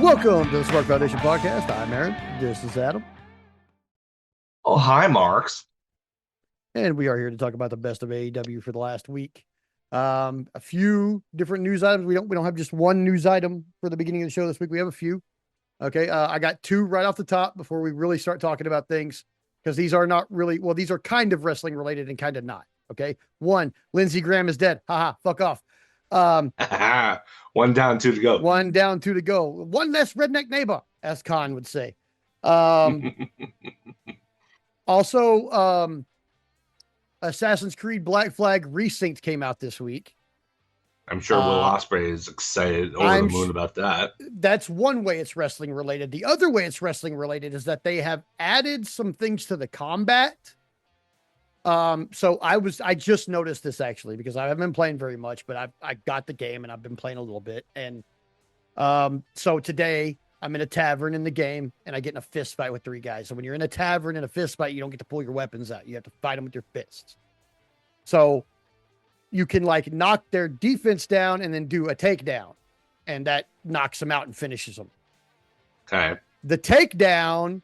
Welcome to the Smark Foundation podcast. I'm Aaron. This is Adam. Oh, hi, Marks. And we are here to talk about the best of AEW for the last week. A few different news items. We don't have just one news item for the beginning of the show this week. We have a few. Okay. I got two right off the top before we really start talking about things, because these are not really, well, these are kind of wrestling related and kind of not. Okay. One, Lindsey Graham is dead. Haha, fuck off. One down, two to go. One down, two to go. One less redneck neighbor, as Khan would say. Also, Assassin's Creed Black Flag Resynced came out this week. I'm sure Will Ospreay is excited over the moon about that. That's one way it's wrestling related. The other way it's wrestling related is that they have added some things to the combat. So I just noticed this actually, because I haven't been playing very much, but I got the game and I've been playing a little bit. And so today I'm in a tavern in the game and I get in a fist fight with three guys. So when you're in a tavern in a fist fight, you don't get to pull your weapons out. You have to fight them with your fists. So you can like knock their defense down and then do a takedown, and that knocks them out and finishes them. Okay. The takedown,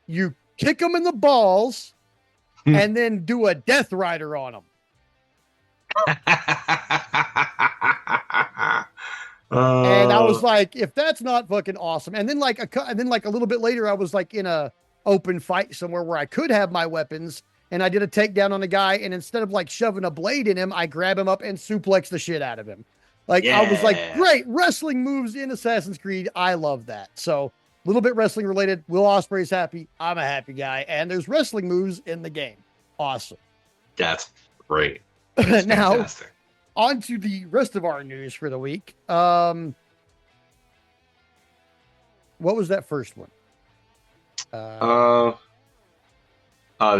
you kick them in the balls and then do a Death Rider on them. And I was like, if that's not fucking awesome. And then like a little bit later, I was like in a open fight somewhere where I could have my weapons, and I did a takedown on a guy, and instead of like shoving a blade in him, I grab him up and suplex the shit out of him. Like, yeah. I was like, great wrestling moves in Assassin's Creed. I love that. So a little bit wrestling related. Will Ospreay's happy. I'm a happy guy. And there's wrestling moves in the game. Awesome. That's great. That's now, fantastic. On to the rest of our news for the week. What was that first one? The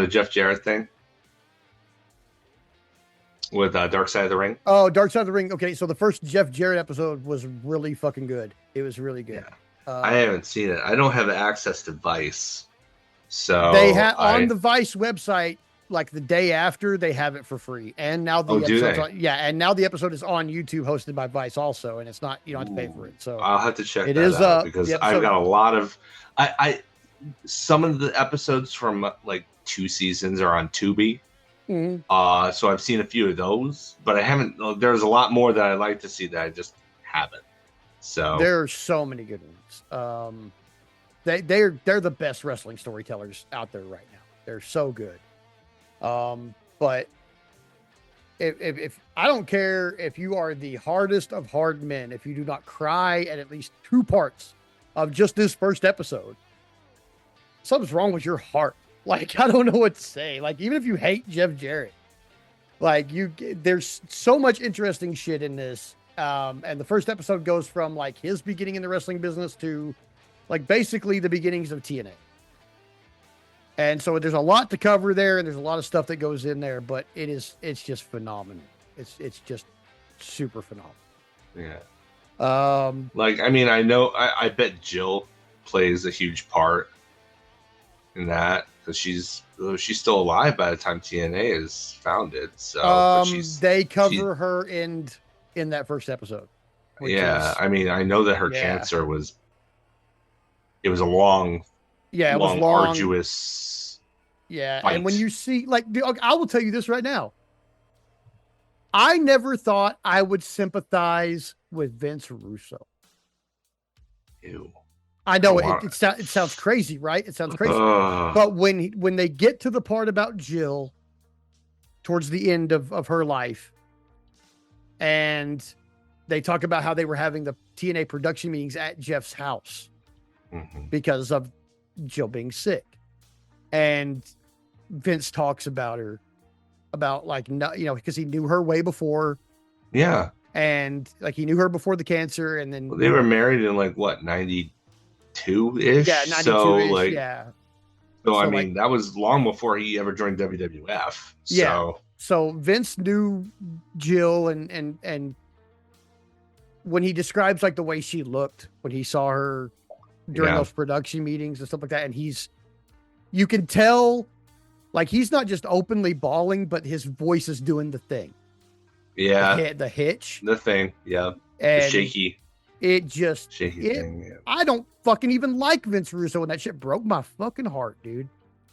Jeff Jarrett thing with Dark Side of the Ring. Oh, Dark Side of the Ring. Okay, so the first Jeff Jarrett episode was really fucking good. It was really good. Yeah. I haven't seen it. I don't have access to Vice, so they have on the Vice website. Like the day after, they have it for free, and now the and now the episode is on YouTube, hosted by Vice also, and it's not, you don't have to pay for it. So I'll have to check it out because I've got a lot of some of the episodes from like 2 seasons are on Tubi. Mm-hmm. So I've seen a few of those, but I haven't. There's a lot more that I'd like to see that I just haven't. So there are so many good ones. They're the best wrestling storytellers out there right now. They're so good. But if I don't care if you are the hardest of hard men, if you do not cry at least 2 parts of just this first episode, something's wrong with your heart. Like, I don't know what to say. Like, even if you hate Jeff Jarrett, like there's so much interesting shit in this. And the first episode goes from like his beginning in the wrestling business to like basically the beginnings of TNA. And so there's a lot to cover there, and there's a lot of stuff that goes in there, but it's just phenomenal. It's just super phenomenal. Yeah. Like, I mean, I bet Jill plays a huge part in that, because she's still alive by the time TNA is founded. So they cover her in that first episode. I mean, I know that her cancer was a long, it was long, arduous. Yeah, fight. And when you see, like, I will tell you this right now. I never thought I would sympathize with Vince Russo. Ew. I know it sounds crazy, right? It sounds crazy. But when they get to the part about Jill towards the end of her life, and they talk about how they were having the TNA production meetings at Jeff's house because of Jill being sick. And Vince talks about her, about like, because he knew her way before. Yeah. And like, he knew her before the cancer. And then they were married in like what, 92-ish? Yeah, 92-ish. So like, yeah. So I mean, that was long before he ever joined WWF. Yeah. So Vince knew Jill, and when he describes like the way she looked when he saw her during those production meetings and stuff like that, and you can tell, like, he's not just openly bawling, but his voice is doing the thing. Yeah. The hitch. The thing. Yeah. And the shaky. It just, shaky thing. Yeah. I don't fucking even like Vince Russo, and that shit broke my fucking heart, dude.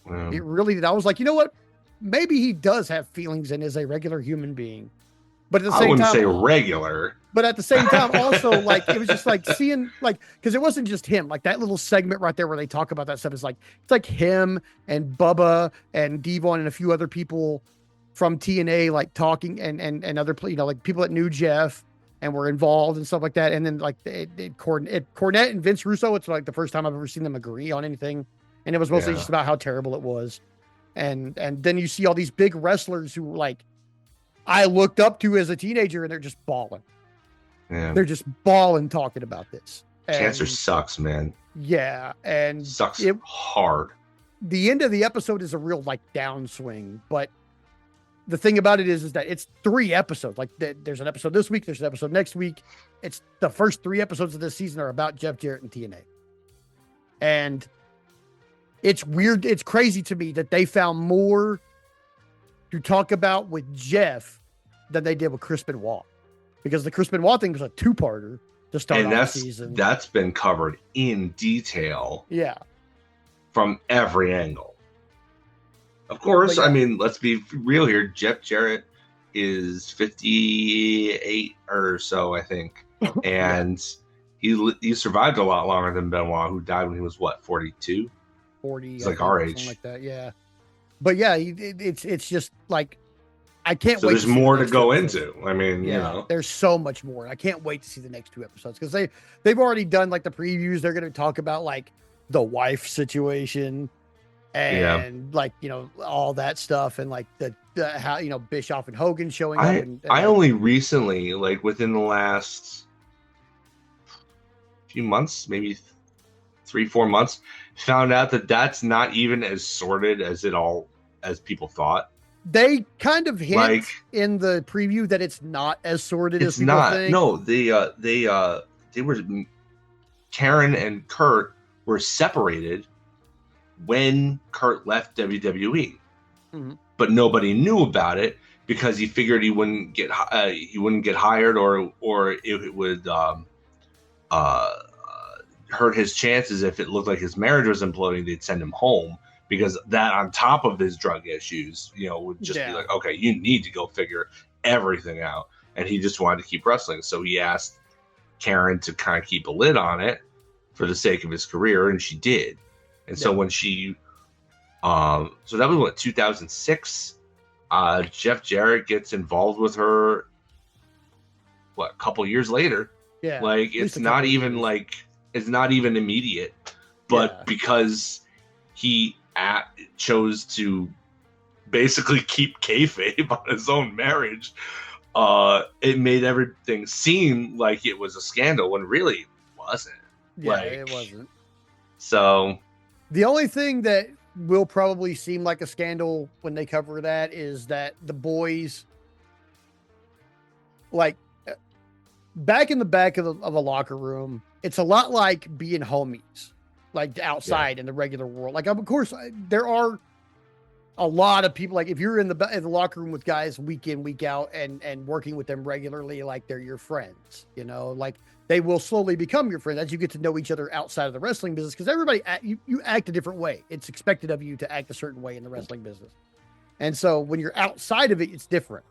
It really did. I was like, you know what? Maybe he does have feelings and is a regular human being. But at the same time, I wouldn't say regular. But at the same time, also, like, it was just like seeing, like, because it wasn't just him. Like, that little segment right there where they talk about that stuff is like, it's like him and Bubba and Devon and a few other people from TNA, like, talking and other, you know, like, people that knew Jeff and were involved and stuff like that. And then, like, Cornette and Vince Russo, it's like the first time I've ever seen them agree on anything. And it was mostly just about how terrible it was. And then you see all these big wrestlers who, like, I looked up to as a teenager, and they're just bawling. Yeah. They're just bawling talking about this. And, cancer sucks, man. Yeah. And sucks hard. The end of the episode is a real, like, downswing. But the thing about it is that it's 3 episodes. Like, there's an episode this week. There's an episode next week. It's the first 3 episodes of this season are about Jeff Jarrett and TNA. And it's weird. It's crazy to me that they found more to talk about with Jeff than they did with Chris Benoit, because the Chris Benoit thing was a 2-parter to start off the season. That's been covered in detail. Yeah. From every angle. Of course, I mean, let's be real here. Jeff Jarrett is 58 or so, I think. And he survived a lot longer than Benoit, who died when he was, what, 42? 40. He's like our age. Something like that, yeah. But yeah, it's just like, I can't wait. So there's more to go into. I mean, you know, there's so much more. I can't wait to see the next 2 episodes, because they've already done, like, the previews. They're going to talk about, like, the wife situation and like, you know, all that stuff, and like the how, you know, Bischoff and Hogan showing up. I only recently, like within the last few months, maybe 3-4 months, found out that that's not even as sordid as people thought. They kind of hint, like, in the preview that it's not as sordid as people think. No, they were, Karen and Kurt were separated when Kurt left WWE, but nobody knew about it because he figured he wouldn't get hired, or it would hurt his chances if it looked like his marriage was imploding. They'd send him home, because that, on top of his drug issues, you know, would just be like, okay, you need to go figure everything out. And he just wanted to keep wrestling, so he asked Karen to kind of keep a lid on it for the sake of his career, and she did. And so when she, so that was what, 2006. Jeff Jarrett gets involved with her, what, a couple years later. Yeah, like it's not even immediate, but because he chose to basically keep kayfabe on his own marriage, it made everything seem like it was a scandal when really it wasn't. Yeah, it wasn't. So the only thing that will probably seem like a scandal when they cover that is that the boys, like, back in the back of a locker room, it's a lot like being homies, like outside in the regular world. Like, of course, there are a lot of people, like, if you're in the locker room with guys week in, week out, and working with them regularly, like, they're your friends, you know, like, they will slowly become your friends as you get to know each other outside of the wrestling business, because everybody, you act a different way. It's expected of you to act a certain way in the wrestling business. And so when you're outside of it, it's different.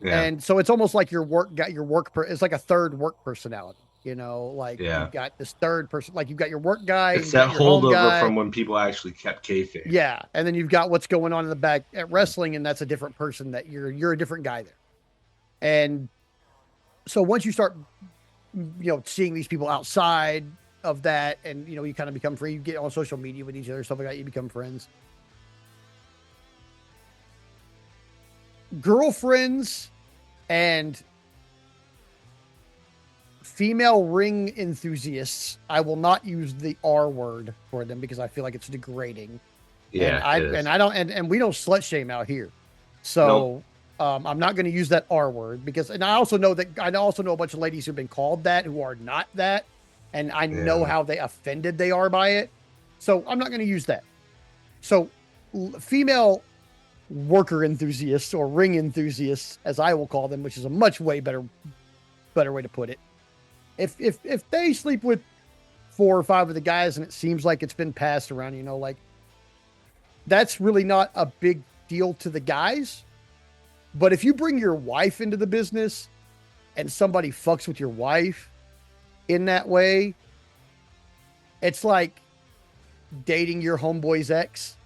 Yeah. And so it's almost like it's like a third work personality, you know, like you've got this third person, like you've got your work guy. It's that holdover from when people actually kept kayfabe. Yeah. And then you've got what's going on in the back at wrestling, and that's a different person, that you're a different guy there. And so once you start, you know, seeing these people outside of that, and, you know, you kind of become free, you get on social media with each other, stuff like that, you become friends. Girlfriends and female ring enthusiasts, I will not use the R word for them because I feel like it's degrading. Yeah, and we don't slut shame out here. So I'm not going to use that R word, because, and I also know a bunch of ladies who've been called that who are not that, and I know how offended they are by it. So I'm not going to use that. So female worker enthusiasts, or ring enthusiasts, as I will call them, which is a much way better way to put it. if they sleep with 4 or 5 of the guys and it seems like it's been passed around, like that's really not a big deal to the guys. But if you bring your wife into the business and somebody fucks with your wife in that way, it's like dating your homeboy's ex.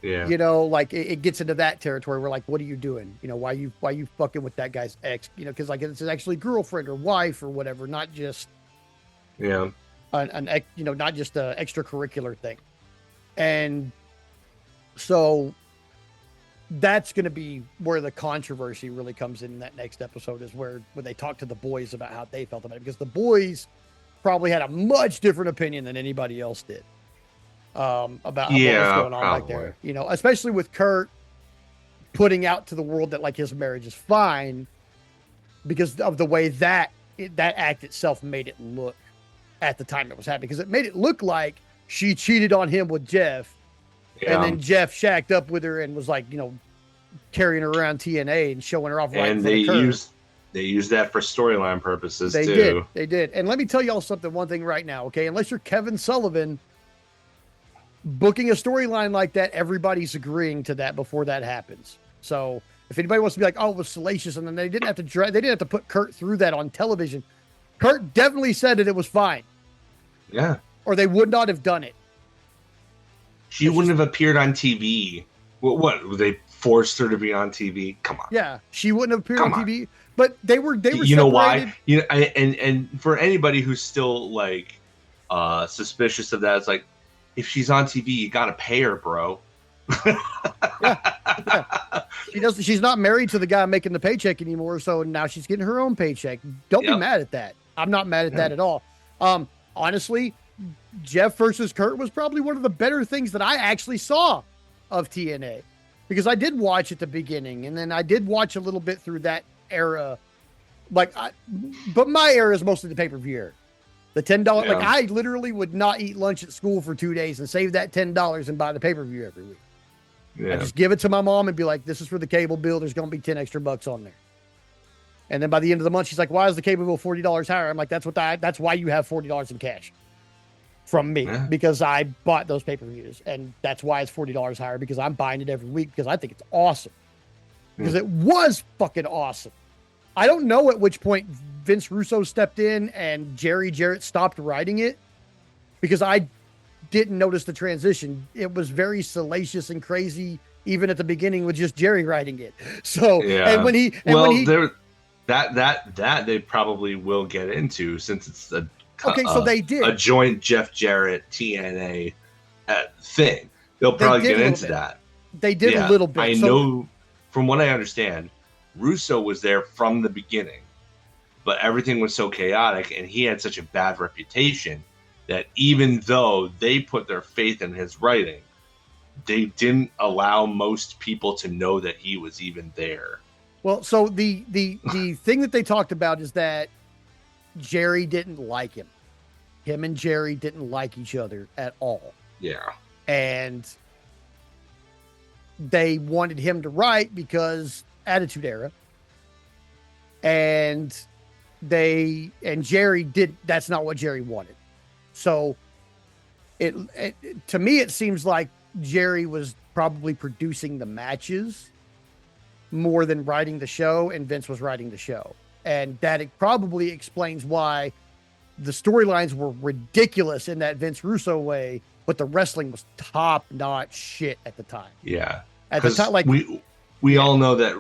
Yeah. Like it gets into that territory where like, what are you doing? Why you fucking with that guy's ex? Because like it's actually girlfriend or wife or whatever, not just not just a extracurricular thing. And so that's going to be where the controversy really comes in that next episode, is where they talk to the boys about how they felt about it, because the boys probably had a much different opinion than anybody else did about what was going on back there. Especially with Kurt putting out to the world that like his marriage is fine because of the way that act itself made it look at the time it was happening, because it made it look like she cheated on him with Jeff. Yeah. And then Jeff shacked up with her and was like, carrying her around TNA and showing her off. And they used that for storyline purposes too. They did. And let me tell y'all something, one thing right now, okay? Unless you're Kevin Sullivan, booking a storyline like that, everybody's agreeing to that before that happens. So if anybody wants to be like, oh, it was salacious, and then they didn't have to put Kurt through that on television. Kurt definitely said that it was fine. Yeah. Or they would not have done it. She wouldn't have appeared on TV. What? They forced her to be on TV? Come on. Yeah, she wouldn't have appeared on TV. But they were. You know why? And for anybody who's still like suspicious of that, it's like, if she's on TV, you gotta pay her, bro. Yeah. She's not married to the guy making the paycheck anymore, so now she's getting her own paycheck. Don't be mad at that. I'm not mad at that at all. Honestly, Jeff versus Kurt was probably one of the better things that I actually saw of TNA, because I did watch at the beginning, and then I did watch a little bit through that era. But my era is mostly the pay-per-view era. The $10, like I literally would not eat lunch at school for 2 days and save that $10 and buy the pay-per-view every week. Yeah. I just give it to my mom and be like, this is for the cable bill. There's going to be 10 extra bucks on there. And then by the end of the month, she's like, why is the cable bill $40 higher? I'm like, that's why you have $40 in cash from me, because I bought those pay-per-views, and that's why it's $40 higher, because I'm buying it every week because I think it's awesome. Because it was fucking awesome. I don't know at which point Vince Russo stepped in and Jerry Jarrett stopped writing it, because I didn't notice the transition. It was very salacious and crazy, even at the beginning, with just Jerry writing it. So, and when he, that they probably will get into, since it's so they did a joint Jeff Jarrett TNA thing. They'll probably get into that. They did a little bit. I know, from what I understand, Russo was there from the beginning, but everything was so chaotic, and he had such a bad reputation that even though they put their faith in his writing, they didn't allow most people to know that he was even there. Well, so the thing that they talked about is that Jerry didn't like him. Him and Jerry didn't like each other at all. Yeah. And they wanted him to write because Attitude Era. And Jerry did, that's not what Jerry wanted. So it to me, it seems like Jerry was probably producing the matches more than writing the show, and Vince was writing the show. And that it probably explains why the storylines were ridiculous in that Vince Russo way, but the wrestling was top-notch shit at the time. Yeah. At the time, like we all know that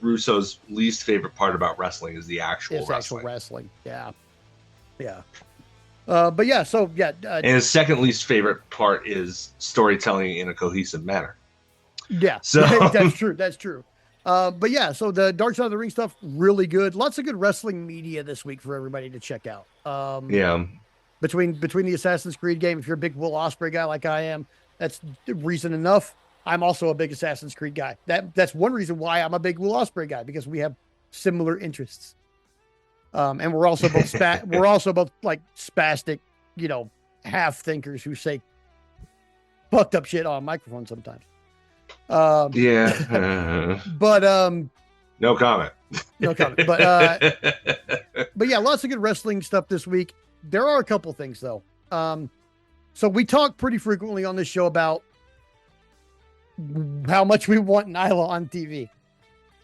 Russo's least favorite part about wrestling is the actual wrestling. Yeah. Yeah. But yeah, so yeah. And his second least favorite part is storytelling in a cohesive manner. Yeah. So That's true. But yeah, so the Dark Side of the Ring stuff, really good. Lots of good wrestling media this week for everybody to check out. Between the Assassin's Creed game, if you're a big Will Ospreay guy like I am, that's reason enough. I'm also a big Assassin's Creed guy. That's one reason why I'm a big Will Ospreay guy, because we have similar interests. And we're also both like spastic, half thinkers who say fucked up shit on microphone sometimes. But No comment. No comment. But yeah, lots of good wrestling stuff this week. There are a couple things though. So we talk pretty frequently on this show about how much we want Nyla on TV.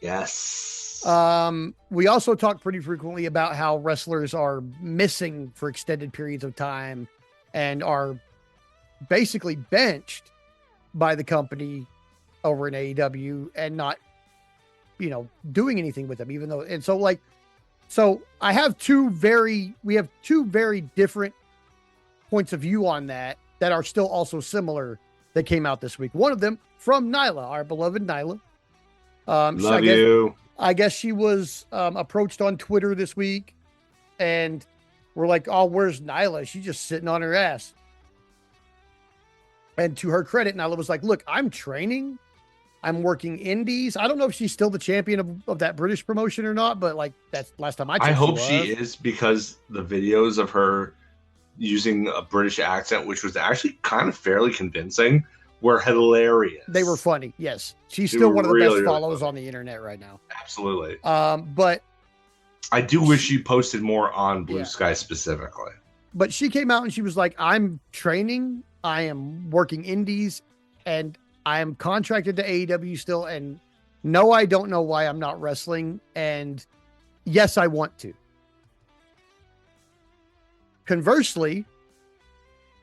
Yes. We also talk pretty frequently about how wrestlers are missing for extended periods of time and are basically benched by the company over in AEW and not, doing anything with them, even though, and so we have two very different points of view on that are still also similar that came out this week. One of them from Nyla, our beloved Nyla. Love you. I guess she was approached on Twitter this week and we're like, oh, where's Nyla? She's just sitting on her ass. And to her credit, Nyla was like, look, I'm training. I'm working indies. I don't know if she's still the champion of that British promotion or not, but like that's last time I checked. I hope she is, because the videos of her using a British accent, which was actually kind of fairly convincing, were hilarious. They were funny. Yes. She's still one of the best follows on the internet right now. Absolutely. But I do wish she posted more on Blue Sky specifically. But she came out and she was like, I'm training. I am working indies and I am contracted to AEW still. And no, I don't know why I'm not wrestling. And yes, I want to. Conversely,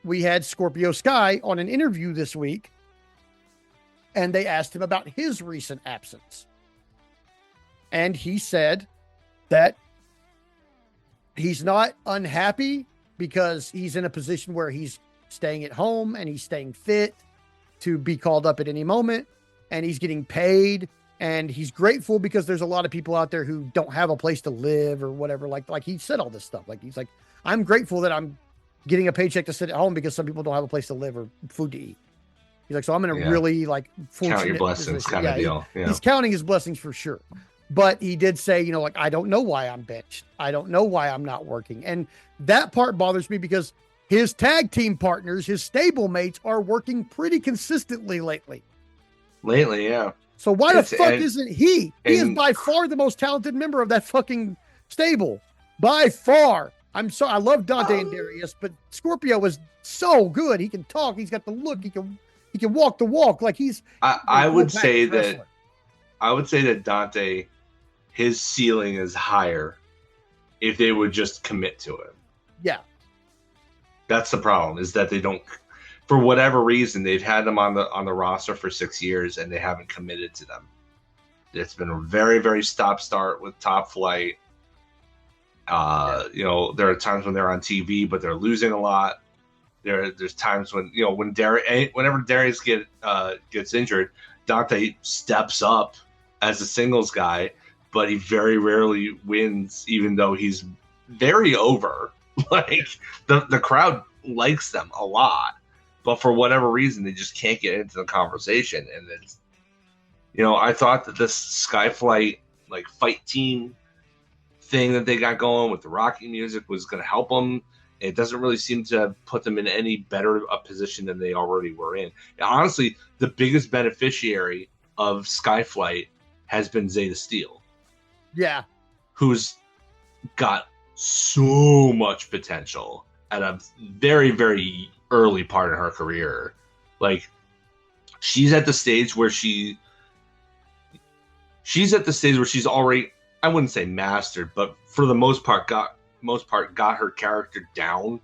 we had Scorpio Sky on an interview this week, and they asked him about his recent absence. And he said that he's not unhappy because he's in a position where he's staying at home and he's staying fit to be called up at any moment, and he's getting paid, and he's grateful because there's a lot of people out there who don't have a place to live or whatever. Like he said all this stuff. Like he's like, I'm grateful that I'm getting a paycheck to sit at home because some people don't have a place to live or food to eat. He's like, so I'm in a really fortunate count your blessings kind of deal. Yeah. He's counting his blessings for sure. But he did say, I don't know why I'm benched. I don't know why I'm not working. And that part bothers me because his tag team partners, his stable mates, are working pretty consistently lately. Yeah. So why the fuck isn't he? He is by far the most talented member of that fucking stable. By far. I love Dante and Darius, but Scorpio was so good. He can talk. He's got the look. He can walk the walk. Like he's. I would say that Dante, his ceiling is higher if they would just commit to it. Yeah. That's the problem, is that they don't, for whatever reason, they've had them on the roster for 6 years and they haven't committed to them. It's been a very, very stop-start with Top Flight. There are times when they're on TV, but they're losing a lot. There's times when, whenever Darius gets injured, Dante steps up as a singles guy, but he very rarely wins, even though he's very over. Like the crowd likes them a lot, but for whatever reason, they just can't get into the conversation. And it's, I thought that this Skyflight fight team thing that they got going with the Rocky music was going to help them. It doesn't really seem to put them in any better a position than they already were in. And honestly, the biggest beneficiary of Skyflight has been Zeta Steel. Yeah. Who's got so much potential at a very, very early part of her career. Like, she's at the stage where she's already, I wouldn't say mastered, but for the most part got her character down.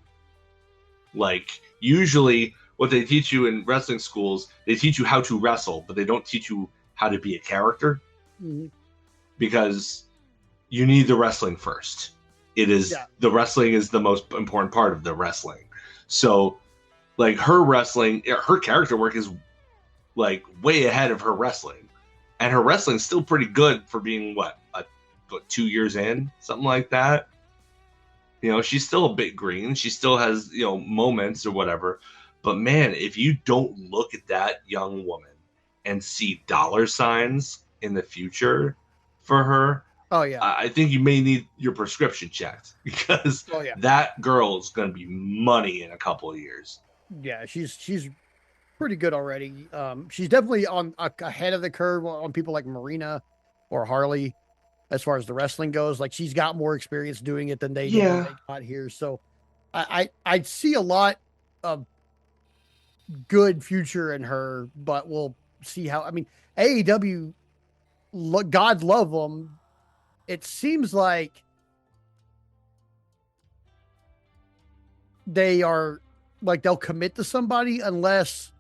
Like, usually what they teach you in wrestling schools, they teach you how to wrestle, but they don't teach you how to be a character. Mm-hmm. Because you need the wrestling first. The wrestling is the most important part of the wrestling. So, her character work is way ahead of her wrestling, and her wrestling's still pretty good for being 2 years in, something like that. She's still a bit green. She still has moments or whatever. But man, if you don't look at that young woman and see dollar signs in the future for her. Oh yeah, I think you may need your prescription checked, because that girl is going to be money in a couple of years. Yeah, she's pretty good already. She's definitely on ahead of the curve on people like Marina or Harley as far as the wrestling goes. Like, she's got more experience doing it than they did when they got here. So I see a lot of good future in her, but we'll see how. I mean, AEW, God love them. It seems like they are like they'll commit to somebody unless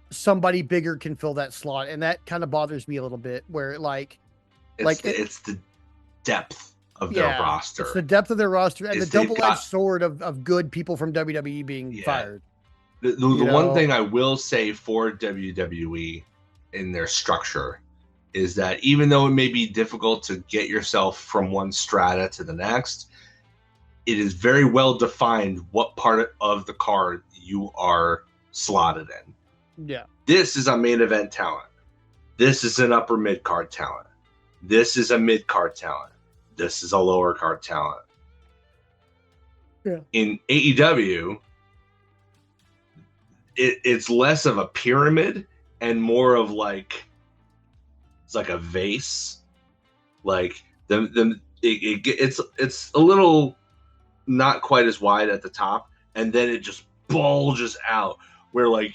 somebody bigger can fill that slot, and that kind of bothers me a little bit. Where it's the depth of their roster. It's the depth of their roster and the double-edged sword of good people from WWE being fired. The one thing I will say for WWE in their structure is that even though it may be difficult to get yourself from one strata to the next, it is very well defined what part of the card you are slotted in. Yeah. This is a main event talent. This is an upper mid card talent. This is a mid card talent. This is a lower card talent. Yeah. In AEW, it's less of a pyramid and more of like it's like a vase. Like it's a little not quite as wide at the top, and then it just bulges out where like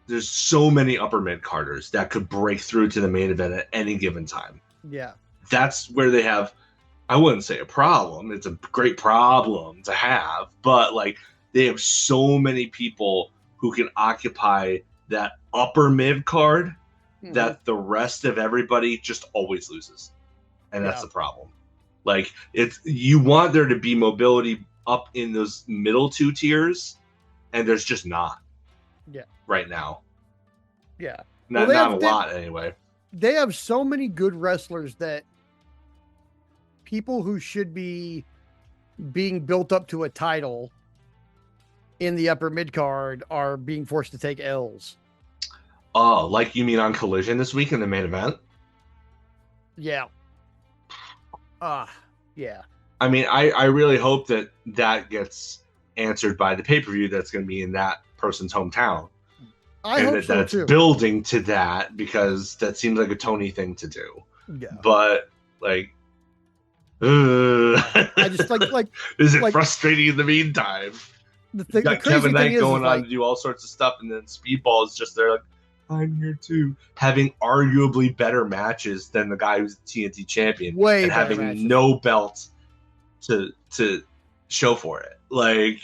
there's so many upper mid carders that could break through to the main event at any given time. Yeah. That's where they have, I wouldn't say a problem. It's a great problem to have, but like they have so many people who can occupy that upper mid card that the rest of everybody just always loses. And that's the problem. Like you want there to be mobility up in those middle two tiers, and there's just not. Yeah. Right now. Yeah. Not a lot anyway. They have so many good wrestlers that people who should be being built up to a title in the upper mid card are being forced to take L's. Oh, like you mean on Collision this week in the main event? Yeah. Yeah. I mean, I really hope that gets answered by the pay-per-view that's going to be in that person's hometown. I hope so that's too. Building to that, because that seems like a Tony thing to do. Yeah. But like, I just like is it frustrating in the meantime? The thing, you got Kevin Knight going on to do all sorts of stuff, and then Speedball is just there like, I'm here too, having arguably better matches than the guy who's the TNT champion, and having matches. No belt to show for it. Like,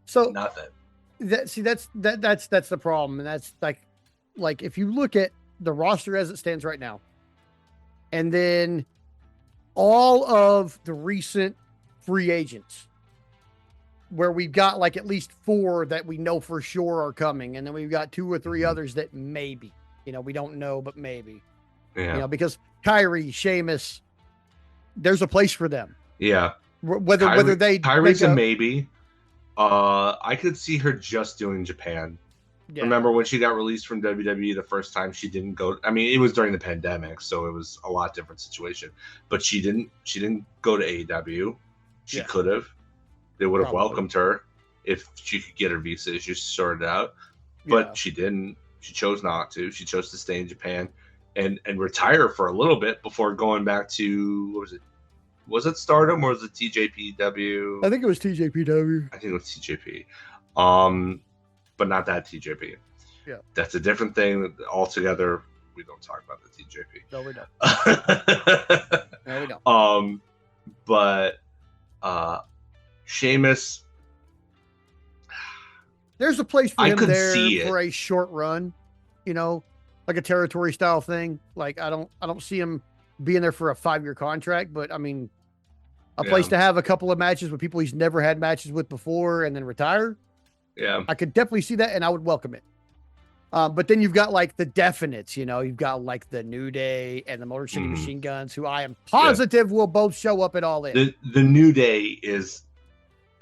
so nothing. That's the problem, and that's like if you look at the roster as it stands right now, and then all of the recent free agents, where we've got like at least 4 that we know for sure are coming, and then we've got 2 or 3 others that maybe, we don't know, but maybe, because Kyrie, Sheamus, there's a place for them. Yeah. Whether they Kyrie's a maybe. I could see her just doing Japan. Yeah. Remember when she got released from WWE the first time? She didn't go. I mean, it was during the pandemic, so it was a lot different situation. But she didn't go to AEW. She could have. They would have welcomed her if she could get her visa issues sorted out. But she didn't. She chose not to. She chose to stay in Japan and retire for a little bit before going back to, what was it? Was it Stardom or was it TJPW? I think it was TJPW. I think it was TJP. But not that TJP. Yeah. That's a different thing altogether. We don't talk about the TJP. No, we don't. No, we don't. But Sheamus, there's a place for him there for a short run, like a territory style thing. Like I don't see him being there for a 5-year contract, but I mean, a place to have a couple of matches with people he's never had matches with before and then retire. Yeah. I could definitely see that, and I would welcome it. But then you've got like the definites, you've got like the New Day and the Motor City Machine Guns, who I am positive will both show up at All In. The New Day is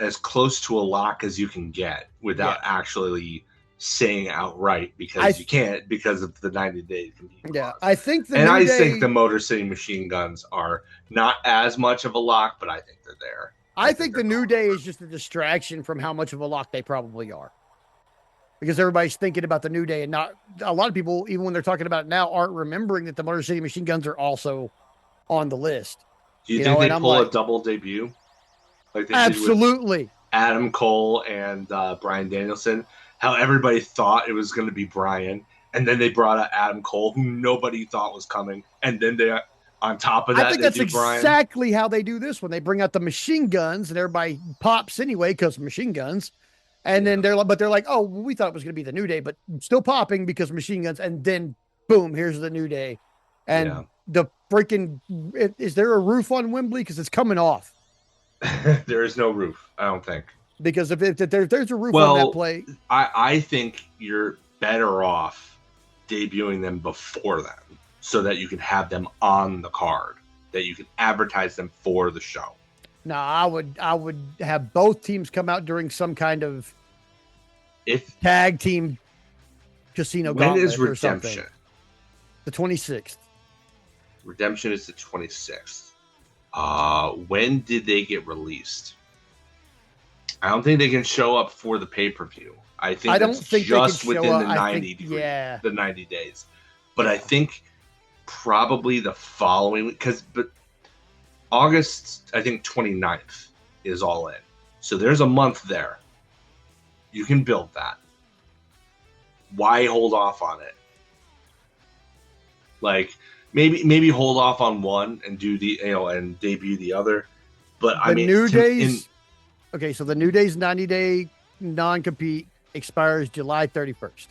as close to a lock as you can get without actually saying outright, because you can't, because of the 90-day compete clause. I think I think the Motor City Machine Guns are not as much of a lock, but I think they're there. I think the New Day is just a distraction from how much of a lock they probably are. because everybody's thinking about the New Day, and not a lot of people, even when they're talking about it now, aren't remembering that the Motor City Machine Guns are also on the list. Do you think they pull a double debut? Like they absolutely. Did with Adam Cole and Bryan Danielson. How everybody thought it was going to be Bryan, and then they brought out Adam Cole, who nobody thought was coming, and then they, on top of that, I think that's exactly how they do this when they bring out the machine guns, and everybody pops anyway because machine guns. And then they're like, oh, well, we thought it was going to be the New Day, but still popping because machine guns. And then, boom, here's the New Day. And the freaking, is there a roof on Wembley? Because it's coming off. There is no roof, I don't think. Because if there's a roof on that play. I think you're better off debuting them before then so that you can have them on the card, that you can advertise them for the show. No, I would have both teams come out during some kind of tag team casino gauntlet. When is Redemption? The 26th. Redemption is the 26th. When did they get released? I don't think they can show up for the pay-per-view. I don't think just within the 90 days. But I think probably the following week, but August, I think 29th is All In. So there's a month there. You can build that. Why hold off on it? Like maybe hold off on one and do and debut the other. But New Day's okay, so the New Day's 90-day non-compete expires July 31st.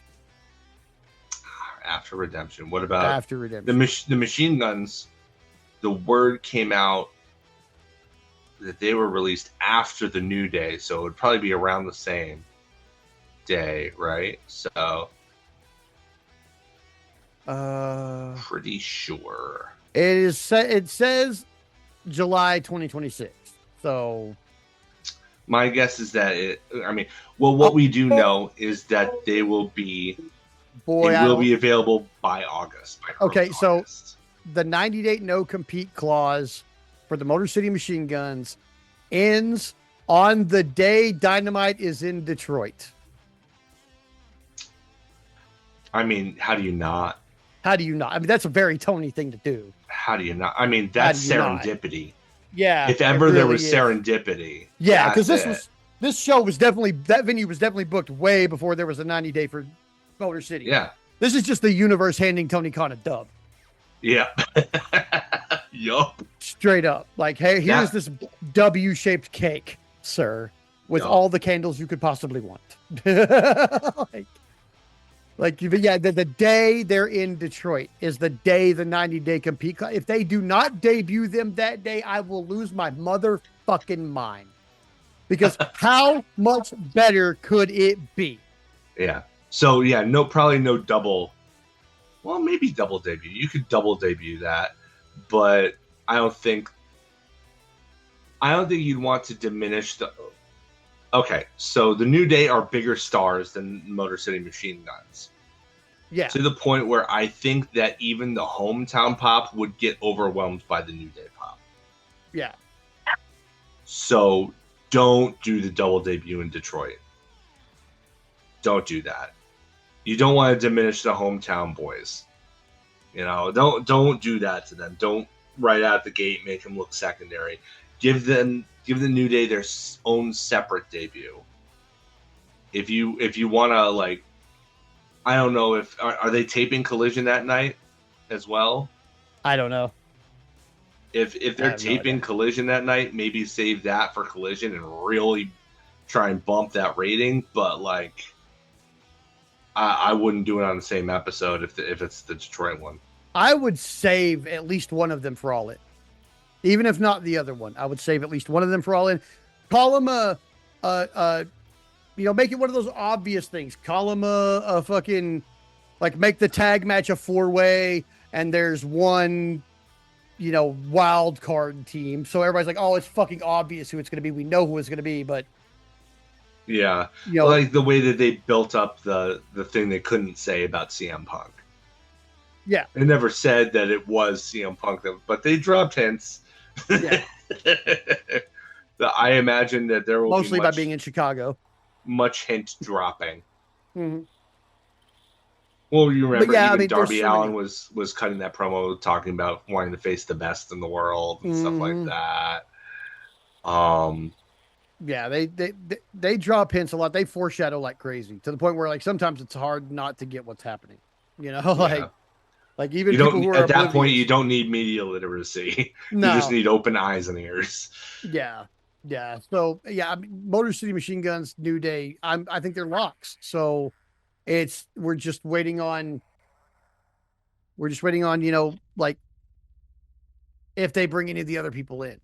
After Redemption. What about after Redemption? The machine guns? The word came out that they were released after the New Day, so it would probably be around the same day, right? So, pretty sure it says July 2026. So, my guess is that what we do know is that they will be available by August. So the 90-day no-compete clause for the Motor City Machine Guns ends on the day Dynamite is in Detroit. I mean, how do you not? How do you not? I mean, that's a very Tony thing to do. How do you not? I mean, that's serendipity. Not? Yeah. If ever there was serendipity. Yeah, because this show was definitely, that venue was definitely booked way before there was a 90-day for Motor City. Yeah. This is just the universe handing Tony Khan a dub. Yeah. Yup. Straight up. Like, hey, here's this W-shaped cake, sir, with all the candles you could possibly want. The day they're in Detroit is the day the 90-day compete. If they do not debut them that day, I will lose my motherfucking mind. Because how much better could it be? Yeah. So probably no double. Well, maybe double debut. You could double debut that, but I don't think you'd want to diminish the. Okay, so the New Day are bigger stars than Motor City Machine Guns. Yeah. To the point where I think that even the hometown pop would get overwhelmed by the New Day pop. Yeah. So don't do the double debut in Detroit. Don't do that. You don't want to diminish the hometown boys. Don't do that to them. Don't right out the gate make them look secondary. Give the New Day their own separate debut. If you want to I don't know if are they taping Collision that night as well? I don't know. If they're taping Collision that night, maybe save that for Collision and really try and bump that rating. But I wouldn't do it on the same episode if it's the Detroit one. I would save at least one of them for All In. Even if not the other one, I would save at least one of them for All In. Call them make it one of those obvious things. Call them a fucking, make the tag match a 4-way, and there's one, wild card team. So everybody's like, oh, it's fucking obvious who it's going to be. We know who it's going to be, but. Yeah. Like the way that they built up the thing they couldn't say about CM Punk. Yeah. They never said that it was CM Punk, but they dropped hints. Yeah. I imagine that there will mostly by being in Chicago. Much hint dropping. Mm-hmm. Well, you remember even Darby so Allin was cutting that promo talking about wanting to face the best in the world and stuff like that. Yeah, they drop hints a lot. They foreshadow like crazy to the point where like sometimes it's hard not to get what's happening. Like even people who are at that oblivious, point you don't need media literacy. No. You just need open eyes and ears. Yeah. So yeah, Motor City Machine Guns, New Day. I think they're locks. So we're just waiting on. Like if they bring any of the other people in,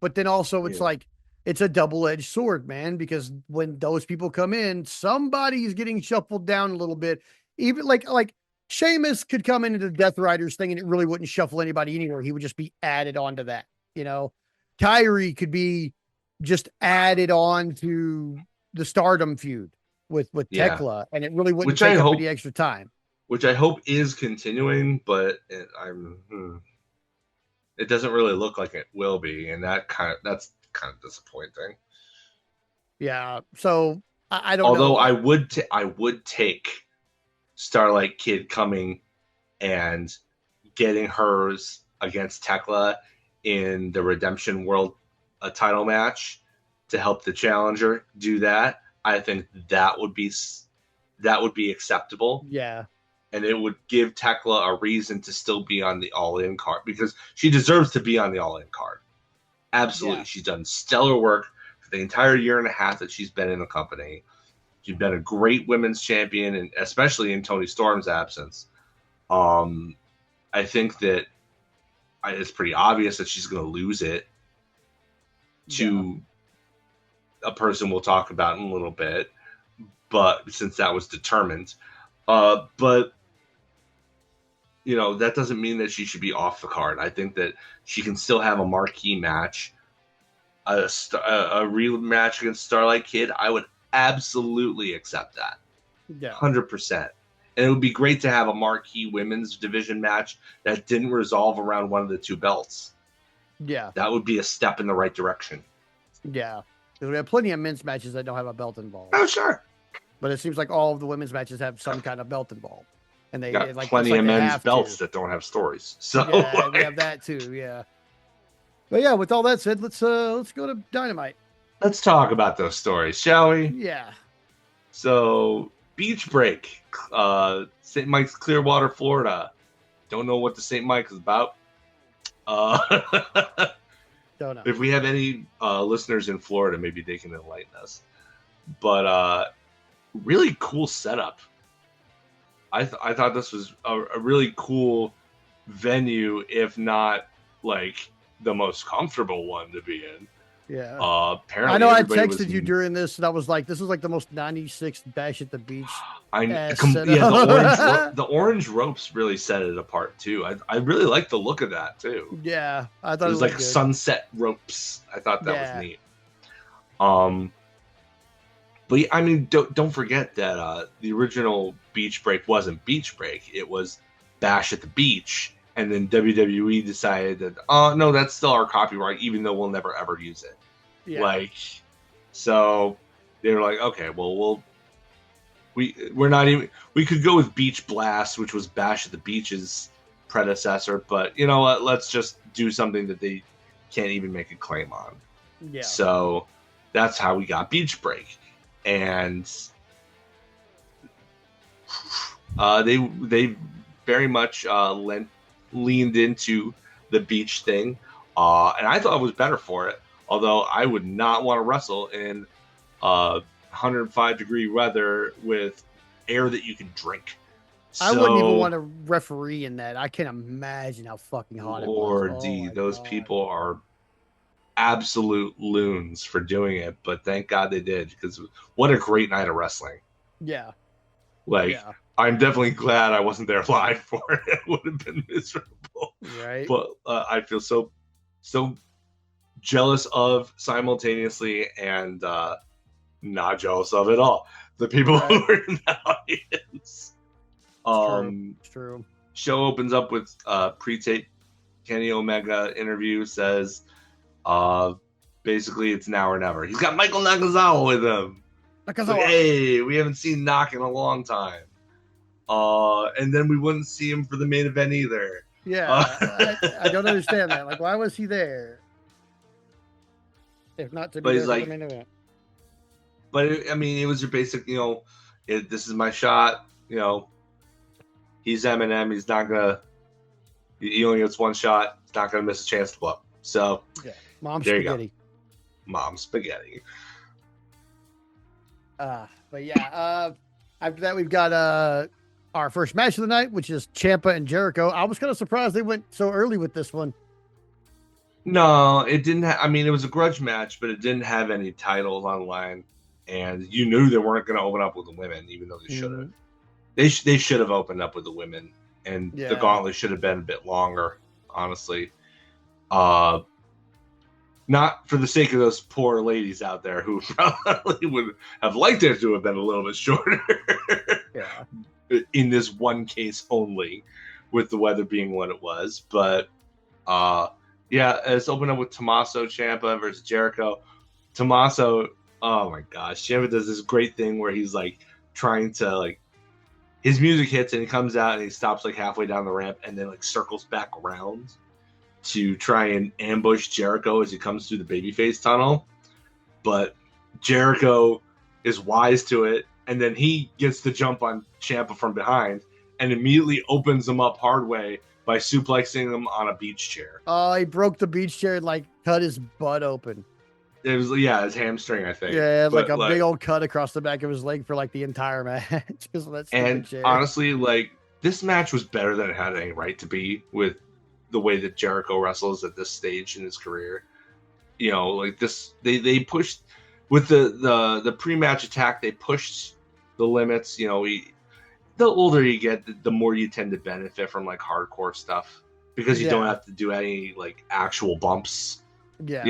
but then also it's like it's a double-edged sword, man. Because when those people come in, somebody's getting shuffled down a little bit. Even like Sheamus could come into the Death Riders thing and it really wouldn't shuffle anybody anywhere. He would just be added onto that. Kyrie could be just added on to the Stardom feud with Tekla, and it really wouldn't take up any extra time. Which I hope is continuing, but it doesn't really look like it will be, and that's kind of disappointing. Yeah. So I don't know. Although I would take Starlight Kid coming and getting hers against Tekla in the Redemption World title match to help the challenger do that. I think that would be acceptable. Yeah. And it would give Tekla a reason to still be on the All-In card because she deserves to be on the All-In card. Absolutely. Yeah. She's done stellar work for the entire year and a half that she's been in the company. She's been a great women's champion, and especially in Toni Storm's absence. I think that it's pretty obvious that she's going to lose it to a person we'll talk about in a little bit, but since that was determined. But that doesn't mean that she should be off the card. I think that she can still have a marquee match, a real match against Starlight Kid. I would absolutely accept that. Yeah. 100%. And it would be great to have a marquee women's division match that didn't resolve around one of the two belts. Yeah. That would be a step in the right direction. Yeah. We have plenty of men's matches that don't have a belt involved. Oh, sure. But it seems like all of the women's matches have some kind of belt involved. And they got plenty of men's belts that don't have stories. So yeah, we have that too. Yeah. But yeah, with all that said, let's go to Dynamite. Let's talk about those stories, shall we? Yeah. So, beach break, St. Mike's, Clearwater, Florida. Don't know what the St. Mike is about. Don't know. If we have any listeners in Florida, maybe they can enlighten us. But really cool setup. I thought this was a really cool venue, if not like the most comfortable one to be in. Yeah. Apparently, I know I texted you during this, and I was like, "This is like the most '96 Bash at the Beach." The orange ropes really set it apart too. I really like the look of that too. Yeah, I thought it was like good. Sunset ropes. I thought that was neat. But I mean, don't forget that the original Beach Break wasn't Beach Break; it was Bash at the Beach. And then WWE decided that, no, that's still our copyright, even though we'll never ever use it. Yeah. So they were like, okay, well, we're not even. We could go with Beach Blast, which was Bash at the Beach's predecessor, but you know what? Let's just do something that they can't even make a claim on. Yeah. So that's how we got Beach Break, and they very much leaned into the beach thing, and I thought it was better for it. Although I would not want to wrestle in 105-degree weather with air that you can drink. I wouldn't even want to referee in that. I can't imagine how fucking hot it was. Lord D, those people are absolute loons for doing it, but thank God they did, because what a great night of wrestling. Yeah. I'm definitely glad I wasn't there live for it. It would have been miserable. Right. But I feel so jealous of simultaneously and not jealous of at all the people who were in the audience. True. Show opens up with pre-tape Kenny Omega interview, says basically it's now or never. He's got Michael Nakazawa with him. It's like, hey, we haven't seen Knock in a long time. And then we wouldn't see him for the main event either. Yeah, I don't understand that. Like, why was he there? If not to be there for the main event. But it was your basic, this is my shot. He's Eminem. He's not gonna. He only gets one shot. He's not gonna miss a chance to blow up. So, yeah, Mom spaghetti. Mom spaghetti. But yeah. After that, we've got our first match of the night, which is Ciampa and Jericho. I was kind of surprised they went so early with this one. No, it didn't. It was a grudge match, but it didn't have any titles on the line, and you knew they weren't going to open up with the women, even though they should have. They should have opened up with the women, and the gauntlet should have been a bit longer, honestly. Not for the sake of those poor ladies out there who probably would have liked it to have been a little bit shorter. Yeah. In this one case only, with the weather being what it was, but it's opened up with Tommaso Ciampa versus Jericho. Tommaso, oh my gosh, Ciampa does this great thing where he's like trying to his music hits and he comes out and he stops like halfway down the ramp and then like circles back around to try and ambush Jericho as he comes through the babyface tunnel. But Jericho is wise to it, and then he gets the jump on Ciampa from behind and immediately opens him up hard way by suplexing him on a beach chair. Oh, he broke the beach chair and cut his butt open. It was his hamstring, I think. Yeah, it was a big old cut across the back of his leg for the entire match. And honestly, this match was better than it had any right to be with the way that Jericho wrestles at this stage in his career. They pushed with the pre-match attack. They pushed the limits. The older you get, the more you tend to benefit from hardcore stuff because you don't have to do any actual bumps. Yeah.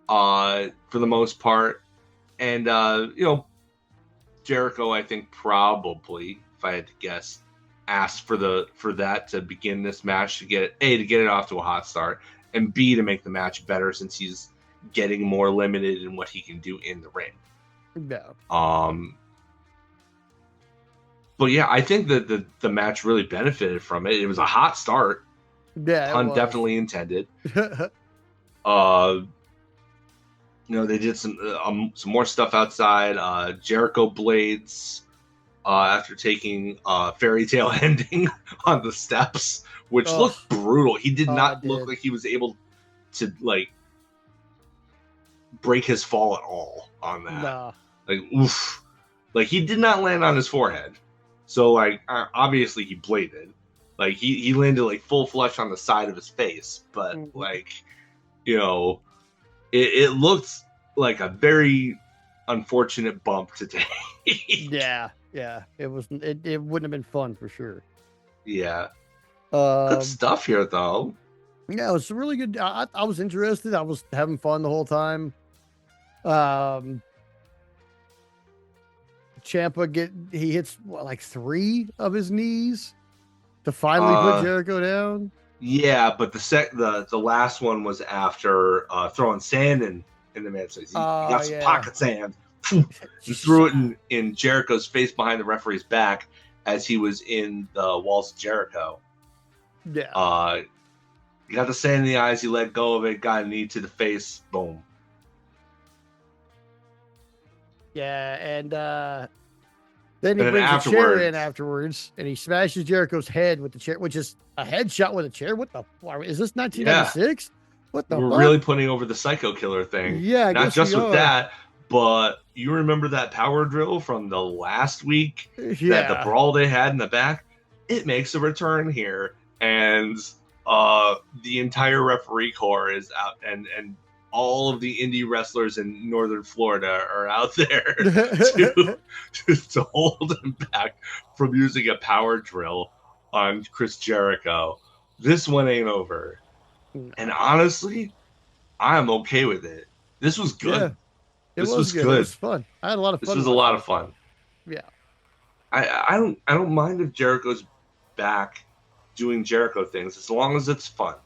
For the most part. And Jericho, I think probably, if I had to guess, asked for that to begin this match to get it off to a hot start, and B, to make the match better since he's getting more limited in what he can do in the ring. Yeah. But yeah, I think that the match really benefited from it. It was a hot start. Yeah, pun definitely intended. They did some more stuff outside. Jericho blades after taking fairy tale ending on the steps, which looked brutal. He did not look like he was able to break his fall at all on that. Nah. Oof. He did not land on his forehead. So obviously he bladed. He landed full flush on the side of his face, but it looked like a very unfortunate bump to take. Yeah, it was. It wouldn't have been fun for sure. Yeah, good stuff here though. Yeah, it was really good. I was interested. I was having fun the whole time. Ciampa he hits 3 of his knees to finally put Jericho down. Yeah, but the last one was after throwing sand in the man's face. He got some pocket sand. He threw it in Jericho's face behind the referee's back as he was in the walls of Jericho. Yeah. He got the sand in the eyes. He let go of it. Got a knee to the face. Boom. Yeah, and then he brings a chair in afterwards, and he smashes Jericho's head with the chair, which is a headshot with a chair. What the? Is this 1996? Yeah. What the? We're really putting over the Psycho Killer thing. Yeah, not just with that, but you remember that power drill from the last week? Yeah, that the brawl they had in the back. It makes a return here, and the entire referee corps is out, and all of the indie wrestlers in Northern Florida are out there to hold him back from using a power drill on Chris Jericho. This one ain't over. And honestly, I'm okay with it. This was good. Yeah, this was good. It was fun. I had a lot of fun. This was a lot of fun. Yeah. I don't mind if Jericho's back doing Jericho things as long as it's fun.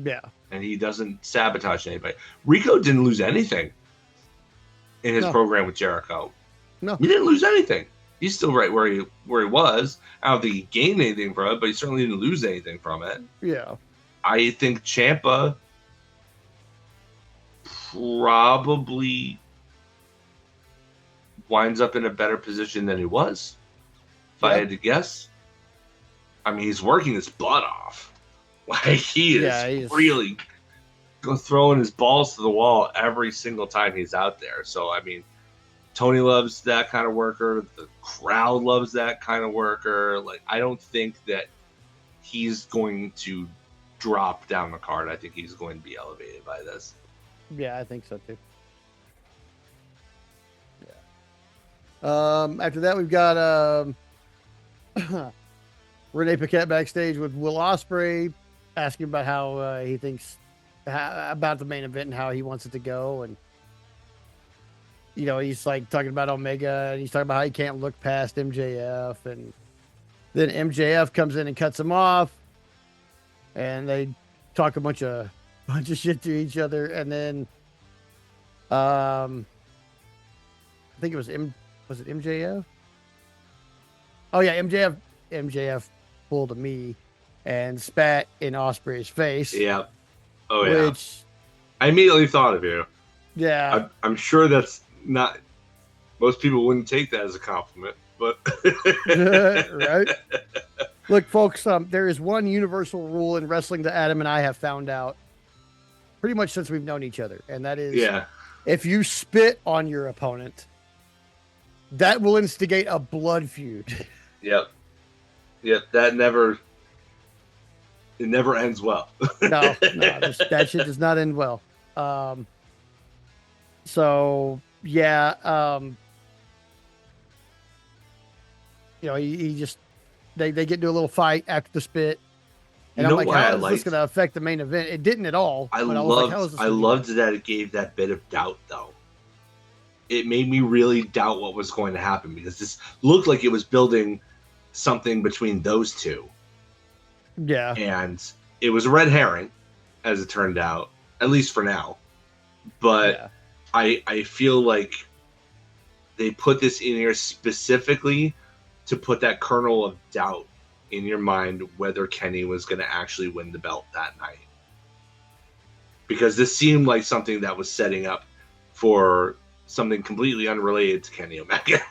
Yeah. And he doesn't sabotage anybody. Rico didn't lose anything in his program with Jericho. No, he didn't lose anything. He's still right where he was. I don't think he gained anything from it, but he certainly didn't lose anything from it. Yeah. I think Ciampa probably winds up in a better position than he was, if I had to guess. I mean, he's working his butt off. Like, he's really throwing his balls to the wall every single time he's out there. So, I mean, Tony loves that kind of worker. The crowd loves that kind of worker. Like, I don't think that he's going to drop down the card. I think he's going to be elevated by this. Yeah, I think so too. Yeah. After that, we've got Renee Paquette backstage with Will Ospreay, asking about how he thinks about the main event and how he wants it to go, and you know, he's like talking about Omega, and he's talking about how he can't look past MJF, and then MJF comes in and cuts him off, and they talk a bunch of shit to each other, and then I think it was MJF? Oh yeah, MJF pulled a me and spat in Ospreay's face. Yeah. Oh yeah. Which I immediately thought of you. Yeah. I'm sure that's not, most people wouldn't take that as a compliment, but right. Look, folks, there is one universal rule in wrestling that Adam and I have found out pretty much since we've known each other, and that is, if you spit on your opponent, that will instigate a blood feud. Yep. That never ends well. No, that shit does not end well. So yeah, you know, he just they get into a little fight after the spit, and I'm like, how is this going to affect the main event? It didn't at all. I loved that it gave that bit of doubt, though. It made me really doubt what was going to happen, because this looked like it was building something between those two. Yeah. And it was a red herring, as it turned out, at least for now. But I feel like they put this in here specifically to put that kernel of doubt in your mind whether Kenny was going to actually win the belt that night. Because this seemed like something that was setting up for something completely unrelated to Kenny Omega.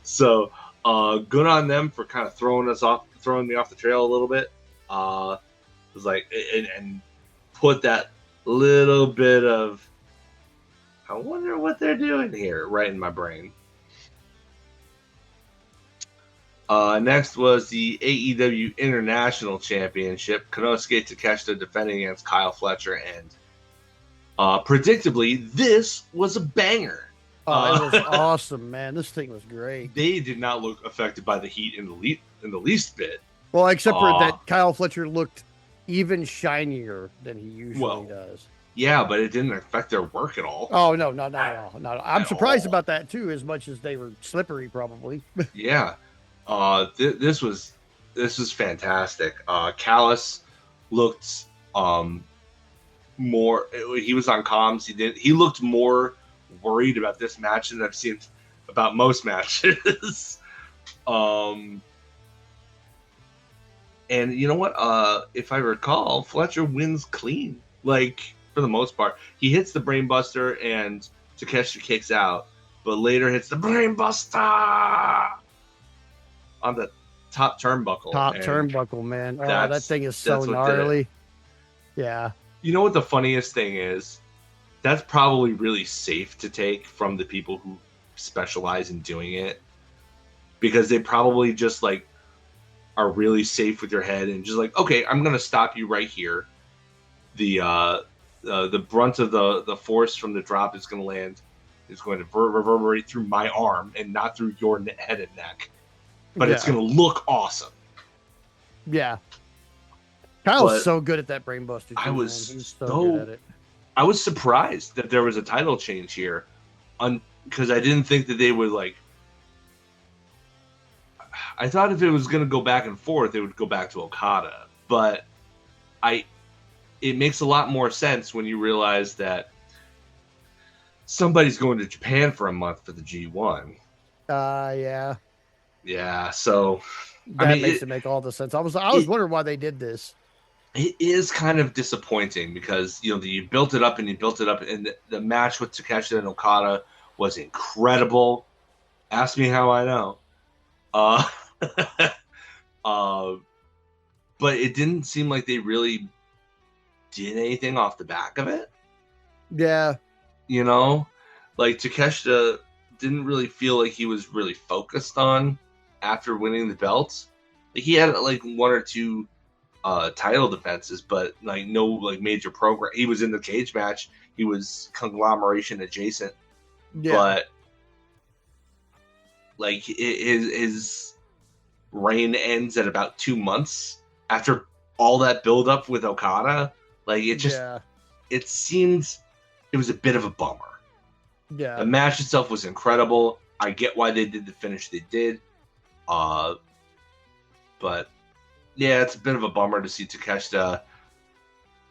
So good on them for kind of throwing me off the trail a little bit. It was like, and put that little bit of, I wonder what they're doing here, right in my brain. Next was the AEW International Championship. Konosuke Takeshita defending against Kyle Fletcher, and predictably, this was a banger. Oh, it was awesome, man. This thing was great. They did not look affected by the heat in the least bit. Well, except for that Kyle Fletcher looked even shinier than he usually does. Yeah, but it didn't affect their work at all. Oh, no, not at all. I'm surprised about that, too, as much as they were slippery, probably. Yeah. This was fantastic. Callis looked more, he was on comms. He looked more worried about this match than I've seen about most matches. And you know what? If I recall, Fletcher wins clean. Like, for the most part, he hits the brainbuster and Takeshita kicks out, but later hits the brainbuster on the top turnbuckle. Turnbuckle, man. Oh, that thing is so gnarly. Yeah. You know what the funniest thing is? That's probably really safe to take from the people who specialize in doing it, because they probably just like are really safe with your head and just like, okay, I'm going to stop you right here. The brunt of the force from the drop is going to land, is going to reverberate through my arm and not through your head and neck. But it's going to look awesome. Yeah. Kyle's so good at that brainbuster. I was so good at it. I was surprised that there was a title change here, because I didn't think that they would like. I thought if it was going to go back and forth, it would go back to Okada. But it makes a lot more sense when you realize that somebody's going to Japan for a month for the G1. Yeah. Yeah, so that makes it make all the sense. I was wondering why they did this. It is kind of disappointing because you built it up and you built it up, and the match with Takeshita and Okada was incredible. Ask me how I know. But it didn't seem like they really did anything off the back of it. Yeah. Like Takeshita didn't really feel like he was really focused on after winning the belts. Like he had like one or two title defenses, but like no like major program. He was in the cage match. He was conglomeration adjacent. Yeah. But like his reign ends at about 2 months after all that build up with Okada. Like it seemed it was a bit of a bummer. Yeah. The match itself was incredible. I get why they did the finish they did. But yeah, it's a bit of a bummer to see Takeshita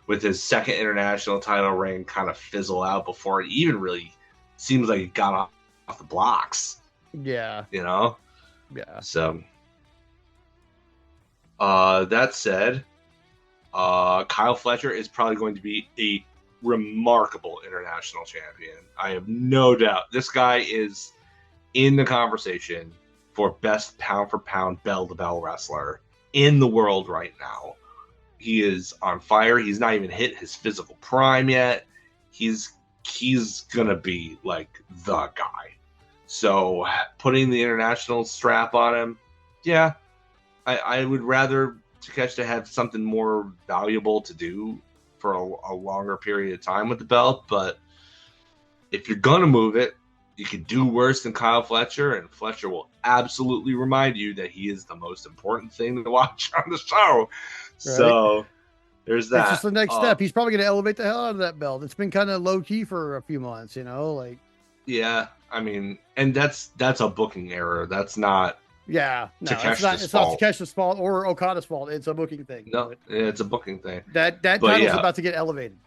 with his second international title reign kind of fizzle out before it even really seems like it got off the blocks. Yeah. Yeah. So that said, Kyle Fletcher is probably going to be a remarkable international champion. I have no doubt. This guy is in the conversation for best pound for pound bell to bell wrestler in the world right now. He is on fire. He's not even hit his physical prime yet. He's gonna be like the guy. So putting the international strap on him, yeah, I would rather Takeshita have something more valuable to do for a longer period of time with the belt. But if you're gonna move it, you can do worse than Kyle Fletcher, and Fletcher will absolutely remind you that he is the most important thing to watch on the show. Right. So there's that. It's just the next step. He's probably going to elevate the hell out of that belt. It's been kind of low key for a few months, like. Yeah, I mean, and that's a booking error. That's not. Yeah, no, it's not Takeshita's fault or Okada's fault. It's a booking thing. No, it's a booking thing. That title's about to get elevated.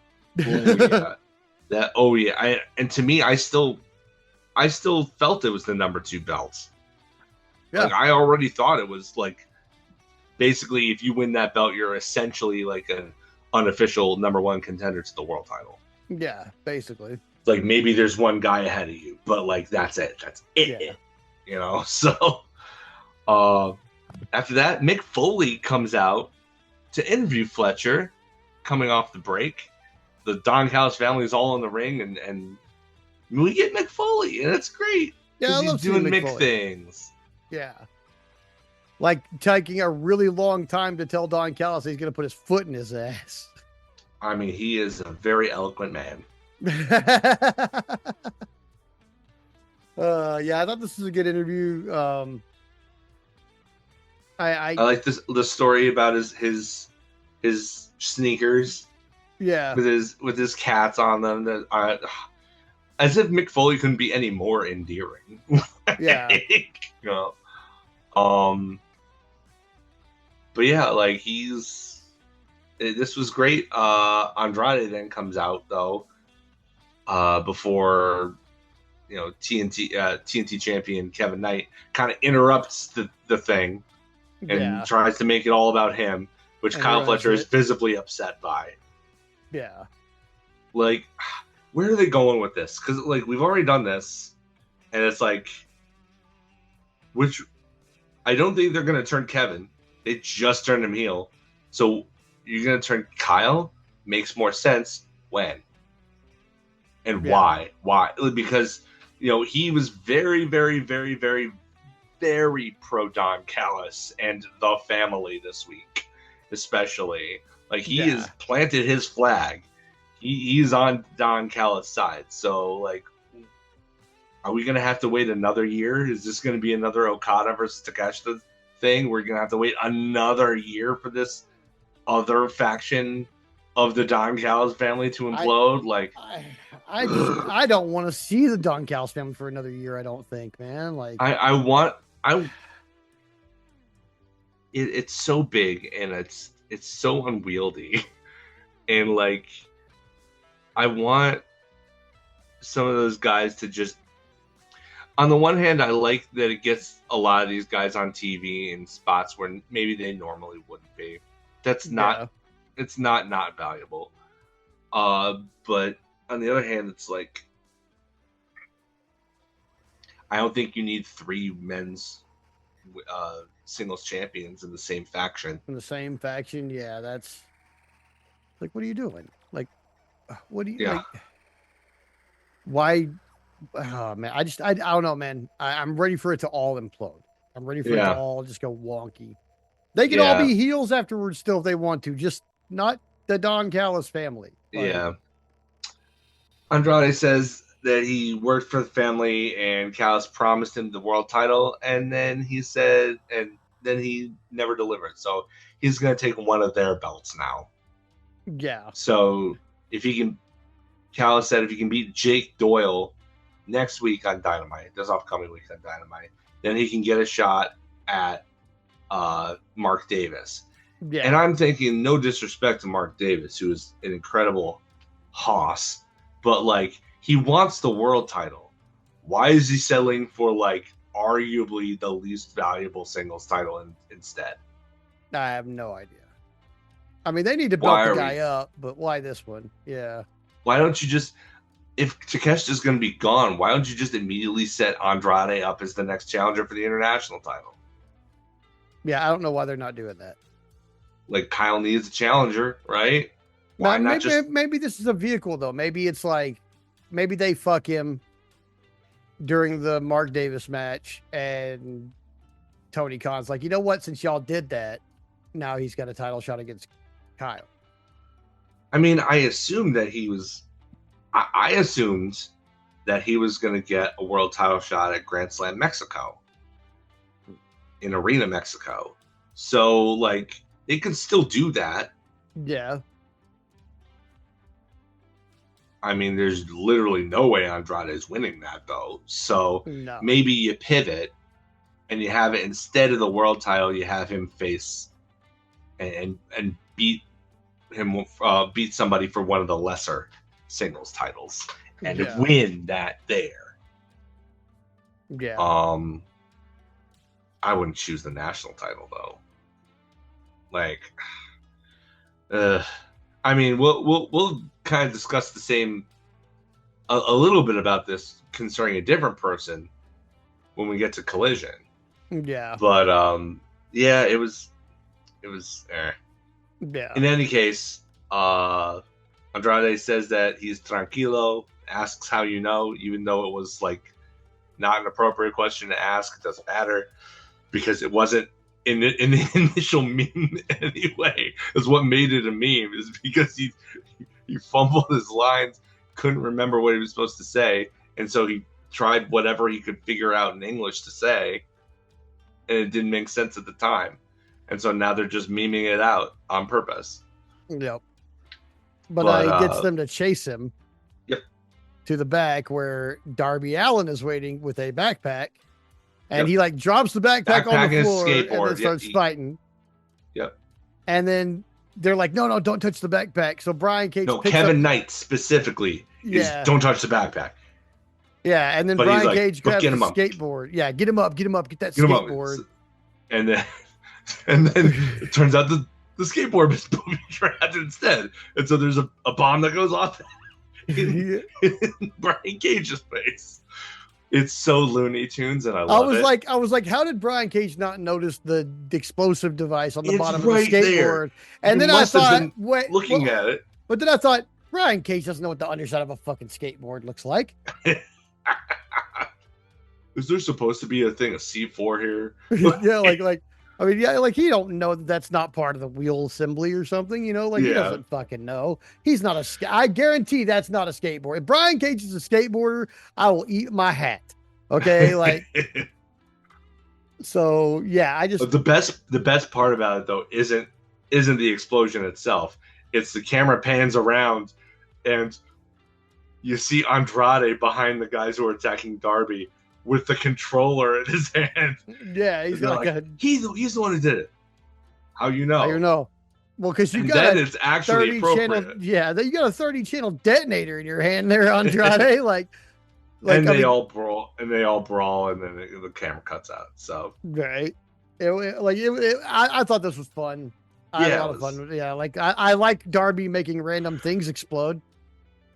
Oh yeah. And to me, I still felt it was the number 2 belt. Yeah. Like, I already thought it was like basically if you win that belt, you're essentially like an unofficial number 1 contender to the world title. Yeah, basically. Like maybe there's one guy ahead of you, but like that's it. That's it. Yeah. So after that, Mick Foley comes out to interview Fletcher coming off the break. The Don Callis family is all in the ring and we get Mick Foley, and it's great. Yeah, I love he's doing Mick things. Yeah. Like taking a really long time to tell Don Callis he's going to put his foot in his ass. I mean, he is a very eloquent man. Yeah, I thought this was a good interview. I like the story about his sneakers. Yeah. With his cats on them. That as if Mick Foley couldn't be any more endearing. Yeah. But yeah, like this was great. Andrade then comes out though, before TNT champion Kevin Knight kind of interrupts the thing and tries to make it all about him, which Kyle Fletcher is visibly upset by. Yeah. Like, where are they going with this? Because like we've already done this, and it's like, which I don't think they're gonna turn Kevin. They just turned him heel, so you're gonna turn Kyle? Makes more sense when and why? Why? Because he was very, very, very, very, very pro Don Callis and the family this week, especially. Like he has planted his flag. He's on Don Callis' side. So like, are we gonna have to wait another year? Is this gonna be another Okada versus Takeshita thing? We're gonna have to wait another year for this other faction of the Don Callis family to implode. I don't want to see the Don Callis family for another year. I don't think, man. Like it's so big and it's so unwieldy, and like I want some of those guys to just. On the one hand, I like that it gets a lot of these guys on TV in spots where maybe they normally wouldn't be. That's not, it's not valuable. But on the other hand, it's like, I don't think you need 3 men's singles champions in the same faction. In the same faction, yeah, that's like, what are you doing? Like, what do you like? Why? Oh man, I don't know, man. I'm ready for it to all implode. I'm ready for it to all just go wonky. They can all be heels afterwards still if they want to, just not the Don Callis family. Like, Andrade says that he worked for the family and Callis promised him the world title, and then he said, and then he never delivered. So he's going to take one of their belts now. Yeah. So if he can, Callis said if he can beat Jake Doyle next week on Dynamite, this upcoming week on Dynamite, then he can get a shot at Mark Davis. Yeah. And I'm thinking, no disrespect to Mark Davis, who is an incredible hoss, but like, he wants the world title. Why is he settling for like arguably the least valuable singles title instead? I have no idea. I mean, they need to belt the guy up, but why this one? Yeah. Why don't you just, if Takeshita's going to be gone, why don't you just immediately set Andrade up as the next challenger for the international title? Yeah, I don't know why they're not doing that. Like, Kyle needs a challenger, right? Why not maybe this is a vehicle, though. Maybe it's like, maybe they fuck him during the Mark Davis match, and Tony Khan's like, you know what? Since y'all did that, now he's got a title shot against Kyle. I mean, I assumed that he was. I assumed that he was going to get a world title shot at Grand Slam Mexico, in Arena Mexico. So, like, they can still do that. Yeah. I mean, there's literally no way Andrade is winning that, though. So maybe you pivot and you have it, instead of the world title, you have him face and beat him, beat somebody for one of the lesser singles titles and win that there. Yeah. I wouldn't choose the national title, though. Like, I mean, we'll kind of discuss the same, a little bit about this concerning a different person when we get to Collision. Yeah. But yeah, it was. Yeah. In any case, Andrade says that he's tranquilo, asks how you know, even though it was like not an appropriate question to ask. It doesn't matter because it wasn't in the initial meme anyway. Is what made it a meme, is because he fumbled his lines, couldn't remember what he was supposed to say, and so he tried whatever he could figure out in English to say, and it didn't make sense at the time. And so now they're just memeing it out on purpose. Yep. But he gets them to chase him to the back where Darby Allin is waiting with a backpack. And he like drops the backpack on the floor and then starts fighting. Yep. And then they're like, no, don't touch the backpack. So Brian Cage picks Kevin Knight specifically is don't touch the backpack. Yeah, and then Brian Cage grabs the skateboard. Yeah, get him up, get that skateboard. And then it turns out the skateboard is booby trapped instead. And so there's a bomb that goes off in Brian Cage's face. It's so Looney Tunes, and I love it. I was like, how did Brian Cage not notice the explosive device on the bottom of the skateboard? There. And then I thought, looking at it. But then I thought, Brian Cage doesn't know what the underside of a fucking skateboard looks like. Is there supposed to be a C4 here? Yeah, like he don't know that's not part of the wheel assembly or something, he doesn't fucking know. He's not I guarantee that's not a skateboard. If Brian Cage is a skateboarder, I will eat my hat. Okay, like. So yeah, I just the best part about it though isn't the explosion itself. It's the camera pans around and you see Andrade behind the guys who are attacking Darby with the controller in his hand. Yeah, he's got he's the one who did it. How you know? How you know? Well, because you got it's actually 30 channel, you got a 30 channel detonator in your hand there, Andrade. and they all brawl, and then the camera cuts out. So right, I thought this was fun. I had a lot of fun. Yeah, I like Darby making random things explode.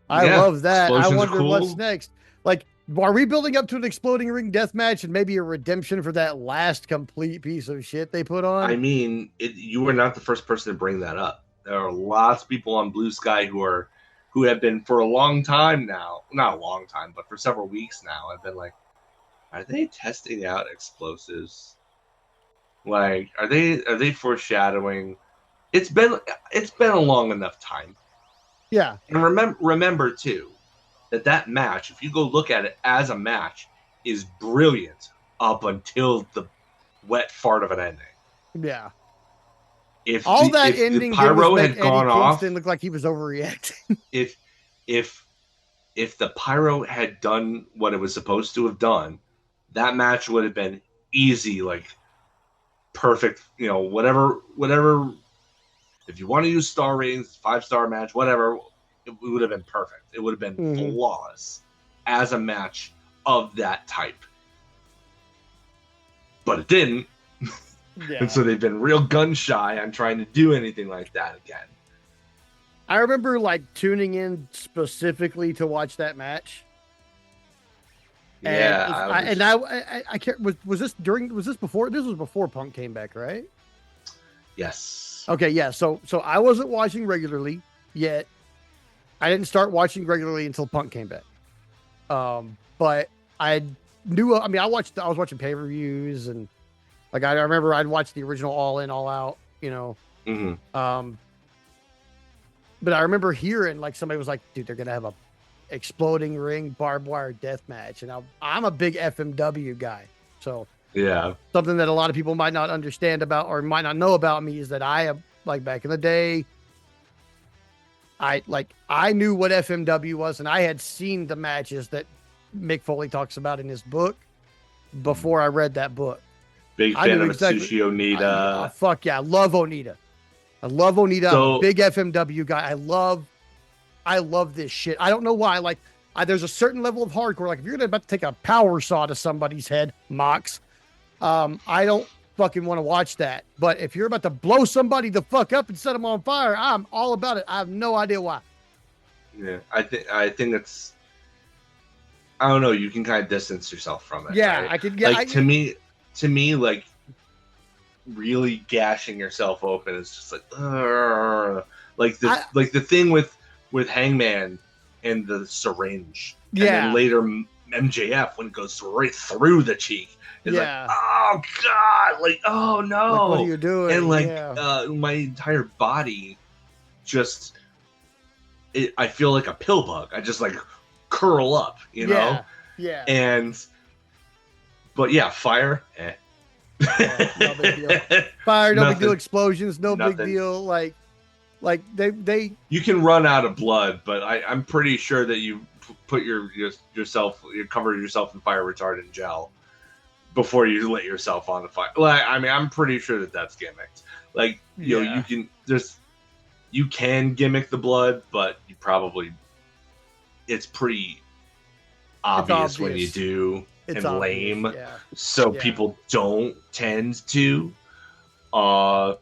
I love that. I wonder what's next. Like, are we building up to an exploding ring death match and maybe a redemption for that last complete piece of shit they put on? I mean, you were not the first person to bring that up. There are lots of people on Blue Sky who have been for a long time now, not a long time, but for several weeks now, have been like, are they testing out explosives? Like, are they foreshadowing? It's been a long enough time. Yeah. And remember too, that match, if you go look at it as a match, is brilliant up until the wet fart of an ending. Yeah. If ending the pyro had gone off, didn't look like he was overreacting. if the pyro had done what it was supposed to have done, that match would have been easy, like perfect, whatever. If you want to use star ratings, 5-star match, whatever, it would have been perfect. It would have been flawless as a match of that type. But it didn't. Yeah. And so they've been real gun shy on trying to do anything like that again. I remember tuning in specifically to watch that match. Yeah. I can't, was this before? This was before Punk came back, right? Yes. Okay. Yeah. So I wasn't watching regularly yet. I didn't start watching regularly until Punk came back. But I was watching pay-per-views, and I remember I'd watched the original All In, All Out, Mm-hmm. But I remember hearing somebody was like, dude, they're going to have a exploding ring barbed wire death match. And I'm a big FMW guy. So yeah, something that a lot of people might not understand about or might not know about me is that I am back in the day, I knew what FMW was, and I had seen the matches that Mick Foley talks about in his book before I read that book. Big fan of Atsushi Onita. Fuck yeah, I love Onita. I'm a big FMW guy. I love this shit. I don't know why. There's a certain level of hardcore. If you're about to take a power saw to somebody's head, Mox, I don't fucking want to watch that. But if you're about to blow somebody the fuck up and set them on fire, I'm all about it. I have no idea why. Yeah, I think that's, I don't know, you can kind of distance yourself from it. Yeah, right? I could. Yeah, to me, really gashing yourself open is just the thing with Hangman and the syringe, and then later MJF when it goes right through the cheek. It's oh god, oh no, what are you doing? And my entire body just, I feel like a pill bug. I just curl up, know? Yeah. But yeah, fire. No big deal. Fire, no big deal. Explosions, no big deal. They. You can run out of blood, but I'm pretty sure that you put you covered yourself in fire retardant gel before you lit yourself on the fire. I'm pretty sure that that's gimmicked. You can gimmick the blood, but it's pretty obvious when you do. It's and lame, people don't tend to. But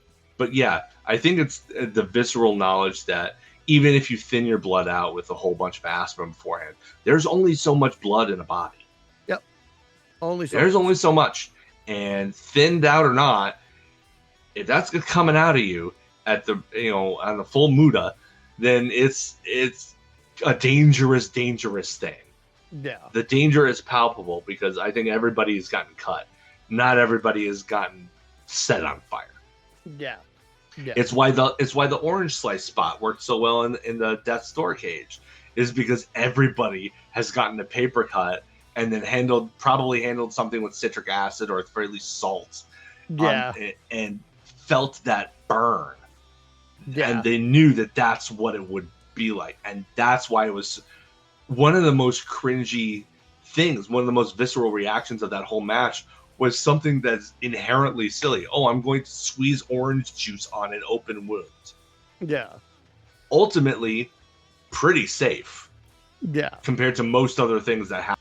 yeah, I think it's the visceral knowledge that even if you thin your blood out with a whole bunch of aspirin beforehand, there's only so much blood in a body. Yep, only so much, and thinned out or not, if that's coming out of you at the on the full muda, then it's a dangerous thing. Yeah. The danger is palpable because I think everybody has gotten cut. Not everybody has gotten set on fire. Yeah. It's why the orange slice spot worked so well in the Death's Door cage, is because everybody has gotten a paper cut and then probably handled something with citric acid or at the very least salt. Yeah. And felt that burn. Yeah. And they knew that that's what it would be like. And that's why it was one of the most cringy things, one of the most visceral reactions of that whole match was something that's inherently silly. Oh, I'm going to squeeze orange juice on an open wound. Yeah. Ultimately, pretty safe. Yeah. Compared to most other things that happen.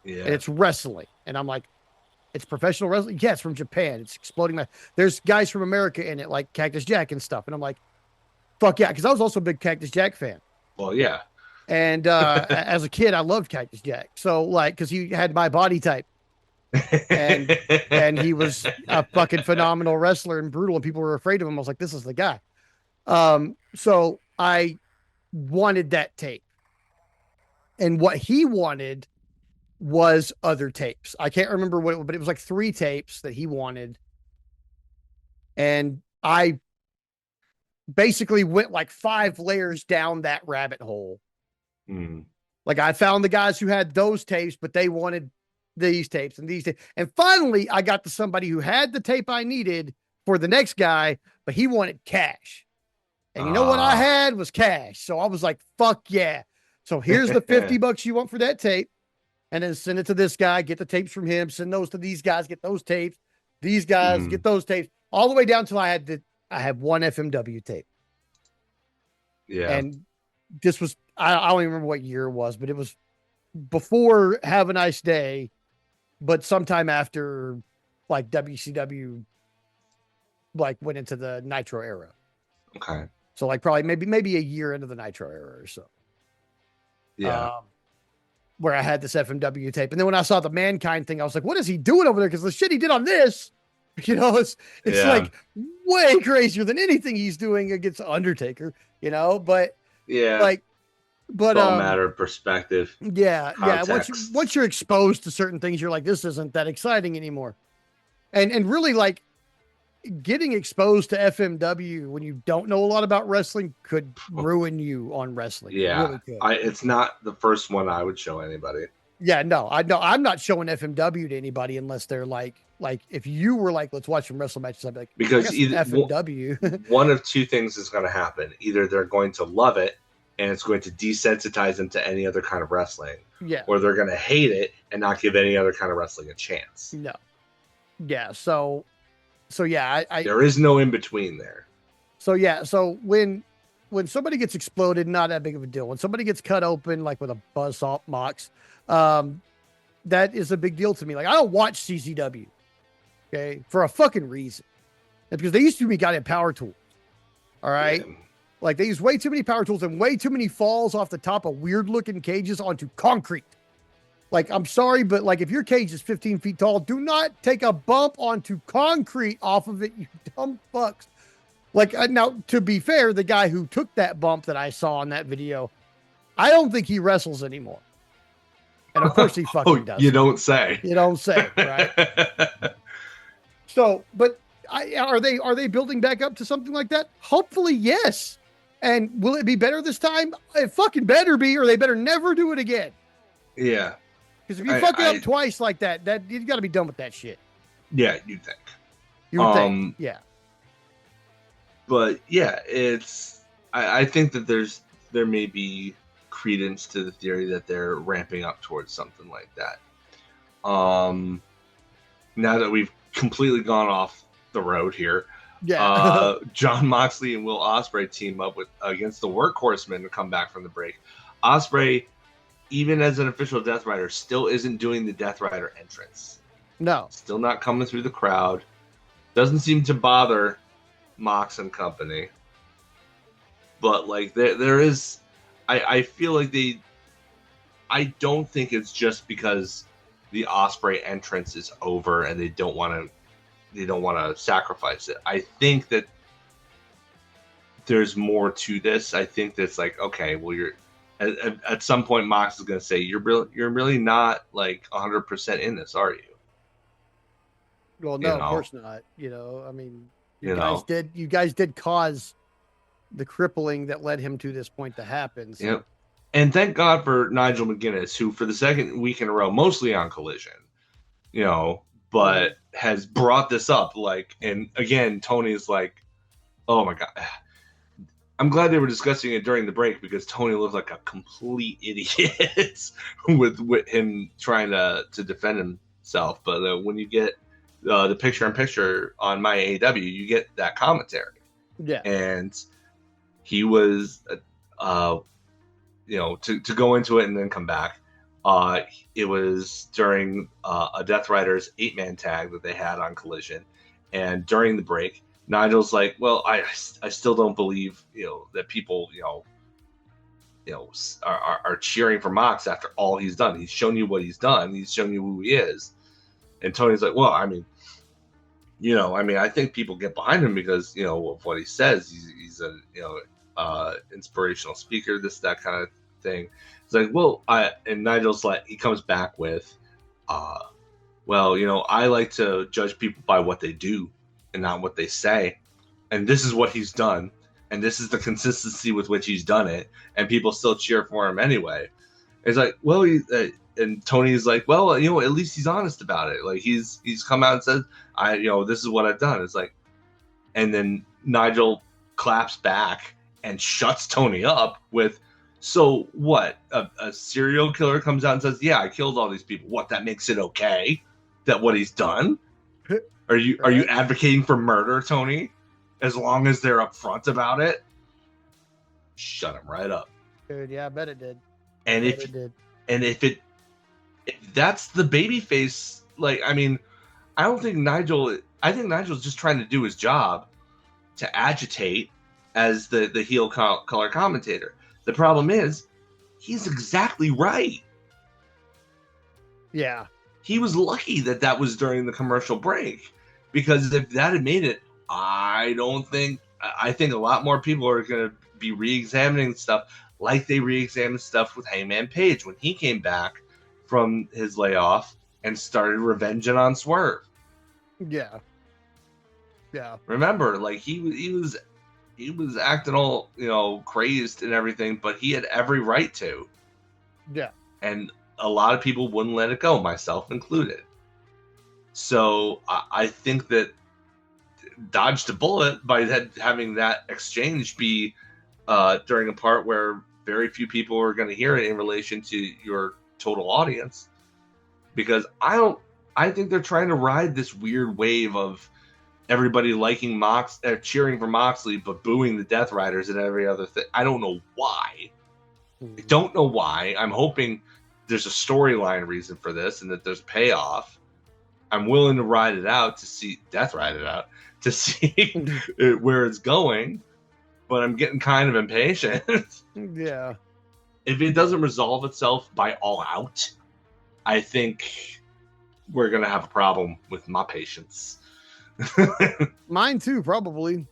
Yeah. And it's wrestling. And I'm like, it's professional wrestling? Yeah, it's from Japan. It's exploding. There's guys from America in it, like Cactus Jack and stuff. And I'm like, fuck yeah. Because I was also a big Cactus Jack fan. Well, yeah. And as a kid, I loved Cactus Jack. So, like, because he had my body type. And he was a fucking phenomenal wrestler and brutal, and people were afraid of him. I was like, this is the guy. So I wanted that tape. And what he wanted was other tapes. I can't remember what it was, but it was like 3 tapes that he wanted. And I basically went like 5 layers down that rabbit hole. Like I found the guys who had those tapes, but they wanted these tapes and these tapes. And finally I got to somebody who had the tape I needed for the next guy, but he wanted cash. And you know what I had was cash. So I was like, fuck yeah. So here's the $50 you want for that tape. And then send it to this guy, get the tapes from him, send those to these guys, get those tapes. These guys get those tapes, all the way down till I had 1 FMW tape. Yeah. And this was, I don't even remember what year it was, but it was before Have a Nice Day, but sometime after like WCW like went into the Nitro era. Okay. So like probably maybe a year into the Nitro era or so. Yeah. Where I had this FMW tape. And then when I saw the Mankind thing, I was like, what is he doing over there? Because the shit he did on this, it's like way crazier than anything he's doing against Undertaker, but yeah, like, but it's all a matter of perspective. Yeah. Context. Yeah. Once you're exposed to certain things, you're like, this isn't that exciting anymore. And really like getting exposed to FMW when you don't know a lot about wrestling could ruin you on wrestling. Yeah. Really could. It's not the first one I would show anybody. Yeah, no, I'm not showing FMW to anybody unless they're like if you were like, let's watch some wrestle matches, I'd be like, because either FMW. One of 2 things is going to happen. Either they're going to love it and it's going to desensitize them to any other kind of wrestling. Yeah. Or they're going to hate it and not give any other kind of wrestling a chance. No. Yeah. So yeah, I there is no in between there. So yeah. So when somebody gets exploded, not that big of a deal. When somebody gets cut open, like with a buzzsaw Mox, that is a big deal to me. Like I don't watch CZW, okay, for a fucking reason. And because they used to be goddamn power tools. All right. Yeah. Like they use way too many power tools and way too many falls off the top of weird looking cages onto concrete. Like, I'm sorry, but like if your cage is 15 feet tall, do not take a bump onto concrete off of it, you dumb fucks. Like now, to be fair, the guy who took that bump that I saw in that video, I don't think he wrestles anymore. And of course he fucking does. You don't say. You don't say, right? So, but are they building back up to something like that? Hopefully, yes. And will it be better this time? It fucking better be, or they better never do it again. Yeah. Because if you fuck it up twice like that you got to be done with that shit. Yeah, you'd think. You would think, yeah. But yeah, I think that there may be credence to the theory that they're ramping up towards something like that. Now that we've completely gone off the road here, yeah. Jon Moxley and Will Ospreay team up against the Workhorsemen to come back from the break. Ospreay, even as an official Death Rider, still isn't doing the Death Rider entrance. No. Still not coming through the crowd. Doesn't seem to bother Mox and company. But like there is, I feel like I don't think it's just because the Ospreay entrance is over and they don't want to sacrifice it. I think that there's more to this. I think that's like, okay, well, at some point Mox is going to say, you're really not like 100% in this, are you? Well, no, of course not. I mean, you guys did cause the crippling that led him to this point to happen. So. Yep. And thank God for Nigel McGuinness, who for the second week in a row, mostly on Collision, but has brought this up. Like, and again, Tony's like, oh my God. I'm glad they were discussing it during the break because Tony looked like a complete idiot with him trying to defend himself. But when you get the picture-in-picture on my AEW, you get that commentary. Yeah. And he was, to go into it and then come back. It was during a Death Riders 8-man tag that they had on Collision. And during the break, Nigel's like, well, I still don't believe, that people, are cheering for Mox after all he's done. He's shown you what he's done. He's shown you who he is. And Tony's like, well, I mean, I think people get behind him because, of what he says. He's a, inspirational speaker, that kind of thing. It's like, well, and Nigel's like, he comes back with, well, I like to judge people by what they do and not what they say. And this is what he's done. And this is the consistency with which he's done it. And people still cheer for him anyway. It's like, well, and Tony's like, well, at least he's honest about it. Like he's come out and said, this is what I've done. It's like, and then Nigel claps back and shuts Tony up with, so what? A serial killer comes out and says, yeah, I killed all these people. What, that makes it okay that what he's done? Are you advocating for murder, Tony? As long as they're upfront about it? Shut him right up. Dude, yeah, I bet it did. And if that's the babyface, like, I mean, I think Nigel's just trying to do his job to agitate as the heel color commentator. The problem is, he's exactly right. Yeah. He was lucky that was during the commercial break, because if that had made it, I think a lot more people are going to be re-examining stuff like they re-examined stuff with Hangman Page when he came back from his layoff and started revenging on Swerve. Yeah. Yeah. Remember, like he was acting all, crazed and everything, but he had every right to. Yeah. And a lot of people wouldn't let it go, myself included. So I think that dodged a bullet by having that exchange be during a part where very few people are going to hear it in relation to your total audience. Because I think they're trying to ride this weird wave of everybody liking cheering for Moxley, but booing the Death Riders and every other thing. I don't know why. I don't know why. I'm hoping there's a storyline reason for this and that there's payoff. I'm willing to ride it out to see where it's going, but I'm getting kind of impatient. Yeah. If it doesn't resolve itself by All Out, I think we're going to have a problem with my patience. Mine too, probably.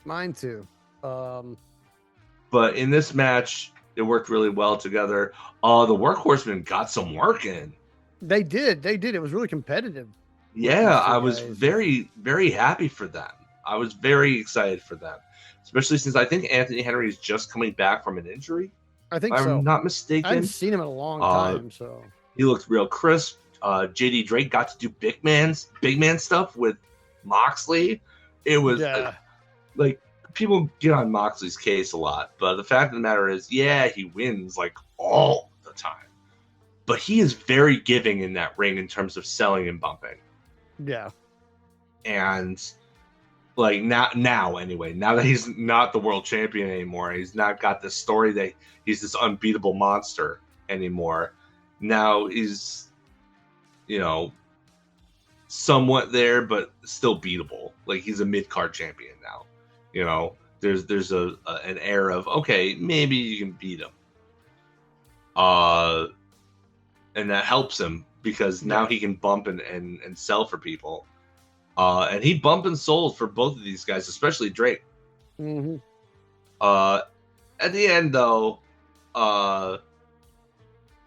Mine too. But in this match, it worked really well together. The Workhorsemen got some work in. They did. It was really competitive. Yeah, I was very, very happy for them. I was very excited for them, especially since I think Anthony Henry is just coming back from an injury. I think if so. I'm not mistaken. I haven't seen him in a long time, so he looked real crisp. JD Drake got to do big man stuff with Moxley. It was like people get on Moxley's case a lot, but the fact of the matter is, yeah, he wins like all the time, but he is very giving in that ring in terms of selling and bumping. Yeah. And like now anyway, now that he's not the world champion anymore, he's not got this story that he's this unbeatable monster anymore. Now he's, somewhat there, but still beatable. Like he's a mid-card champion now. There's an air of, okay, maybe you can beat him. And that helps him because now he can bump and sell for people. And he bumped and sold for both of these guys, especially Drake. Mm-hmm. At the end, though,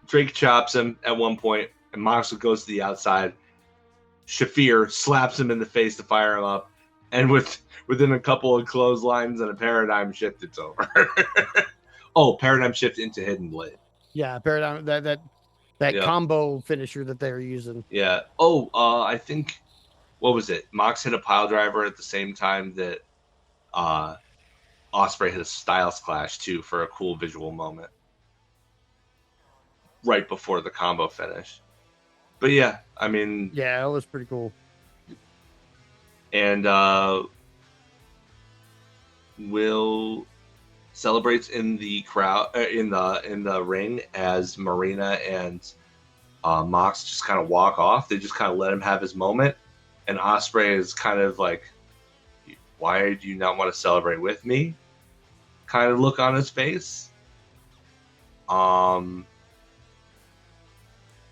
Drake chops him at one point, and Moxley goes to the outside. Shafir slaps him in the face to fire him up, and within a couple of clotheslines and a paradigm shift, it's over. Oh, paradigm shift into Hidden Blade. Yeah, paradigm that combo finisher that they were using. Yeah. Oh, I think, what was it? Mox hit a pile driver at the same time that Ospreay hit a Styles Clash too for a cool visual moment right before the combo finish. But yeah, I mean, yeah, it was pretty cool. And Will celebrates in the crowd in the ring as Marina and Mox just kind of walk off. They just kind of let him have his moment, and Ospreay is kind of like, "Why do you not want to celebrate with me?" Kind of look on his face.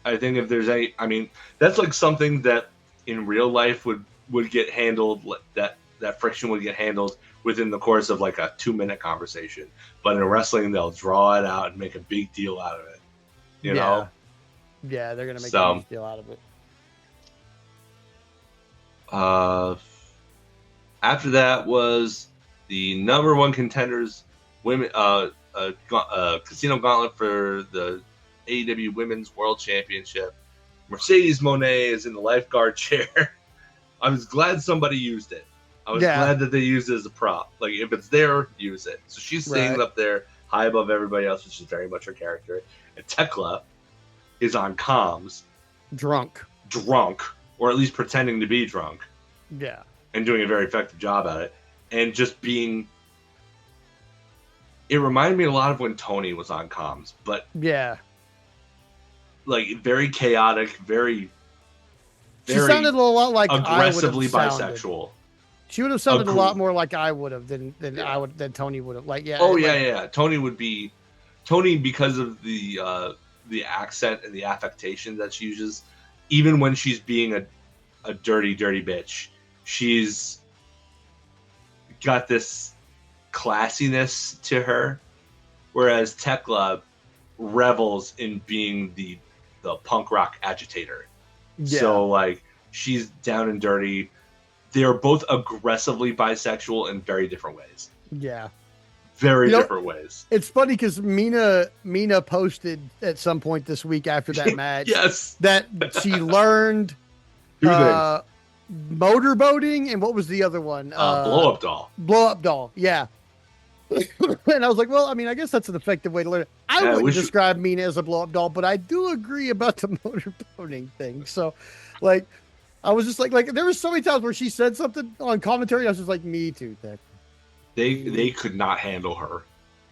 I think if there's any, I mean, that's like something that in real life would get handled, that friction would get handled within the course of like a 2-minute conversation. But in wrestling, they'll draw it out and make a big deal out of it. You know? Yeah, they're going to make a big deal out of it. After that was the number one contenders, women, Casino Gauntlet for the AEW Women's World Championship. Mercedes Moné is in the lifeguard chair. I was glad somebody used it. I was glad that they used it as a prop. Like, if it's there, use it. So she's standing up there high above everybody else, which is very much her character. And Tekla is on comms. Drunk. Or at least pretending to be drunk. Yeah. And doing a very effective job at it. And just being... It reminded me a lot of when Tony was on comms. But... Yeah. Like, very chaotic, very she sounded a lot like aggressively bisexual. She would have sounded a lot more like I would have than Tony would have. Like, yeah. Oh, yeah. Tony would be... Tony, because of the accent and the affectation that she uses, even when she's being a dirty, dirty bitch, she's got this classiness to her, whereas Tekla revels in being the punk rock agitator. Yeah. So, like, she's down and dirty. They're both aggressively bisexual in very different ways. Yeah. Very different ways. It's funny because Mina posted at some point this week after that match yes, that she learned motorboating, and what was the other one? Blow Up Doll. Blow Up Doll, yeah. And I was like, well, I mean, I guess that's an effective way to learn it. I wouldn't describe Mina as a blow up doll, but I do agree about the motorboating thing. So, like, I was just like there were so many times where she said something on commentary, I was just like, me too, Tech. They could not handle her.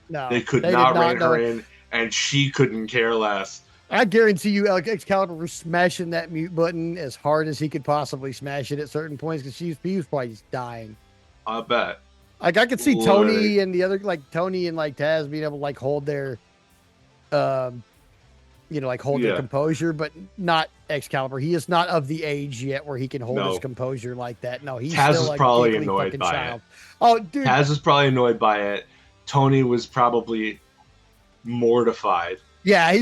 No, they could not rein her in, and she couldn't care less. I guarantee you, Excalibur was smashing that mute button as hard as he could possibly smash it at certain points because he was probably just dying. I bet. Like, I could see Tony and the other, like Tony and like Taz being able to like hold their, hold their composure, but not Excalibur. He is not of the age yet where he can hold his composure like that. No, he's Taz still was like probably annoyed by child. it. Oh, dude, Taz was probably annoyed by it. Tony was probably mortified. Yeah, he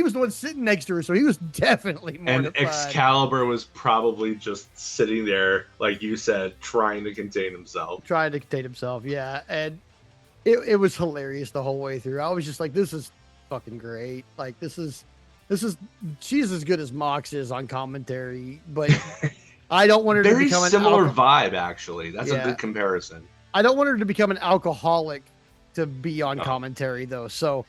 was the one sitting next to her, so he was definitely mortified. And Excalibur was probably just sitting there, like you said, trying to contain himself. Yeah. And it was hilarious the whole way through. I was just like, this is fucking great. Like, she's as good as Mox is on commentary, but I don't want her to become an similar vibe, actually. That's a good comparison. I don't want her to become an alcoholic to be on commentary, though. So,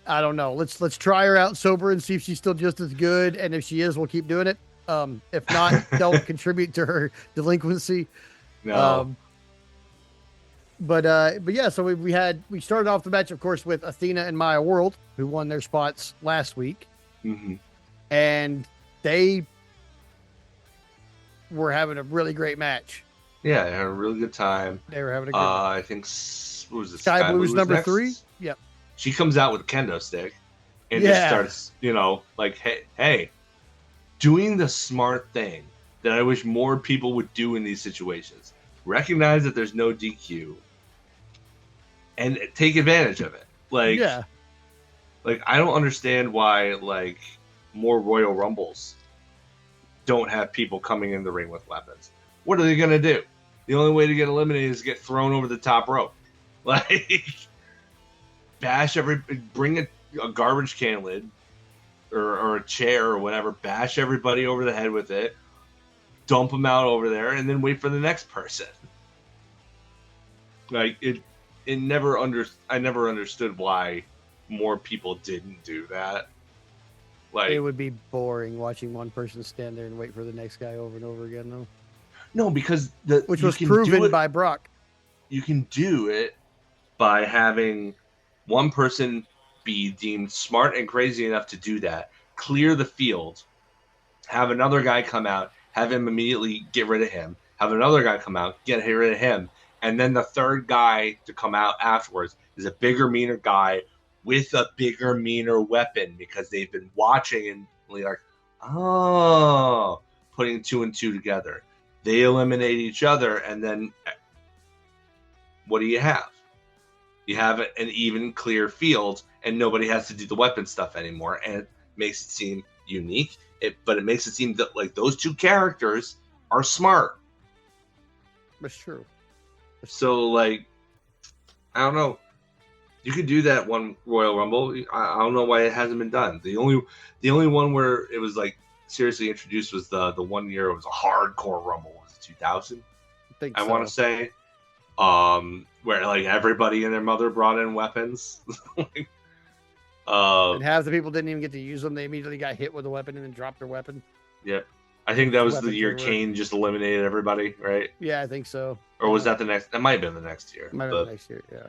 I don't know. Let's try her out sober and see if she's still just as good. And if she is, we'll keep doing it. If not, don't contribute to her delinquency. No. But yeah, so we started off the match, of course, with Athena and Maya World, who won their spots last week. Mm-hmm. And they were having a really great match. Yeah, they had a really good time. They were having a good I think, what was it? Sky Blue's number 3? Yep. She comes out with a kendo stick and just starts, like, hey, doing the smart thing that I wish more people would do in these situations. Recognize that there's no DQ and take advantage of it. Like, yeah. Like, I don't understand why, like, more Royal Rumbles don't have people coming in the ring with weapons. What are they going to do? The only way to get eliminated is get thrown over the top rope. Like, bring a garbage can lid or a chair or whatever, bash everybody over the head with it, dump them out over there, and then wait for the next person. Like, I never understood why more people didn't do that. Like, it would be boring watching one person stand there and wait for the next guy over and over again, though. No, because which was proven by Brock. You can do it by having one person be deemed smart and crazy enough to do that, clear the field, have another guy come out, have him immediately get rid of him, have another guy come out, get rid of him, and then the third guy to come out afterwards is a bigger, meaner guy with a bigger, meaner weapon, because they've been watching and like, oh, putting 2 and 2 together. They eliminate each other, and then what do you have? You have an even, clear field, and nobody has to do the weapon stuff anymore, and it makes it seem unique. But it makes it seem that, like, those two characters are smart. That's true. So, like, I don't know. You could do that one Royal Rumble. I don't know why it hasn't been done. The only one where it was, like, seriously introduced was the 1 year it was a hardcore Rumble. Was it 2000? I want to say. Where, like, everybody and their mother brought in weapons. And half the people didn't even get to use them. They immediately got hit with a weapon and then dropped their weapon. Yep. I think that was the year Kane just eliminated everybody, right? Yeah, I think so. Or was that the next? That might have been the next year. Might have been the next year, yeah.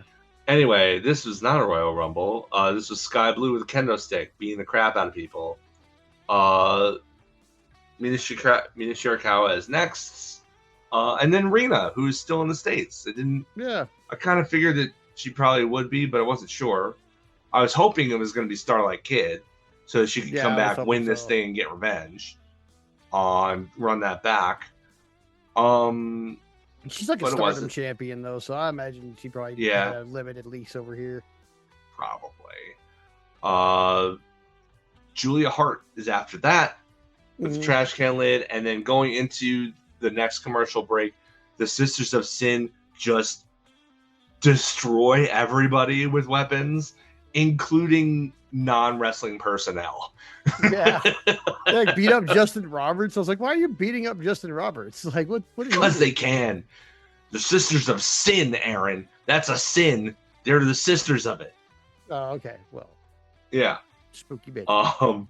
Anyway, this was not a Royal Rumble. This was Sky Blue with a kendo stick, beating the crap out of people. Mina Shirakawa is next. And then Rina, who's still in the States. I kind of figured that she probably would be, but I wasn't sure. I was hoping it was going to be Starlight Kid, so that she could come back, win this thing, and get revenge. And run that back. She's like a Stardom champion, though, so I imagine she probably had a limited lease over here. Probably. Julia Hart is after that with the trash can lid, and then going into the next commercial break, the Sisters of Sin just destroy everybody with weapons, including non-wrestling personnel. Yeah. They, like, beat up Justin Roberts. I was like, why are you beating up Justin Roberts? Like, what because they can. The Sisters of Sin, Aaron. That's a sin. They're the sisters of it. Oh, okay. Well. Yeah. Spooky bitch.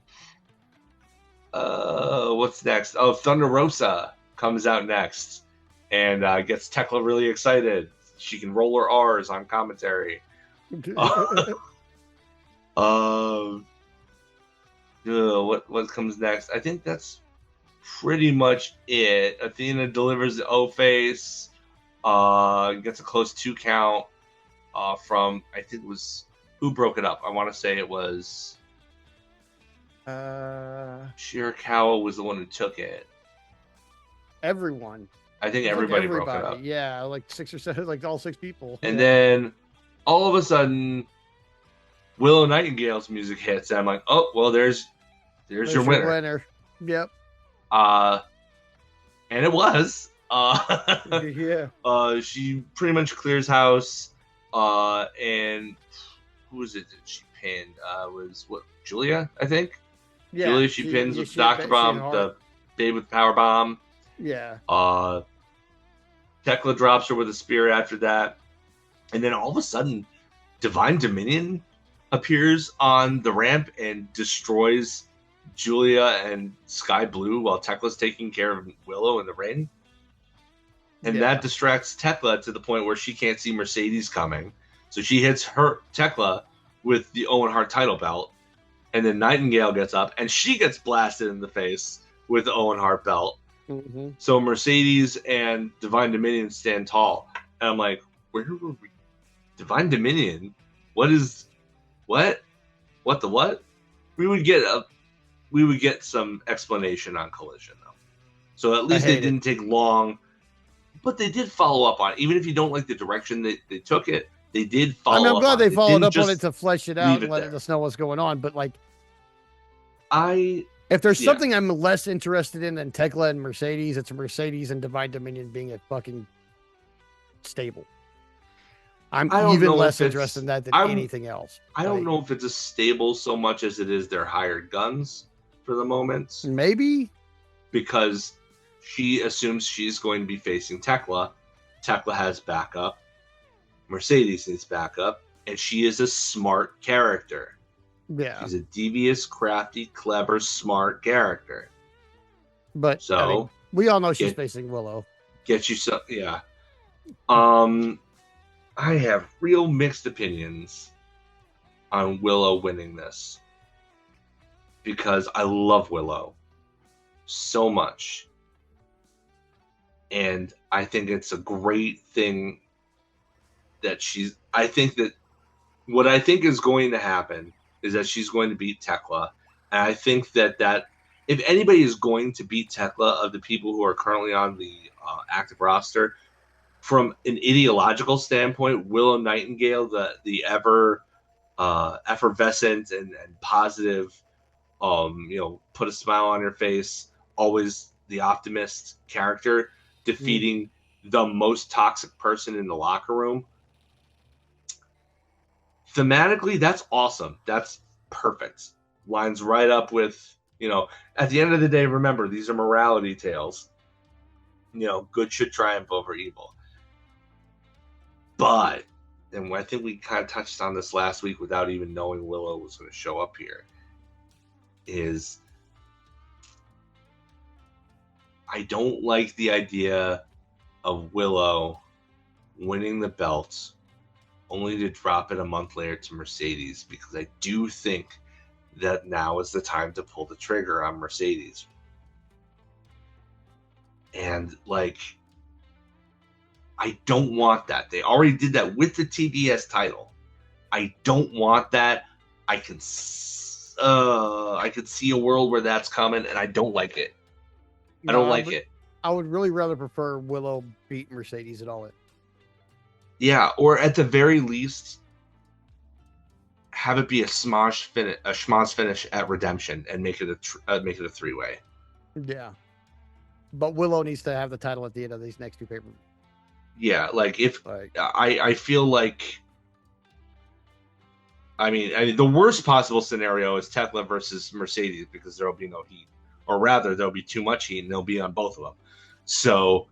What's next? Oh, Thunder Rosa comes out next and gets Tekla really excited. She can roll her R's on commentary. What comes next? I think that's pretty much it. Athena delivers the O-Face, gets a close 2 count from, I think it was, who broke it up? I want to say it was Shirakawa was the one who took it. Everyone. I think everybody broke it up. Yeah, like 6 or 7, like all 6 people. And then all of a sudden, Willow Nightingale's music hits, and I'm like, oh, well, there's your winner. Yep. And it was. Yeah. She pretty much clears house. And who was it that she pinned? Was Julia, I think? Yeah. Julia, she pins with Dr. Bomb, the babe with Power Bomb. Yeah. Tekla drops her with a spear after that. And then all of a sudden, Divine Dominion appears on the ramp and destroys Julia and Sky Blue while Tekla's taking care of Willow in the ring. And that distracts Tekla to the point where she can't see Mercedes coming. So she hits Tekla with the Owen Hart title belt. And then Nightingale gets up and she gets blasted in the face with the Owen Hart belt. Mm-hmm. So Mercedes and Divine Dominion stand tall. And I'm like, where were we? Divine Dominion? What? What the what? We would get some explanation on Collision, though. So at least they didn't take long, but they did follow up on it. Even if you don't like the direction they took it, They did follow. I mean, I'm glad they followed up on it to flesh it out and let us know what's going on. But like, if there's something I'm less interested in than Tekla and Mercedes, it's Mercedes and Divine Dominion being a fucking stable. I'm even less interested in that than anything else. I don't know if it's a stable so much as it is their hired guns for the moment. Maybe. Because she assumes she's going to be facing Tekla. Tekla has backup. Mercedes needs backup. And she is a smart character. Yeah. She's a devious, crafty, clever, smart character. But so I mean, we all know she's facing Willow. Get you some, yeah. I have real mixed opinions on Willow winning this. Because I love Willow so much. And I think it's a great thing that I think that what I think is going to happen is that she's going to beat Tekla. And I think that if anybody is going to beat Tekla of the people who are currently on the active roster, from an ideological standpoint, Willow Nightingale, the ever effervescent and positive, put a smile on your face, always the optimist character, defeating the most toxic person in the locker room. Thematically, that's awesome. That's perfect. Lines right up with, at the end of the day, remember, these are morality tales. Good should triumph over evil. But, and I think we kind of touched on this last week without even knowing Willow was going to show up here, is I don't like the idea of Willow winning the belt only to drop it a month later to Mercedes, because I do think that now is the time to pull the trigger on Mercedes. And I don't want that. They already did that with the TBS title. I don't want that. I can see a world where that's coming, and I don't like it. I don't like it. I would really rather prefer Willow beat Mercedes at all. Yeah, or at the very least, have it be a schmoz finish at Redemption and make it a 3-way. Yeah, but Willow needs to have the title at the end of these next two pay-per-views. Yeah, I feel like, I mean, the worst possible scenario is Tekla versus Mercedes, because there will be no heat, or rather, there'll be too much heat, and they'll be on both of them. So,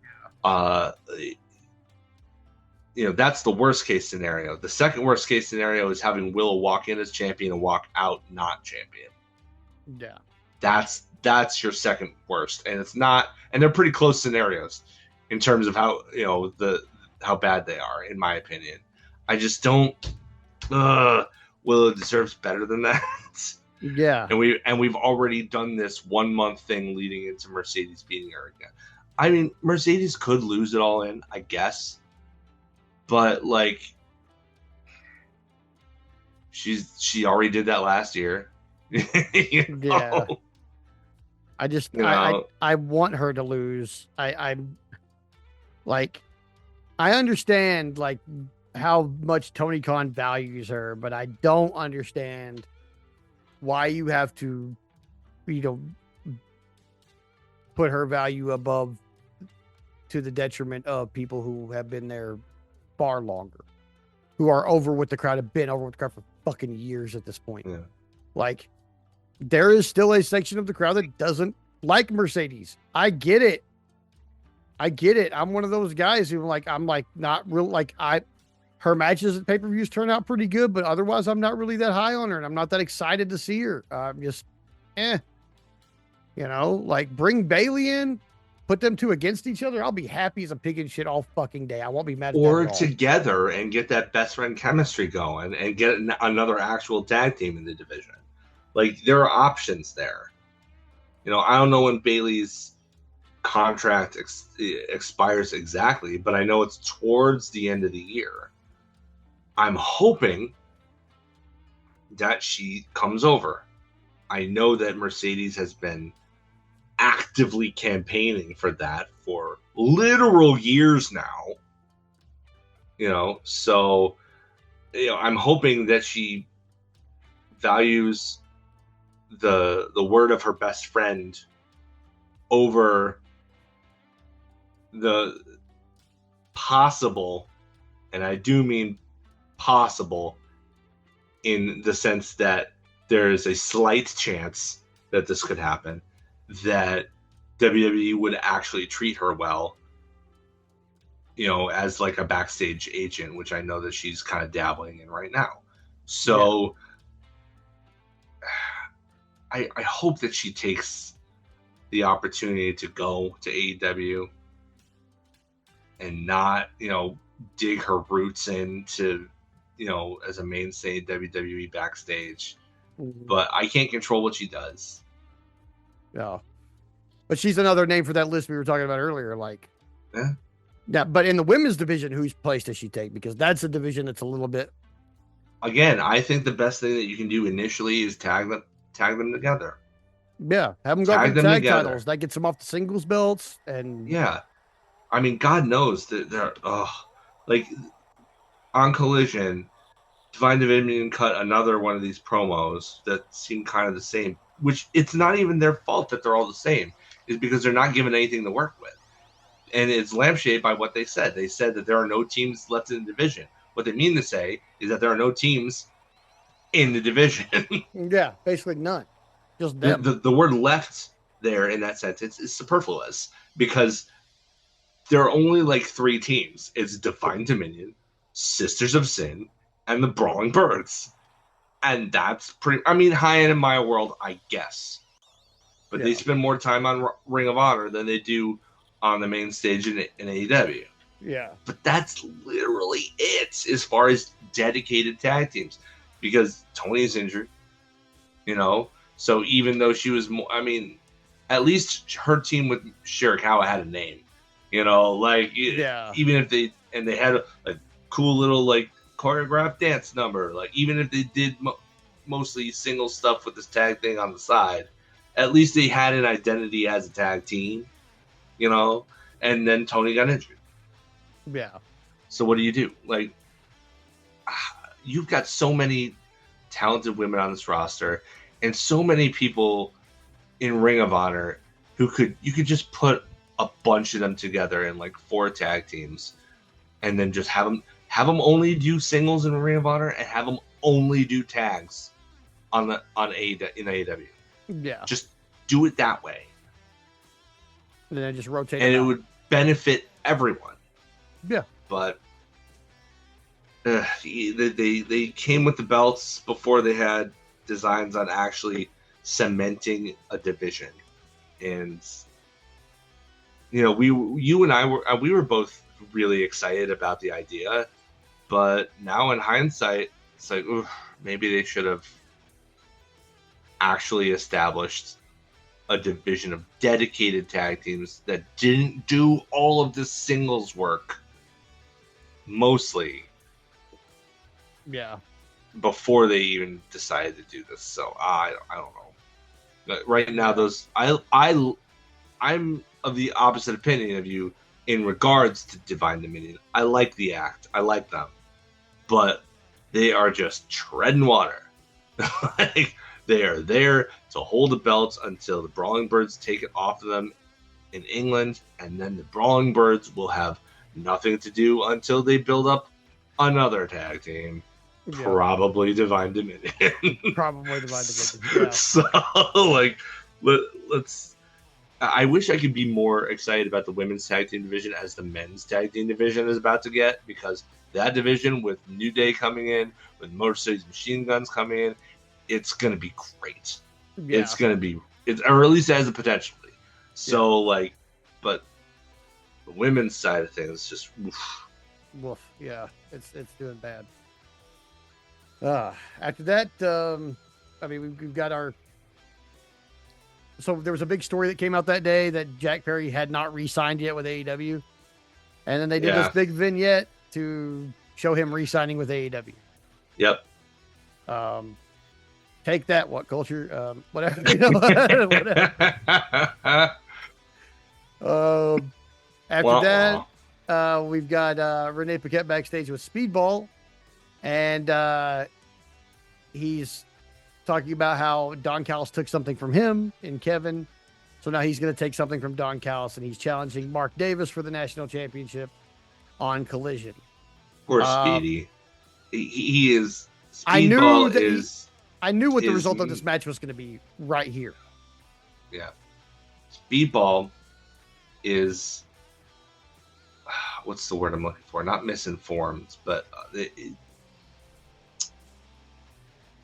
that's the worst case scenario. The second worst case scenario is having Willow walk in as champion and walk out not champion. Yeah, that's your second worst, and it's not, and they're pretty close scenarios in terms of how how bad they are, in my opinion. I just don't. Willow deserves better than that. Yeah, and we've already done this 1 month thing leading into Mercedes beating her again. I mean, Mercedes could lose it all in, I guess, but she already did that last year. Yeah. I just I want her to lose. I understand how much Tony Khan values her, but I don't understand why you have to, put her value above to the detriment of people who have been there far longer, who are over with the crowd, have been over with the crowd for fucking years at this point. Yeah. There is still a section of the crowd that doesn't like Mercedes. I get it. I'm one of those guys who I'm not real, her matches at pay-per-views turn out pretty good, but otherwise I'm not really that high on her, and I'm not that excited to see her. I'm just, bring Bayley in, put them two against each other. I'll be happy as a pig in shit all fucking day. I won't be mad at that or at all. Together and get that best friend chemistry going and get another actual tag team in the division. There are options there. I don't know when Bayley's contract expires exactly, but I know it's towards the end of the year. I'm hoping that she comes over. I know that Mercedes has been actively campaigning for that for literal years now. So I'm hoping that she values the word of her best friend over the possible, and I do mean possible, in the sense that there is a slight chance that this could happen, that WWE would actually treat her well, as like a backstage agent, which I know that she's kind of dabbling in right now. So I hope that she takes the opportunity to go to AEW and not, dig her roots into, as a mainstay WWE backstage. Mm-hmm. But I can't control what she does. Yeah. But she's another name for that list we were talking about earlier. Yeah, but in the women's division, whose place does she take? Because that's a division that's a little bit. Again, I think the best thing that you can do initially is tag them together. Yeah, have them go for the tag titles. That gets them off the singles belts, and yeah, I mean, God knows that they're like on Collision, Divine Division cut another one of these promos that seem kind of the same. Which it's not even their fault that they're all the same. It's because they're not given anything to work with. And it's lampshaded by what they said. They said that there are no teams left in the division. What they mean to say is that there are no teams in the division. Yeah, basically none. Just them. The word left there in that sense, it's superfluous because there are only like 3 teams. It's Divine Dominion, Sisters of Sin, and the Brawling Birds. And that's pretty, high end in my world, I guess. But they spend more time on Ring of Honor than they do on the main stage in AEW. Yeah. But that's literally it as far as dedicated tag teams. Because Tony's injured, So even though she was more, at least her team with Shirakawa had a name. Even if they had a cool little, choreographed dance number, even if they did mostly single stuff with this tag thing on the side, at least they had an identity as a tag team, and then Tony got injured. Yeah. So what do? You've got so many talented women on this roster and so many people in Ring of Honor you could just put a bunch of them together in 4 tag teams and then just have them only do singles in Ring of Honor and have them only do tags in AEW. Yeah. Just do it that way. And then just rotate and it would benefit everyone. Yeah. But they came with the belts before they had designs on actually cementing a division. And you and I were both really excited about the idea, but now in hindsight, it's like, maybe they should have actually established a division of dedicated tag teams that didn't do all of this singles work, mostly. Yeah. Before they even decided to do this, so I don't know. But right now, I'm of the opposite opinion of you in regards to Divine Dominion. I like the act, I like them, but they are just treading water. They are there to hold the belts until the Brawling Birds take it off of them in England, and then the Brawling Birds will have nothing to do until they build up another tag team. Yeah. Probably Divine Dominion. Probably Divine Dominion. Yeah. So, let's. I wish I could be more excited about the women's tag team division as the men's tag team division is about to get, because that division with New Day coming in, with Motor City Machine Guns coming in, it's going to be great. Yeah. It's going to be, or at least it has the potential. So, but the women's side of things just woof. Yeah, it's doing bad. After that, we've got our. So there was a big story that came out that day that Jack Perry had not re-signed yet with AEW, and then they did this big vignette to show him re-signing with AEW. Yep. Take that, what culture? Whatever. Whatever. After that, we've got Renee Paquette backstage with Speedball. And he's talking about how Don Callis took something from him and Kevin. So now he's going to take something from Don Callis, and he's challenging Mark Davis for the national championship on Collision. Poor Speedy. He is. I knew what the result of this match was going to be right here. Yeah. Speedball is, what's the word I'm looking for? Not misinformed, but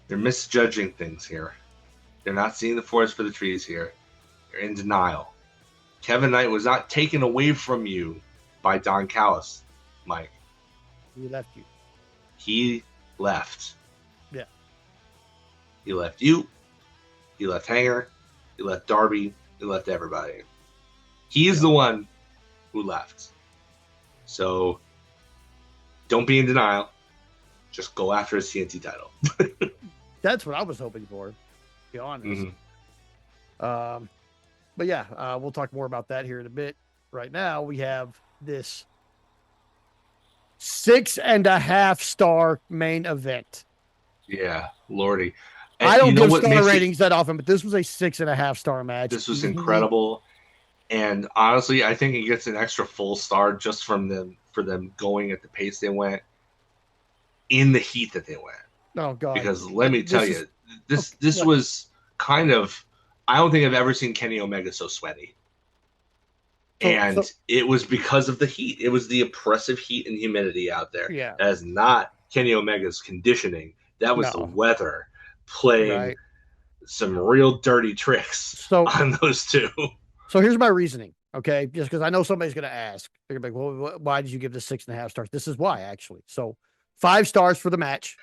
they're misjudging things here. They're not seeing the forest for the trees here. They're in denial. Kevin Knight was not taken away from you by Don Callis, Mike. He left you. He left. Yeah. He left you. He left Hanger. He left Darby. He left everybody. He is the one who left. So don't be in denial. Just go after his TNT title. That's what I was hoping for, to be honest. Mm-hmm. But yeah, we'll talk more about that here in a bit. Right now, we have this 6.5 star main event. Yeah, Lordy. I don't give star ratings that often, but this was a 6.5 star match. This was incredible. And honestly, I think it gets an extra full star just for them going at the pace they went, in the heat that they went. Oh God! Because let me tell you, this was kind of, I don't think I've ever seen Kenny Omega so sweaty. And it was because of the heat. It was the oppressive heat and humidity out there. Yeah. That is not Kenny Omega's conditioning. That was the weather playing some real dirty tricks on those two. So here's my reasoning, okay? Just because I know somebody's going to ask. They're going to be like, well, why did you give this 6.5 stars? This is why, actually. So 5 stars for the match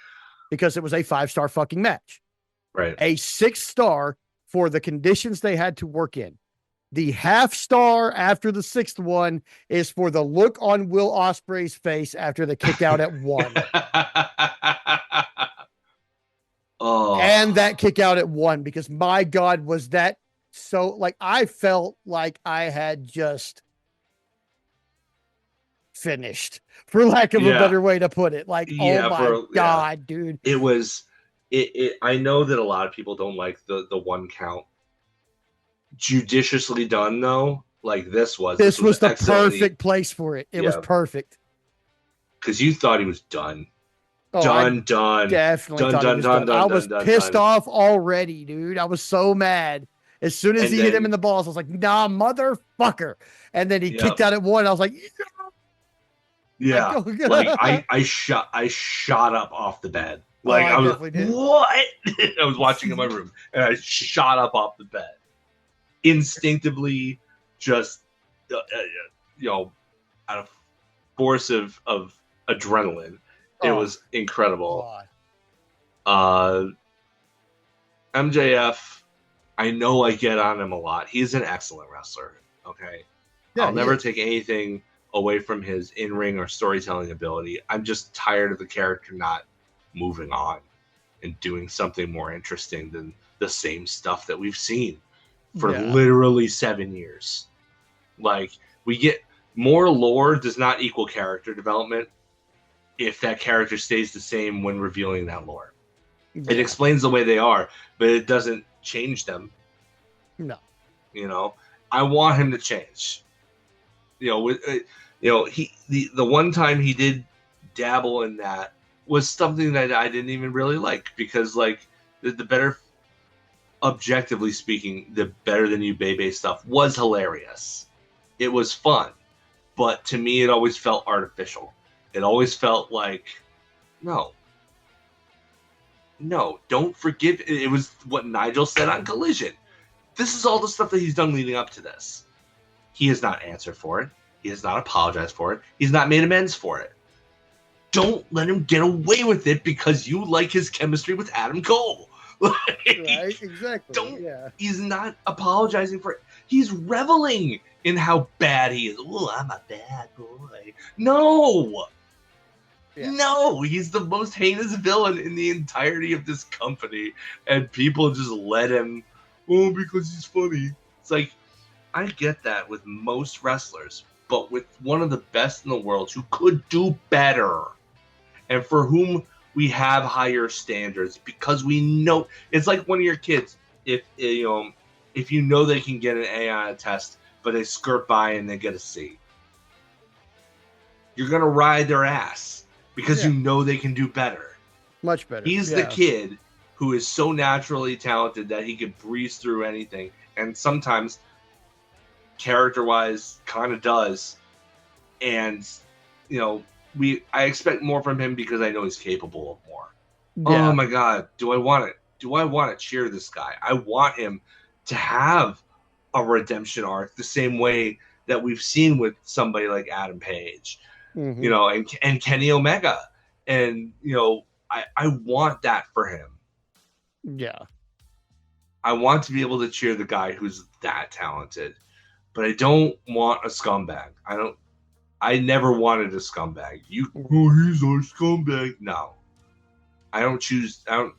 because it was a 5-star fucking match. Right. A 6 star for the conditions they had to work in. The half star after the 6th one is for the look on Will Ospreay's face after the kick out at 1. And that kick out at 1, because my God, was that so, like, I felt like I had just finished, for lack of a better way to put it. Like, oh my God, dude. It was, I know that a lot of people don't like the 1 count. Judiciously done, though. Like, this was the perfect place for it. It was perfect. Because you thought he was done. Oh, done. Definitely thought he was done. I was pissed off already, dude. I was so mad. As soon as he hit him in the balls, I was like, nah, motherfucker. And then he kicked out at 1. I was like, yeah. Like, I shot up off the bed. Like, I was like, what? I was watching in my room, and I shot up off the bed. Instinctively, just, out of force of adrenaline. It was incredible. MJF, I know I get on him a lot. He's an excellent wrestler. Okay. Yeah, I'll never take anything away from his in-ring or storytelling ability. I'm just tired of the character not moving on and doing something more interesting than the same stuff that we've seen for literally 7 years. Like, we get more lore does not equal character development if that character stays the same when revealing that lore. Yeah. It explains the way they are, but it doesn't change them. No. I want him to change. The one time he did dabble in that was something that I didn't even really like, because, like, the better, objectively speaking, the Better Than You Bebe stuff was hilarious. It was fun, but to me, it always felt artificial. It always felt like, no, don't forgive. It was what Nigel said on Collision. This is all the stuff that he's done leading up to this. He has not answered for it. He has not apologized for it. He's not made amends for it. Don't let him get away with it because you like his chemistry with Adam Cole. Right, exactly. He's not apologizing for it. He's reveling in how bad he is. Oh, I'm a bad boy. No, he's the most heinous villain in the entirety of this company, and people just let him. Oh, because he's funny. It's like, I get that with most wrestlers, but with one of the best in the world who could do better, and for whom we have higher standards because we know it's like one of your kids. If you know they can get an A on a test, but they skirt by and they get a C, you're gonna ride their ass because you know they can do better. Much better. He's the kid who is so naturally talented that he can breeze through anything, and sometimes character-wise kind of does. And I expect more from him because I know he's capable of more. Yeah. Oh my God, do I want to cheer this guy? I want him to have a redemption arc the same way that we've seen with somebody like Adam Page, and Kenny Omega, and I want that for him. Yeah. I want to be able to cheer the guy who's that talented, but I don't want a scumbag. I never wanted a scumbag. He's a scumbag. No. I don't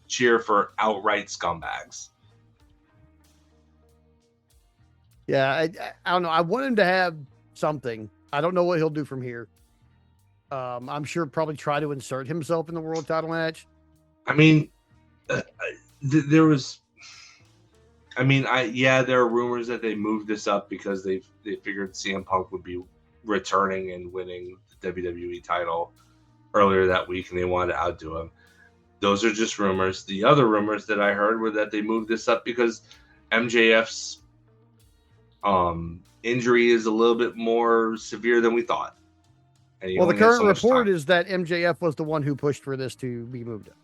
cheer for outright scumbags. Yeah, I don't know. I want him to have something. I don't know what he'll do from here. I'm sure probably try to insert himself in the world title match. I mean, there are rumors that they moved this up because they figured CM Punk would be returning and winning the WWE title earlier that week, and they wanted to outdo him. Those are just rumors. The other rumors that I heard were that they moved this up because MJF's injury is a little bit more severe than we thought. Well, the current report is that MJF was the one who pushed for this to be moved up.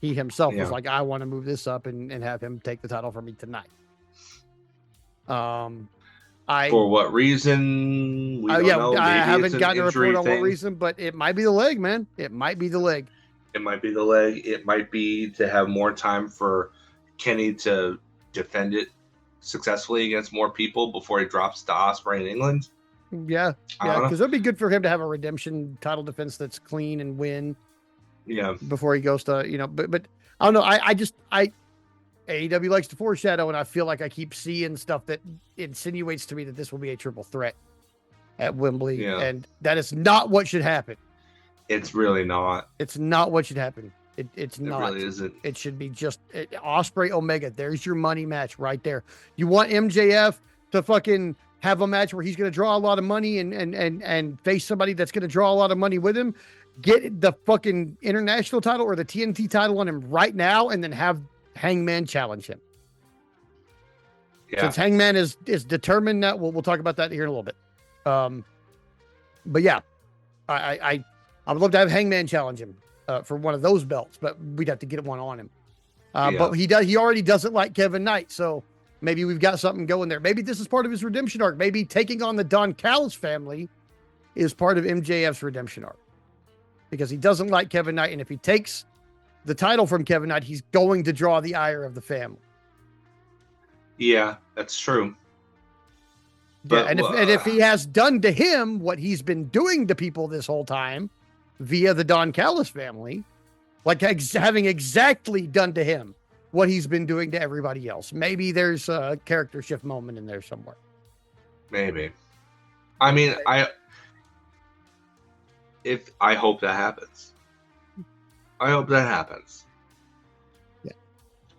He himself was like, I want to move this up and have him take the title from me tonight. For what reason? We don't know. I haven't gotten a report on what reason, but it might be the leg, man. It might be the leg. It might be the leg. It might be to have more time for Kenny to defend it successfully against more people before he drops to Ospreay in England. Yeah, because it'd be good for him to have a redemption title defense that's clean and win. Yeah, before he goes to but I don't know. I AEW likes to foreshadow, and I feel like I keep seeing stuff that insinuates to me that this will be a triple threat at Wembley, and that is not what should happen. It's really not. It's not what should happen. It's not. It really isn't. It should be just Ospreay Omega. There's your money match right there. You want MJF to fucking have a match where he's going to draw a lot of money and face somebody that's going to draw a lot of money with him. Get the fucking international title or the TNT title on him right now, and then have Hangman challenge him. Yeah. Since Hangman is determined that we'll talk about that here in a little bit. But yeah, I would love to have Hangman challenge him for one of those belts, but we'd have to get one on him. But he already doesn't like Kevin Knight, so maybe we've got something going there. Maybe this is part of his redemption arc. Maybe taking on the Don Callis family is part of MJF's redemption arc, because he doesn't like Kevin Knight, and if he takes the title from Kevin Knight, he's going to draw the ire of the family. Yeah, that's true. But, and if he has done to him what he's been doing to people this whole time via the Don Callis family, like having exactly done to him what he's been doing to everybody else, maybe there's a character shift moment in there somewhere. Maybe. I mean, I hope that happens. I hope that happens. Yeah.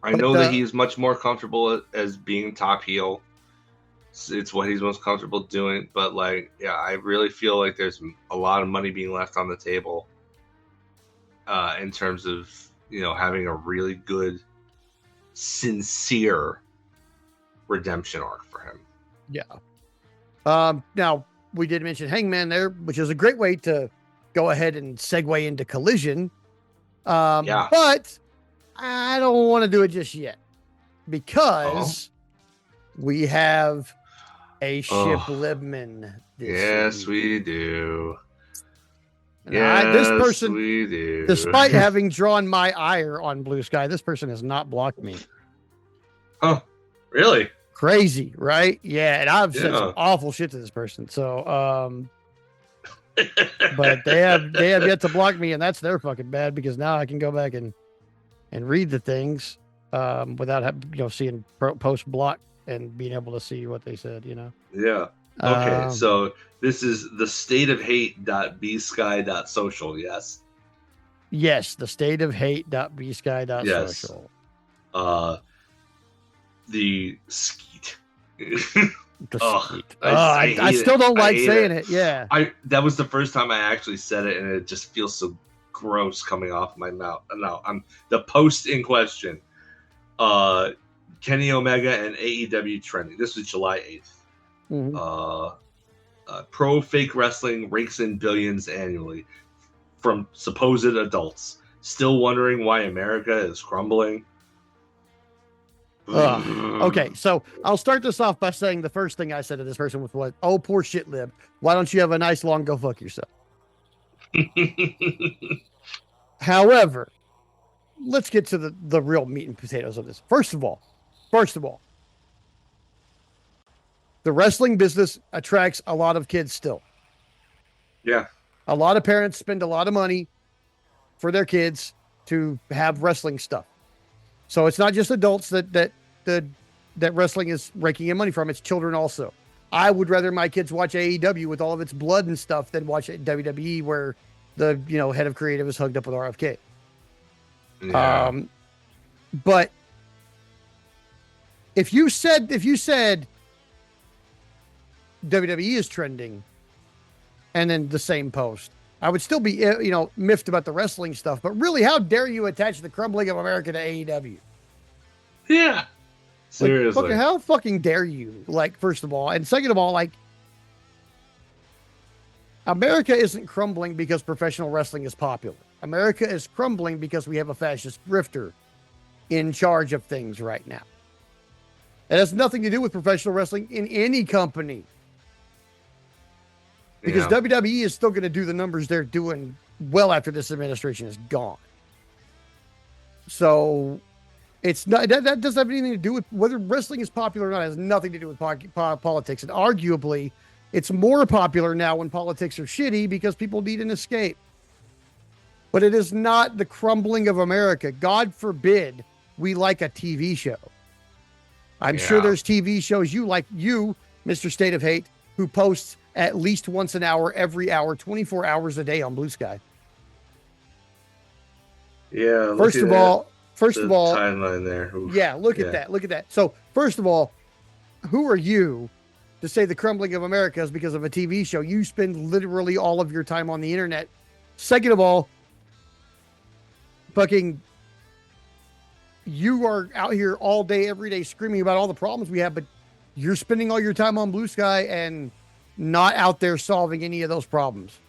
I know that he's much more comfortable as being top heel. It's what he's most comfortable doing. But, I really feel like there's a lot of money being left on the table in terms of, having a really good, sincere redemption arc for him. Yeah. Now, we did mention Hangman there, which is a great way to go ahead and segue into Collision. But I don't want to do it just yet because we have a Ship Libman. Yes, we do. This person, we do. Despite having drawn my ire on Blue Sky, this person has not blocked me. Oh, really? Crazy, right? Yeah, and I've said some awful shit to this person. So, but they have yet to block me, and that's their fucking bad, because now I can go back and read the things without seeing post block and being able to see what they said. Yeah. Okay. So this is the stateofhate.bsky.social. Yes. Yes, the state of hate.bsky.social. Yes. The skeet. The skeet. I still don't like saying it. Yeah. That was the first time I actually said it, and it just feels so gross coming off my mouth. No, I'm the post in question. Kenny Omega and AEW trending. This was July 8th. Mm-hmm. Pro fake wrestling rakes in billions annually from supposed adults. Still wondering why America is crumbling. Okay, so I'll start this off by saying the first thing I said to this person was, "What? Oh, poor shit lib. Why don't you have a nice long go fuck yourself?" However, let's get to the real meat and potatoes of this. First of all, the wrestling business attracts a lot of kids still. Yeah. A lot of parents spend a lot of money for their kids to have wrestling stuff. So it's not just adults that wrestling is raking in money from. It's children also. I would rather my kids watch AEW with all of its blood and stuff than watch WWE where the head of creative is hugged up with RFK. Yeah. But if you said WWE is trending, and then the same post, I would still be miffed about the wrestling stuff. But really, how dare you attach the crumbling of America to AEW? Yeah. Seriously. How fucking dare you? Like, first of all, and second of all, like, America isn't crumbling because professional wrestling is popular. America is crumbling because we have a fascist grifter in charge of things right now. It has nothing to do with professional wrestling in any company. Because WWE is still going to do the numbers they're doing well after this administration is gone. So it's not that doesn't have anything to do with whether wrestling is popular or not. It has nothing to do with politics. And arguably, it's more popular now when politics are shitty because people need an escape. But it is not the crumbling of America. God forbid we like a TV show. I'm sure there's TV shows you like, Mr. State of Hate, who posts at least once an hour, every hour, 24 hours a day on Blue Sky. Yeah. First of all, timeline there. Oof. Yeah, look at that. So, first of all, who are you to say the crumbling of America is because of a TV show? You spend literally all of your time on the internet. Second of all, fucking, you are out here all day, every day screaming about all the problems we have, but you're spending all your time on Blue Sky and not out there solving any of those problems.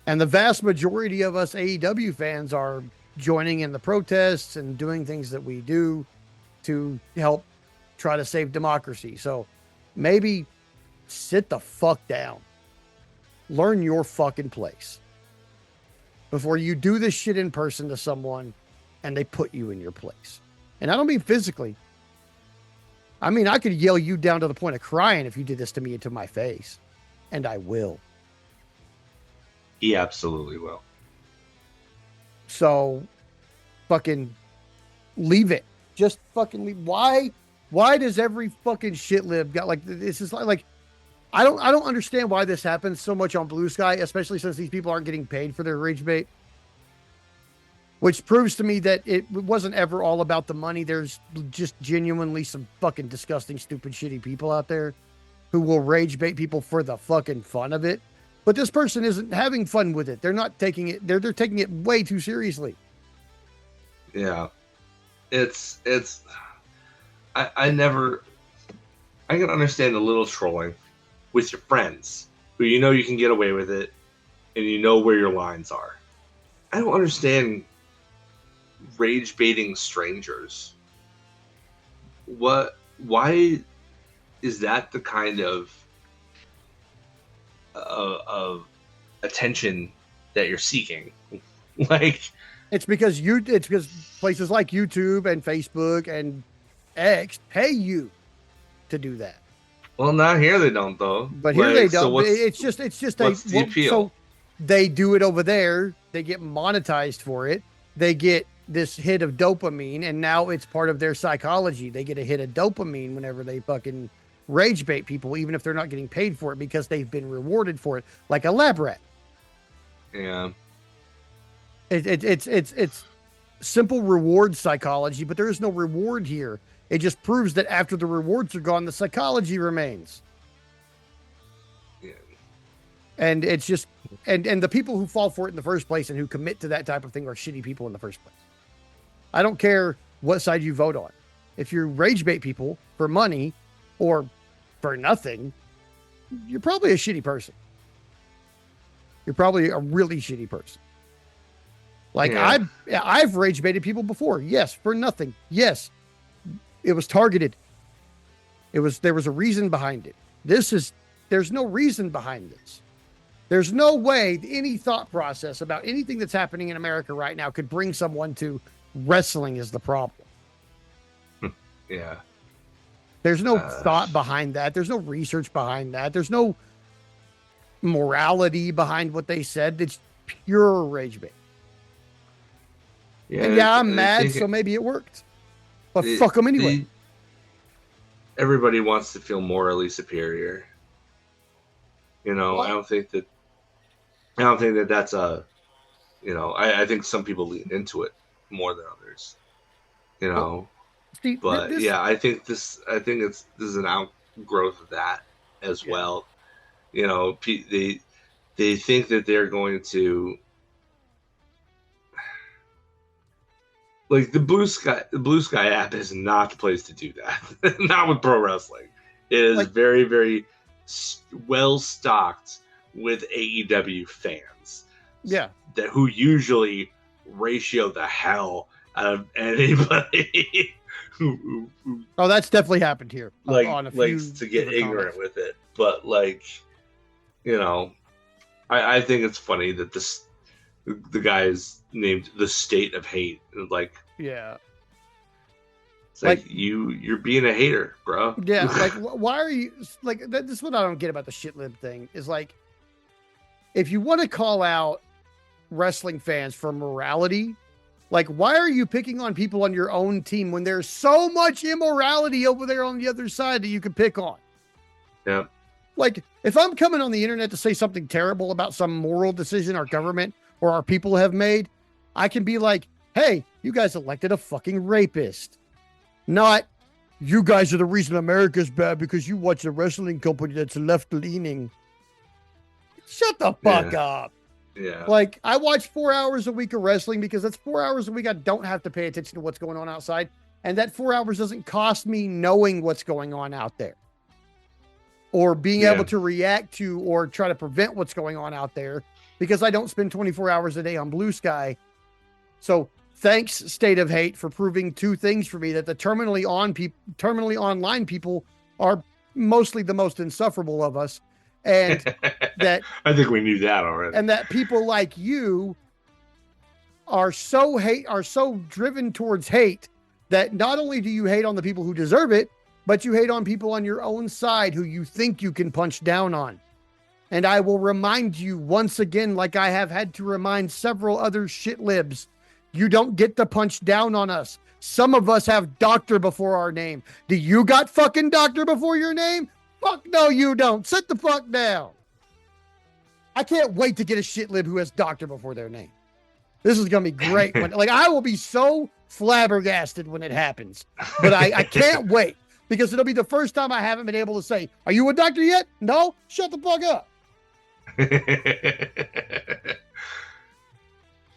And the vast majority of us AEW fans are joining in the protests and doing things that we do to help try to save democracy. So maybe sit the fuck down. Learn your fucking place before you do this shit in person to someone and they put you in your place. And I don't mean physically. I mean, I could yell you down to the point of crying if you did this to me into my face. And I will. He absolutely will. So, fucking leave it. Just fucking leave. Why does every fucking shit lib got like this? Is like I don't understand why this happens so much on Blue Sky, especially since these people aren't getting paid for their rage bait. Which proves to me that it wasn't ever all about the money. There's just genuinely some fucking disgusting, stupid, shitty people out there who will rage bait people for the fucking fun of it. But this person isn't having fun with it. They're not taking it. They're taking it way too seriously. Yeah, it's. I can understand a little trolling with your friends who you can get away with it, and you know where your lines are. I don't understand rage baiting strangers. Why is that the kind of attention that you're seeking? Like, it's because places like YouTube and Facebook and X pay you to do that. Well, not here they don't though. But here they don't. So it's just the appeal? So they do it over there. They get monetized for it. They get this hit of dopamine, and now it's part of their psychology. They get a hit of dopamine whenever they fucking rage bait people, even if they're not getting paid for it, because they've been rewarded for it, like a lab rat. Yeah. It's simple reward psychology, but there is no reward here. It just proves that after the rewards are gone, the psychology remains. Yeah. And it's just, and the people who fall for it in the first place and who commit to that type of thing are shitty people in the first place. I don't care what side you vote on. If you rage bait people for money or for nothing, you're probably a shitty person. You're probably a really shitty person. Like I've rage baited people before. Yes, for nothing. Yes, it was targeted. There was a reason behind it. There's no reason behind this. There's no way any thought process about anything that's happening in America right now could bring someone to wrestling is the problem. Yeah. There's no thought behind that. There's no research behind that. There's no morality behind what they said. It's pure rage bait. Yeah, I'm mad, so maybe it worked. But fuck them anyway. Everybody wants to feel morally superior. You know, what? I don't think that that's a, you know, I think some people lean into it more than others. You know, but I think this is an outgrowth of that as well. You know, they think that they're going to, like, the Blue Sky app is not the place to do that. Not with pro wrestling. It is very, very well stocked with AEW fans. Yeah, who usually ratio the hell out of anybody who that's definitely happened here. Likes to get ignorant with it, but like, you know, I think it's funny that the guy is named the State of Hate. Like, yeah, it's like you're being a hater, bro. Yeah, like why are you like? This is what I don't get about the shit lib thing. Is like, if you want to call out wrestling fans for morality, like, why are you picking on people on your own team when there's so much immorality over there on the other side that you can pick on? Yeah. Like, if I'm coming on the internet to say something terrible about some moral decision our government or our people have made, I can be like, hey, you guys elected a fucking rapist. Not, you guys are the reason America's bad because you watch a wrestling company that's left-leaning. Shut the fuck up. Yeah. Like, I watch 4 hours a week of wrestling because that's 4 hours a week I don't have to pay attention to what's going on outside. And that 4 hours doesn't cost me knowing what's going on out there, or being able to react to or try to prevent what's going on out there, because I don't spend 24 hours a day on Blue Sky. So thanks, State of Hate, for proving two things for me: that the terminally online people are mostly the most insufferable of us, and that I think we knew that already, and that people like you are so driven towards hate that not only do you hate on the people who deserve it, but you hate on people on your own side who you think you can punch down on. And I will remind you once again, like I have had to remind several other shit libs, you don't get to punch down on us. Some of us have doctor before our name. Do you got fucking doctor before your name? Fuck no, you don't. Sit the fuck down. I can't wait to get a shit lib who has doctor before their name. This is going to be great. I will be so flabbergasted when it happens, but I can't wait, because it'll be the first time I haven't been able to say, are you a doctor yet? No? Shut the fuck up.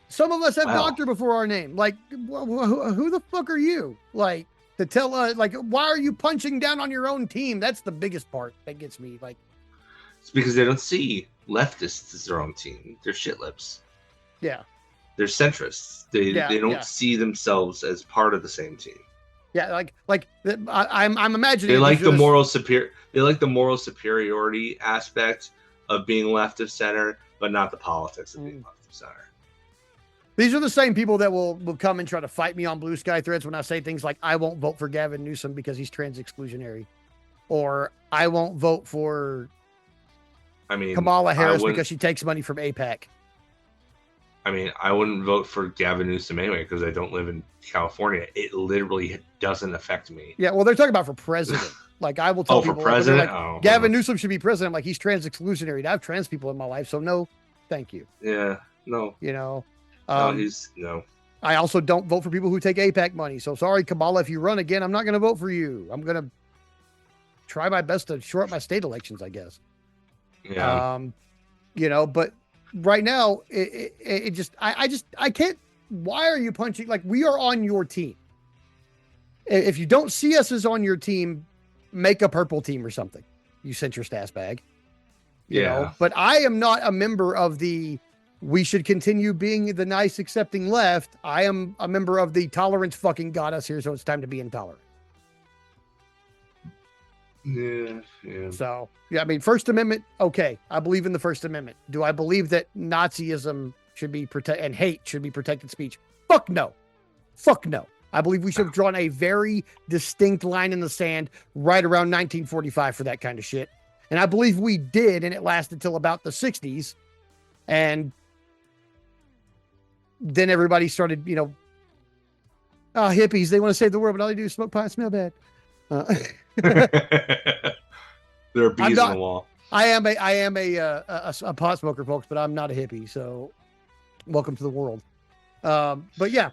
Some of us have doctor before our name. Like, who the fuck are you? Like, to tell us, like, why are you punching down on your own team? That's the biggest part that gets me. Like, it's because they don't see leftists as their own team. They're shit lips. Yeah. They're centrists. They don't see themselves as part of the same team. Yeah, I'm imagining they like the moral superiority aspect of being left of center, but not the politics of being left of center. These are the same people that will come and try to fight me on Blue Sky threads when I say things like, I won't vote for Gavin Newsom because he's trans exclusionary, or I won't vote for Kamala Harris because she takes money from AIPAC. I mean, I wouldn't vote for Gavin Newsom anyway because I don't live in California. It literally doesn't affect me. Yeah, well, they're talking about for president. Like, I will tell people, for president? Gavin Newsom should be president. I'm like, he's trans exclusionary. I have trans people in my life, so no, thank you. Yeah, no. You know, No. I also don't vote for people who take APAC money. So sorry, Kamala, if you run again, I'm not going to vote for you. I'm going to try my best to short my state elections, I guess. Yeah. But right now I can't. Why are you punching? Like, we are on your team. If you don't see us as on your team, make a purple team or something. You centrist ass bag. You know, but I am not a member of we should continue being the nice, accepting left. I am a member of the tolerance fucking got us here, so it's time to be intolerant. Yeah. So, I mean, First Amendment, okay. I believe in the First Amendment. Do I believe that Nazism should be protected and hate should be protected speech? Fuck no. I believe we should have drawn a very distinct line in the sand right around 1945 for that kind of shit. And I believe we did, and it lasted till about the 60s. And then everybody started, hippies, they want to save the world, but all they do is smoke pot and smell bad. There are bees on the wall. I am a pot smoker, folks, but I'm not a hippie. So welcome to the world. But yeah,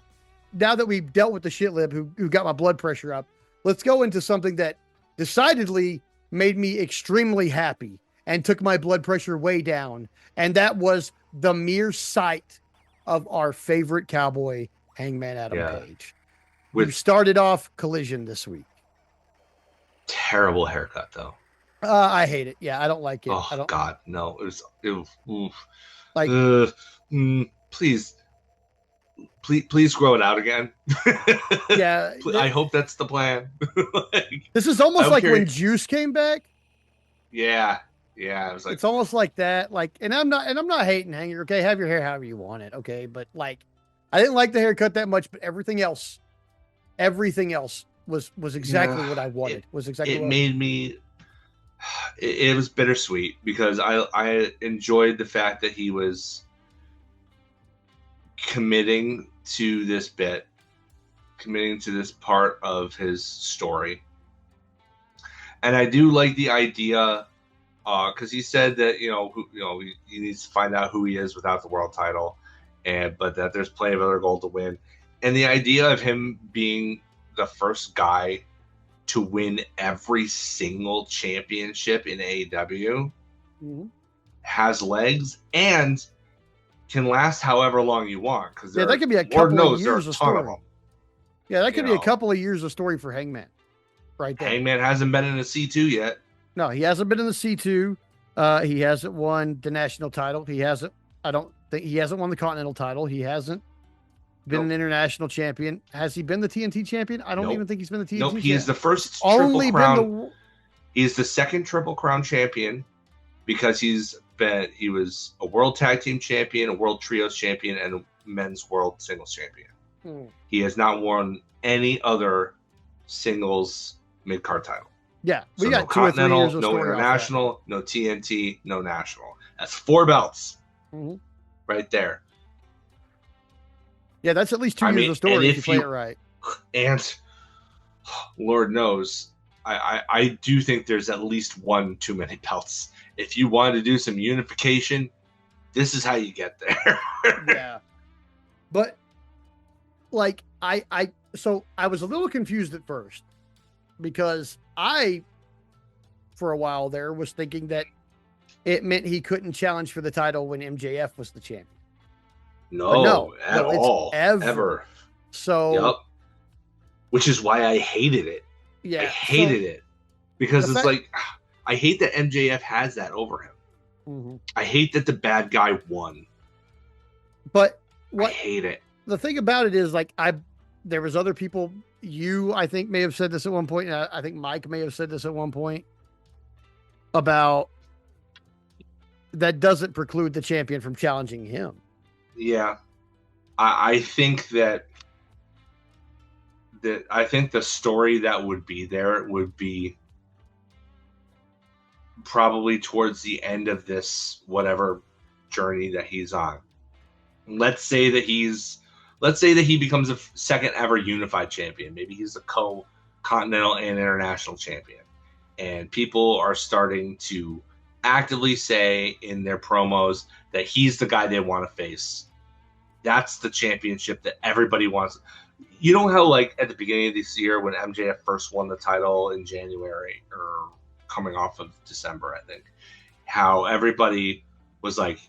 now that we've dealt with the shit lib who got my blood pressure up, let's go into something that decidedly made me extremely happy and took my blood pressure way down. And that was the mere sight of our favorite cowboy, Hangman Adam Page. We started off Collision this week. Terrible haircut, though. I hate it. Yeah, I don't like it. Oh, God, no. It was like, please grow it out again. Yeah. I hope that's the plan. This is almost like when Juice came back. Yeah. It was like, it's almost like that. Like, and I'm not hating Hanger. Okay, have your hair however you want it. Okay, but like, I didn't like the haircut that much, but everything else was exactly what I wanted. It made me. It was bittersweet because I enjoyed the fact that he was committing to this part of his story, and I do like the idea. Because he said that he needs to find out who he is without the world title, but that there's plenty of other gold to win, and the idea of him being the first guy to win every single championship in AEW has legs and can last however long you want. Because that could be a couple of years of story. Yeah, that could be a couple of years of story for Hangman, right there. Hangman hasn't been in a C2 yet. No, he hasn't been in the C2. He hasn't won the national title. I don't think he hasn't won the Continental title. He hasn't been an international champion. Has he been the TNT champion? I don't even think he's been the TNT champion. He is the first Triple Crown. He is the second Triple Crown champion because he was a World Tag Team champion, a World Trios champion, and a Men's World Singles champion. He has not won any other singles mid-card title. Yeah, we got 2 or 3 years of no international, no TNT, no national. That's 4 belts right there. Yeah, that's at least 2 years of story if you play it right. And Lord knows, I do think there's at least 1 too many belts. If you want to do some unification, this is how you get there. Yeah, but like so I was a little confused at first. Because for a while there, was thinking that it meant he couldn't challenge for the title when MJF was the champion. No, at all. Ever. So, which is why I hated it. Yeah, I hated it because it's like I hate that MJF has that over him. I hate that the bad guy won. But I hate it. The thing about it is, like, there was other people. I think, may have said this at one point. And I think Mike may have said this at one point about that doesn't preclude the champion from challenging him. Yeah. I think that I think the story that would be there would be probably towards the end of this, whatever journey that he's on. Let's say that he becomes a second ever unified champion. Maybe he's a co-continental and international champion. And people are starting to actively say in their promos that he's the guy they want to face That's the championship that everybody wants. You know how, like, at the beginning of this year when MJF first won the title in January, or coming off of December, I think, how everybody was, like,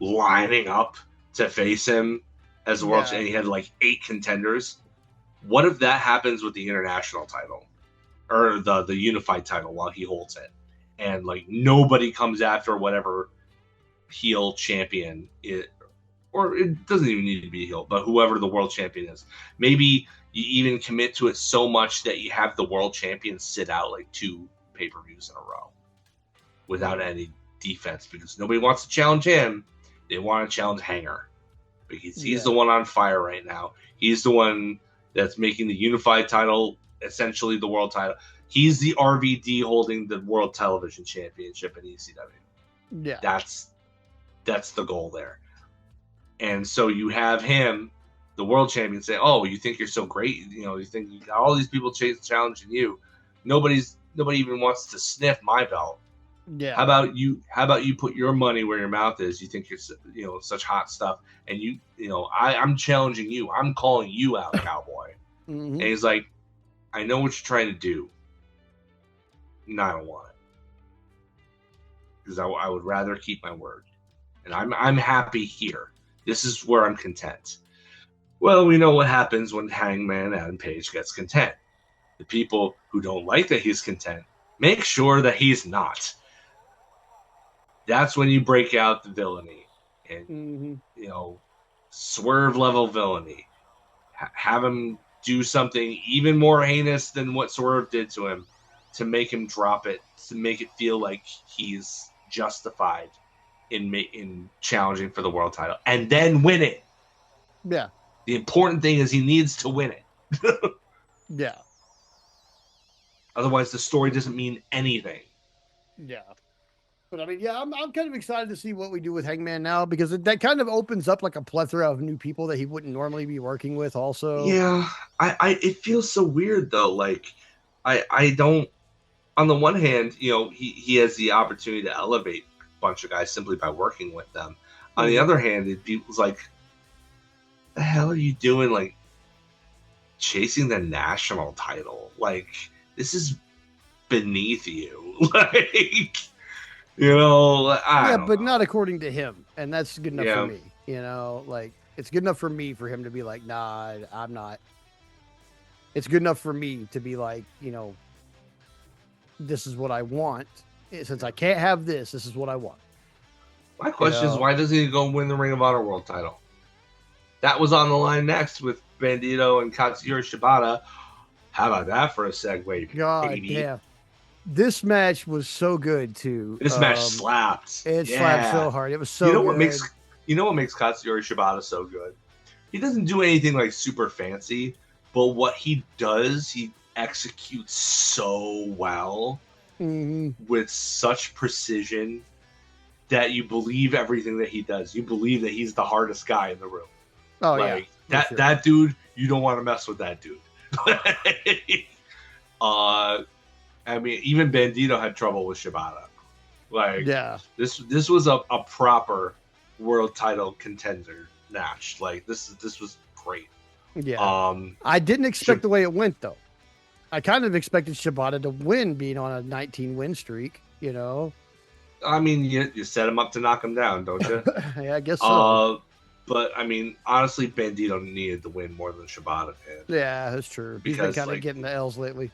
lining up to face him as the world champion. He had, like, 8 contenders. What if that happens with the international title? Or the unified title while he holds it? And, like, nobody comes after whatever heel champion it, or it doesn't even need to be a heel, but whoever the world champion is. Maybe you even commit to it so much that you have the world champion sit out like 2 pay-per-views in a row without any defense, because nobody wants to challenge him. They want to challenge Hanger, because he's the one on fire right now. He's the one that's making the unified title essentially the world title. He's the RVD holding the World Television Championship in ECW. Yeah. That's the goal there. And so you have him, the world champion, say, "Oh, you think you're so great? You know, you think you got all these people challenging you. Nobody even wants to sniff my belt. Yeah. How about you put your money where your mouth is? You think you're such hot stuff, and I'm challenging you. I'm calling you out, cowboy." Mm-hmm. And he's like, "I know what you're trying to do. No, I don't want it, because I would rather keep my word, and I'm happy here. This is where I'm content." Well, we know what happens when Hangman Adam Page gets content. The people who don't like that he's content make sure that he's not. That's when you break out the villainy and Swerve level villainy. Have him do something even more heinous than what Swerve did to him, to make him drop it, to make it feel like he's justified in challenging for the world title, and then win it. Yeah. The important thing is he needs to win it. Yeah. Otherwise, the story doesn't mean anything. Yeah. But I mean, yeah, I'm kind of excited to see what we do with Hangman now, because that kind of opens up like a plethora of new people that he wouldn't normally be working with. Also, yeah, it feels so weird though. Like, I don't. On the one hand, he has the opportunity to elevate bunch of guys simply by working with them. On the other hand, it was like, the hell are you doing, like, chasing the national title? Like, this is beneath you. Like, I don't know. Not according to him, and that's good enough for me. Like, it's good enough for me for him to be like, nah, I'm not. It's good enough for me to be like, this is what I want. Since I can't have this is what I want. My question is, why doesn't he go win the Ring of Honor World title? That was on the line next with Bandito and Katsuyori Shibata. How about that for a segue? God, baby? Yeah. This match was so good too. This match slapped. It slapped so hard. It was so good. What makes Katsuyori Shibata so good? He doesn't do anything like super fancy, but what he does, he executes so well. With such precision that you believe everything that he does. You believe that he's the hardest guy in the room. Oh, like, yeah. That dude, you don't want to mess with that dude. I mean, even Bandito had trouble with Shibata. Like, yeah. This was a proper world title contender match. Like, this was great. Yeah. I didn't expect the way it went, though. I kind of expected Shibata to win, being on a 19-win streak, I mean, you set him up to knock him down, don't you? Yeah, I guess so. But, I mean, honestly, Bandito needed to win more than Shibata did. Yeah, that's true. He's been kind of getting the L's lately.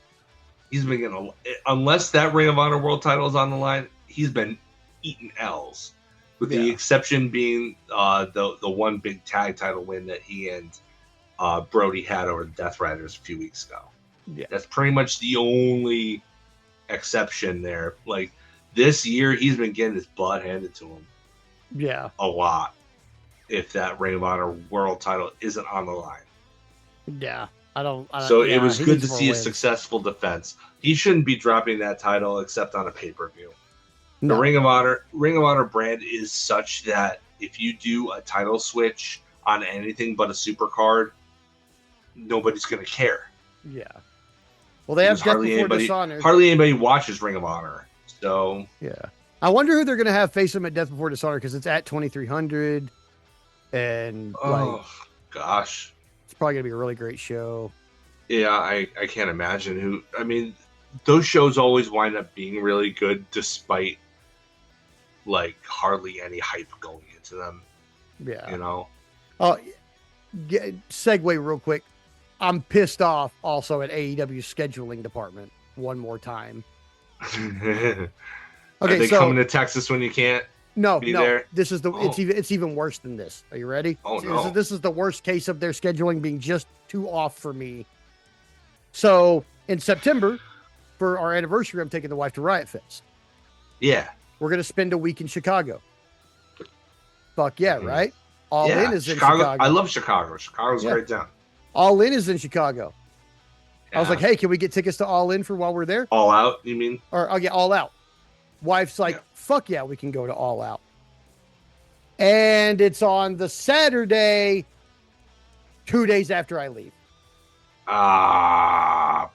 He's been getting unless that Ring of Honor World title is on the line, he's been eating L's. With the exception being the one big tag title win that he and Brody had over the Death Riders a few weeks ago. Yeah, that's pretty much the only exception there. Like, this year, he's been getting his butt handed to him. Yeah, a lot. If that Ring of Honor World title isn't on the line. Yeah, So it was good to see a successful defense. He shouldn't be dropping that title except on a pay-per-view. No. The Ring of Honor brand is such that if you do a title switch on anything but a super card, nobody's going to care. Yeah. Well, they have Death Before Dishonor. Hardly anybody watches Ring of Honor. So yeah, I wonder who they're going to have face him at Death Before Dishonor, because it's at 2300. And gosh, it's probably gonna be a really great show. Yeah, I can't imagine those shows always wind up being really good despite like hardly any hype going into them. Yeah. Oh, segue real quick. I'm pissed off also at AEW's scheduling department one more time. Okay, are they coming to Texas when you can't? No. There? This is it's even worse than this. Are you ready? Oh no! This is the worst case of their scheduling being just too off for me. So in September, for our anniversary, I'm taking the wife to Riot Fest. Yeah, we're gonna spend a week in Chicago. Fuck yeah, right? All In is Chicago. in Chicago. I love Chicago. Chicago's a great town. All In is in Chicago. Yeah. I was like, hey, can we get tickets to All In for while we're there? All Out, you mean? Or I'll get All Out. Wife's like, fuck yeah, we can go to All Out. And it's on the Saturday, 2 days after I leave.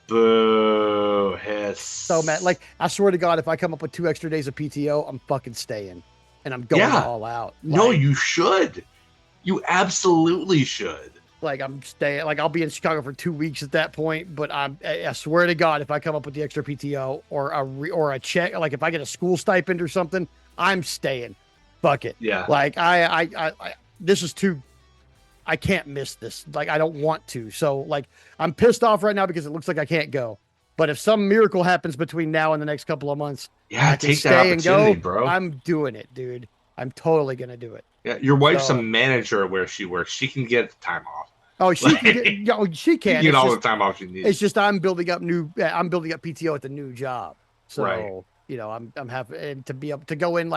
Boo. Hiss. So, Matt, like, I swear to God, if I come up with 2 extra days of PTO, I'm fucking staying. And I'm going All Out. No, you should. You absolutely should. Like, I'm staying, like, I'll be in Chicago for 2 weeks at that point, but I swear to God, if I come up with the extra PTO or a check, like if I get a school stipend or something, I'm staying. Fuck it. Yeah. Like, this is too, I can't miss this. Like, I don't want to. So, like, I'm pissed off right now because it looks like I can't go. But if some miracle happens between now and the next couple of months, I can take that opportunity, bro. I'm doing it, dude. I'm totally going to do it. Yeah, your wife's a manager where she works. She can get the time off. Oh, she can get all the time off she needs. It's just I'm building up PTO at the new job. So, I'm happy to be able to go in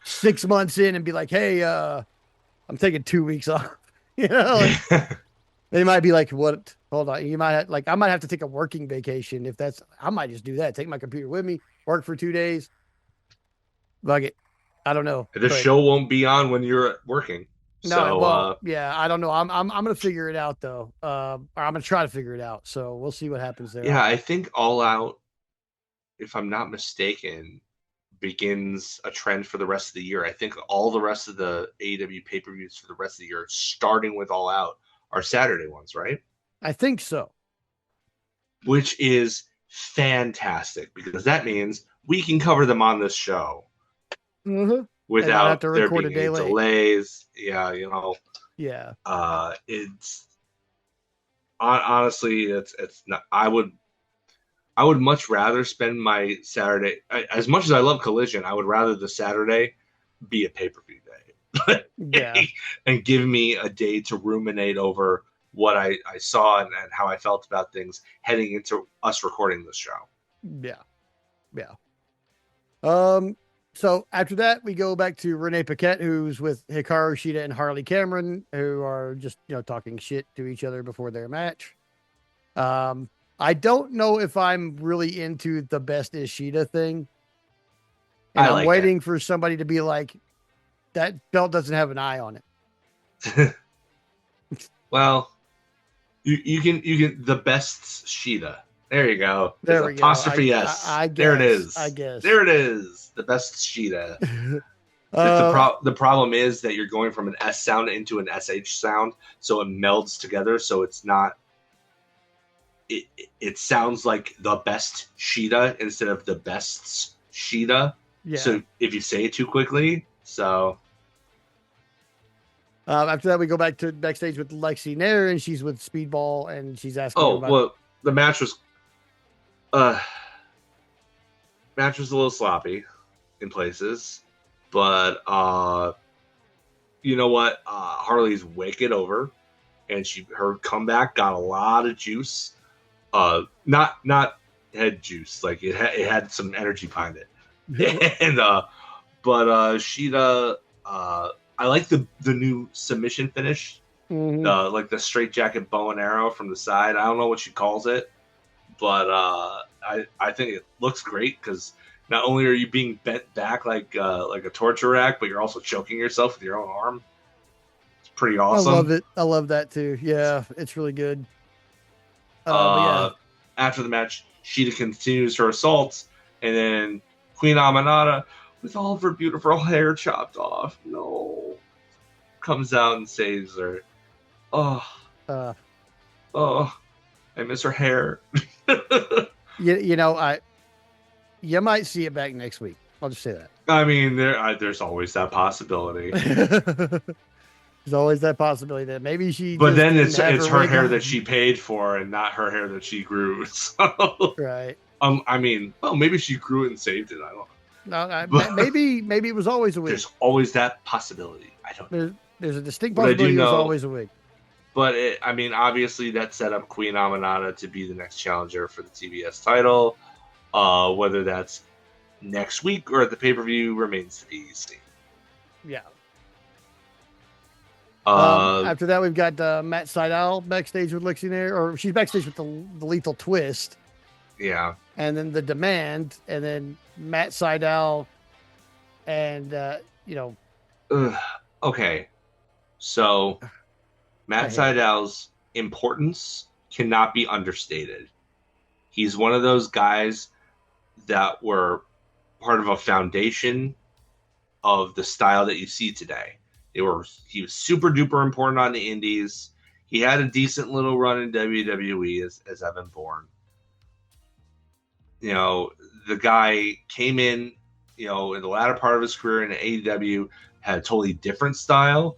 6 months in and be like, hey, I'm taking 2 weeks off. They might be like, what? Hold on. You might I might have to take a working vacation I might just do that. Take my computer with me, work for 2 days. Fuck it. I don't know. The show won't be on when you're working. No, I don't know. I'm gonna figure it out though. Or I'm gonna try to figure it out. So we'll see what happens there. Yeah, I think All Out, if I'm not mistaken, begins a trend for the rest of the year. I think all the rest of the AEW pay-per-views for the rest of the year, starting with All Out, are Saturday ones, right? I think so. Which is fantastic because that means we can cover them on this show. Mm-hmm. Without there being any delays. Yeah, Yeah. It's honestly, it's not. I would much rather spend my Saturday. As much as I love Collision, I would rather the Saturday be a pay-per-view day. Yeah. And give me a day to ruminate over what I saw and how I felt about things heading into us recording this show. Yeah. So after that, we go back to Renee Paquette, who's with Hikaru Shida and Harley Cameron, who are just, talking shit to each other before their match. I don't know if I'm really into the best is Shida thing. And I'm waiting for somebody to be like, that belt doesn't have an eye on it. Well, you can the best Shida. There you go. There we go. Apostrophe S. There it is. I guess. There it is. The best Shida. The problem is that you're going from an S sound into an SH sound, so it melds together. So it's not. It sounds like the best Shida instead of the best Shida. Yeah. So if you say it too quickly, so. After that, we go backstage with Lexi Nair, and she's with Speedball, and she's asking. The match was. Match was a little sloppy in places, but you know what? Harley's wicked over, and her comeback got a lot of juice. Not head juice, like it had some energy behind it. And but Shida, I like the new submission finish, like the straight jacket bow and arrow from the side. I don't know what she calls it. But I think it looks great because not only are you being bent back like a torture rack, but you're also choking yourself with your own arm. It's pretty awesome. I love it. I love that too. Yeah, it's really good. After the match, Shida continues her assaults, and then Queen Aminata with all of her beautiful hair chopped off. No. comes out and saves her. Oh, I miss her hair. you might see it back next week. I'll just say that. I mean, there's always that possibility. There's always that possibility that maybe she. But then it's her hair that she paid for, and not her hair that she grew. So, right. I mean, well, maybe she grew it and saved it. I don't know. No, maybe it was always a wig. There's always that possibility. I don't know. There's a distinct possibility it was always a wig. But obviously that set up Queen Aminata to be the next challenger for the TBS title. Whether that's next week or at the pay-per-view remains to be seen. Yeah. After that, we've got Matt Sydal backstage with Lexi there, or she's backstage with the Lethal Twist. Yeah. And then the Demand, and then Matt Sydal, and Okay, so Matt Sydal's importance cannot be understated. He's one of those guys that were part of a foundation of the style that you see today. He was super duper important on the indies. He had a decent little run in WWE as Evan Bourne. The guy came in, in the latter part of his career in AEW, had a totally different style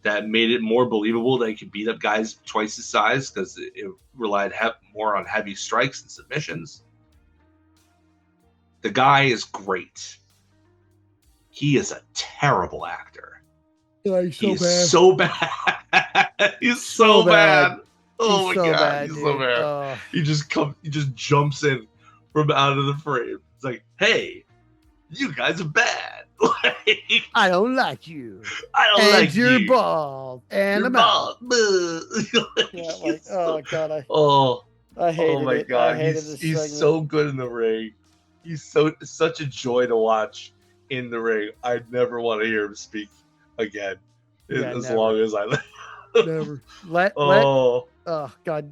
that made it more believable that he could beat up guys twice his size because it relied more on heavy strikes and submissions. The guy is great. He is a terrible actor. He's so bad. He's so bad. Oh he's my god, bad, he's dude. so bad. He just jumps in from out of the frame. It's like, hey, you guys are bad. I don't like you. I don't like you. You're bald. And you're I'm bald. Oh god. I hated it. Oh my god, he's so good in the ring. He's such a joy to watch in the ring. I never want to hear him speak again, as long as I live. Never.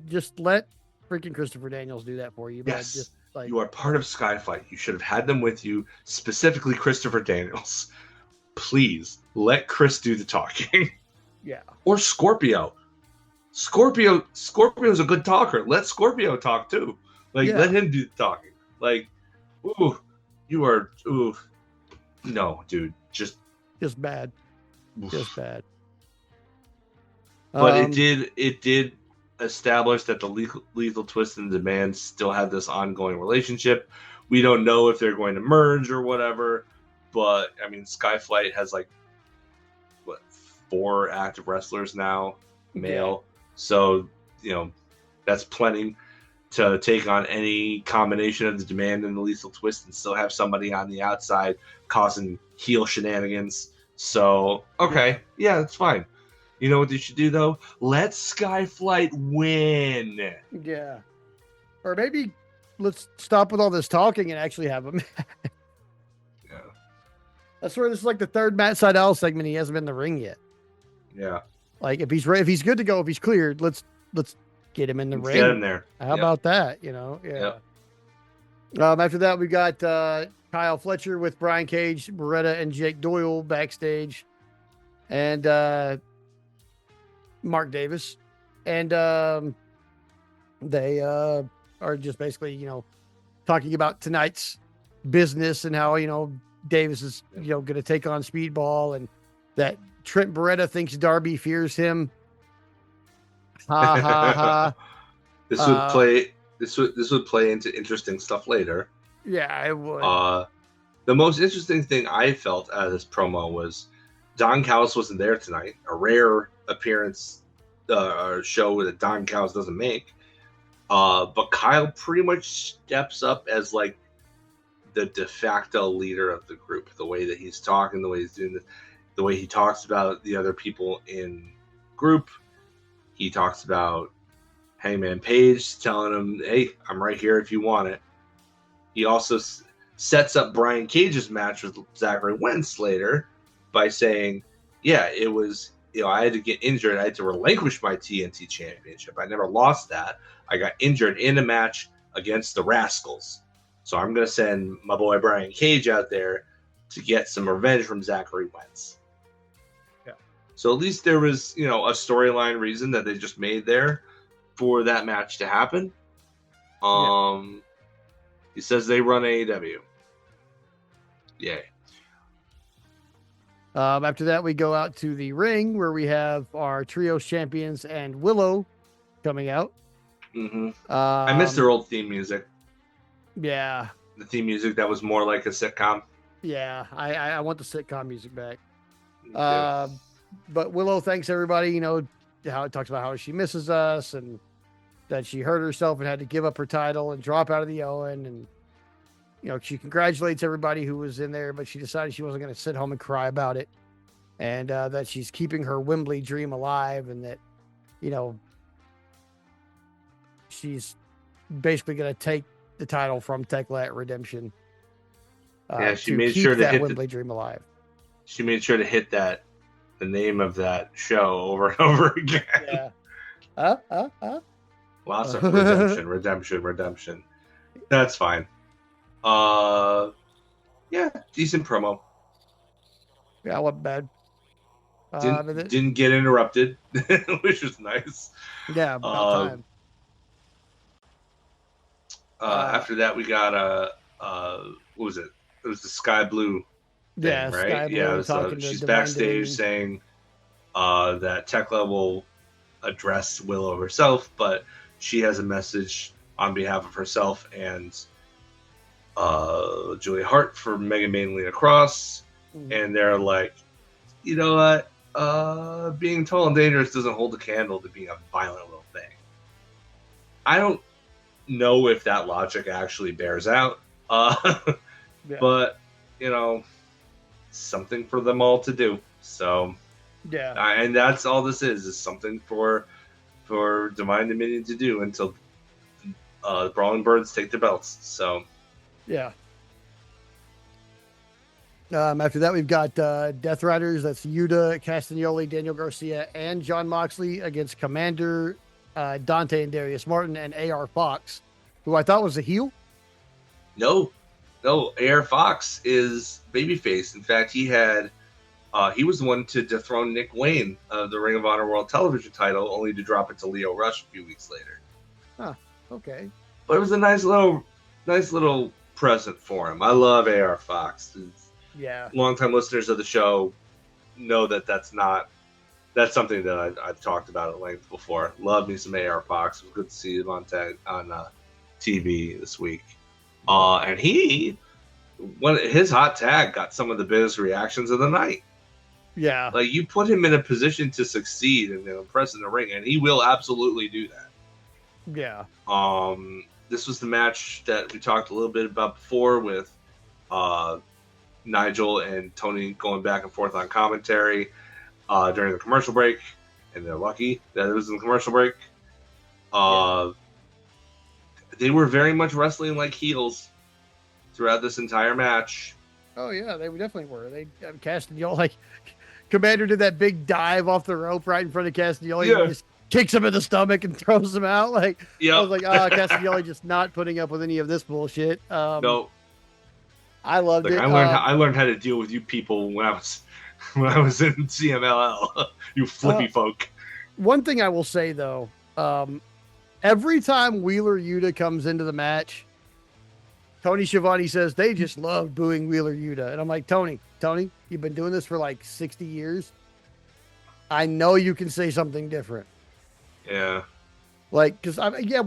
Just let freaking Christopher Daniels do that for you. Yes. You are part of Skyfight. You should have had them with you, specifically Christopher Daniels. Please let Chris do the talking. Yeah. Or Scorpio. Scorpio's a good talker. Let Scorpio talk too. Let him do the talking. No, dude. Just bad. Just bad. But it did establish that the Lethal Twist and Demand still have this ongoing relationship. We don't know if they're going to merge or whatever, but I mean, Skyflight has 4 active wrestlers now, male. So, that's plenty to take on any combination of the Demand and the Lethal Twist and still have somebody on the outside causing heel shenanigans. So, okay. Yeah, that's fine. You know what they should do, though? Let Skyflight win. Yeah. Or maybe let's stop with all this talking and actually have him. Yeah. I swear this is the third Matt Sydal segment. He hasn't been in the ring yet. Yeah. If he's good to go, if he's cleared, let's get him in the ring. Get him there. How about that? Yeah. Yep. After that, we got Kyle Fletcher with Brian Cage, Beretta, and Jake Doyle backstage. And Mark Davis, and they are just basically talking about tonight's business and how Davis is going to take on Speedball, and that Trent Beretta thinks Darby fears him. Ha ha ha. This would play into interesting stuff later. Yeah, it would. The most interesting thing I felt out of this promo was Don Callis wasn't there tonight. A rare appearance show that Don Callis doesn't make. But Kyle pretty much steps up as the de facto leader of the group. The way that he's talking, the way he's doing this, the way he talks about the other people in group. He talks about Hangman Page, telling him, hey, I'm right here if you want it. He also sets up Brian Cage's match with Zachary Wentz later by saying, yeah, it was, I had to get injured. I had to relinquish my TNT championship. I never lost that. I got injured in a match against the Rascals. So I'm going to send my boy Brian Cage out there to get some revenge from Zachary Wentz. Yeah. So at least there was, a storyline reason that they just made there for that match to happen. He says they run AEW. Yay. After that, we go out to the ring where we have our trios champions and Willow coming out. Mm-hmm. I miss their old theme music. Yeah. The theme music that was more like a sitcom. Yeah, I want the sitcom music back. But Willow thanks everybody, how it talks about how she misses us and that she hurt herself and had to give up her title and drop out of the Owen. And, she congratulates everybody who was in there, but she decided she wasn't going to sit home and cry about it. And that she's keeping her Wembley dream alive and that, she's basically going to take the title from Tekla at Redemption. She made sure to hit Wembley dream alive. She made sure to hit the name of that show over and over again. Yeah. Lots of redemption. That's fine. Decent promo. Yeah, wasn't bad. Didn't get interrupted, which was nice. Yeah, about time. After that, we got what was it? It was the Sky Blue thing, right? Sky Blue she's backstage saying that Tekla will address Willow herself, but she has a message on behalf of herself and Julia Hart for Mega Man Lena Cross, and they're like, you know what? Being tall and dangerous doesn't hold a candle to being a violent little thing. I don't know if that logic actually bears out, but something for them all to do. So and that's all this is something for Divine Dominion to do until the Brawling Birds take the belts. So after that, we've got Death Riders. That's Yuta, Castagnoli, Daniel Garcia, and John Moxley against Commander, Dante and Darius Martin, and AR Fox, who I thought was a heel. No, AR Fox is babyface. In fact, he was the one to dethrone Nick Wayne of the Ring of Honor World Television title, only to drop it to Lio Rush a few weeks later. Huh. Okay. But it was a nice little present for him. I love AR Fox. Longtime listeners of the show know that's something that I've talked about at length before. Love me some AR Fox. It was good to see him on TV this week. And his hot tag got some of the biggest reactions of the night. Yeah. Like, you put him in a position to succeed and impress in the ring, and he will absolutely do that. Yeah. This was the match that we talked a little bit about before with Nigel and Tony going back and forth on commentary during the commercial break, and they're lucky that it was in the commercial break. They were very much wrestling like heels throughout this entire match. Oh yeah, they definitely were. They Castagnoli, Commander did that big dive off the rope right in front of Castagnoli. Yeah. Just kicks him in the stomach and throws him out. I was like, Castagnoli just not putting up with any of this bullshit. No, I loved it. I learned how to deal with you people when I was in CMLL. You flippy folk. One thing I will say though, every time Wheeler Yuta comes into the match, Tony Schiavone says they just love booing Wheeler Yuta. And I'm like, Tony, you've been doing this for like 60 years. I know you can say something different. Yeah. Like, because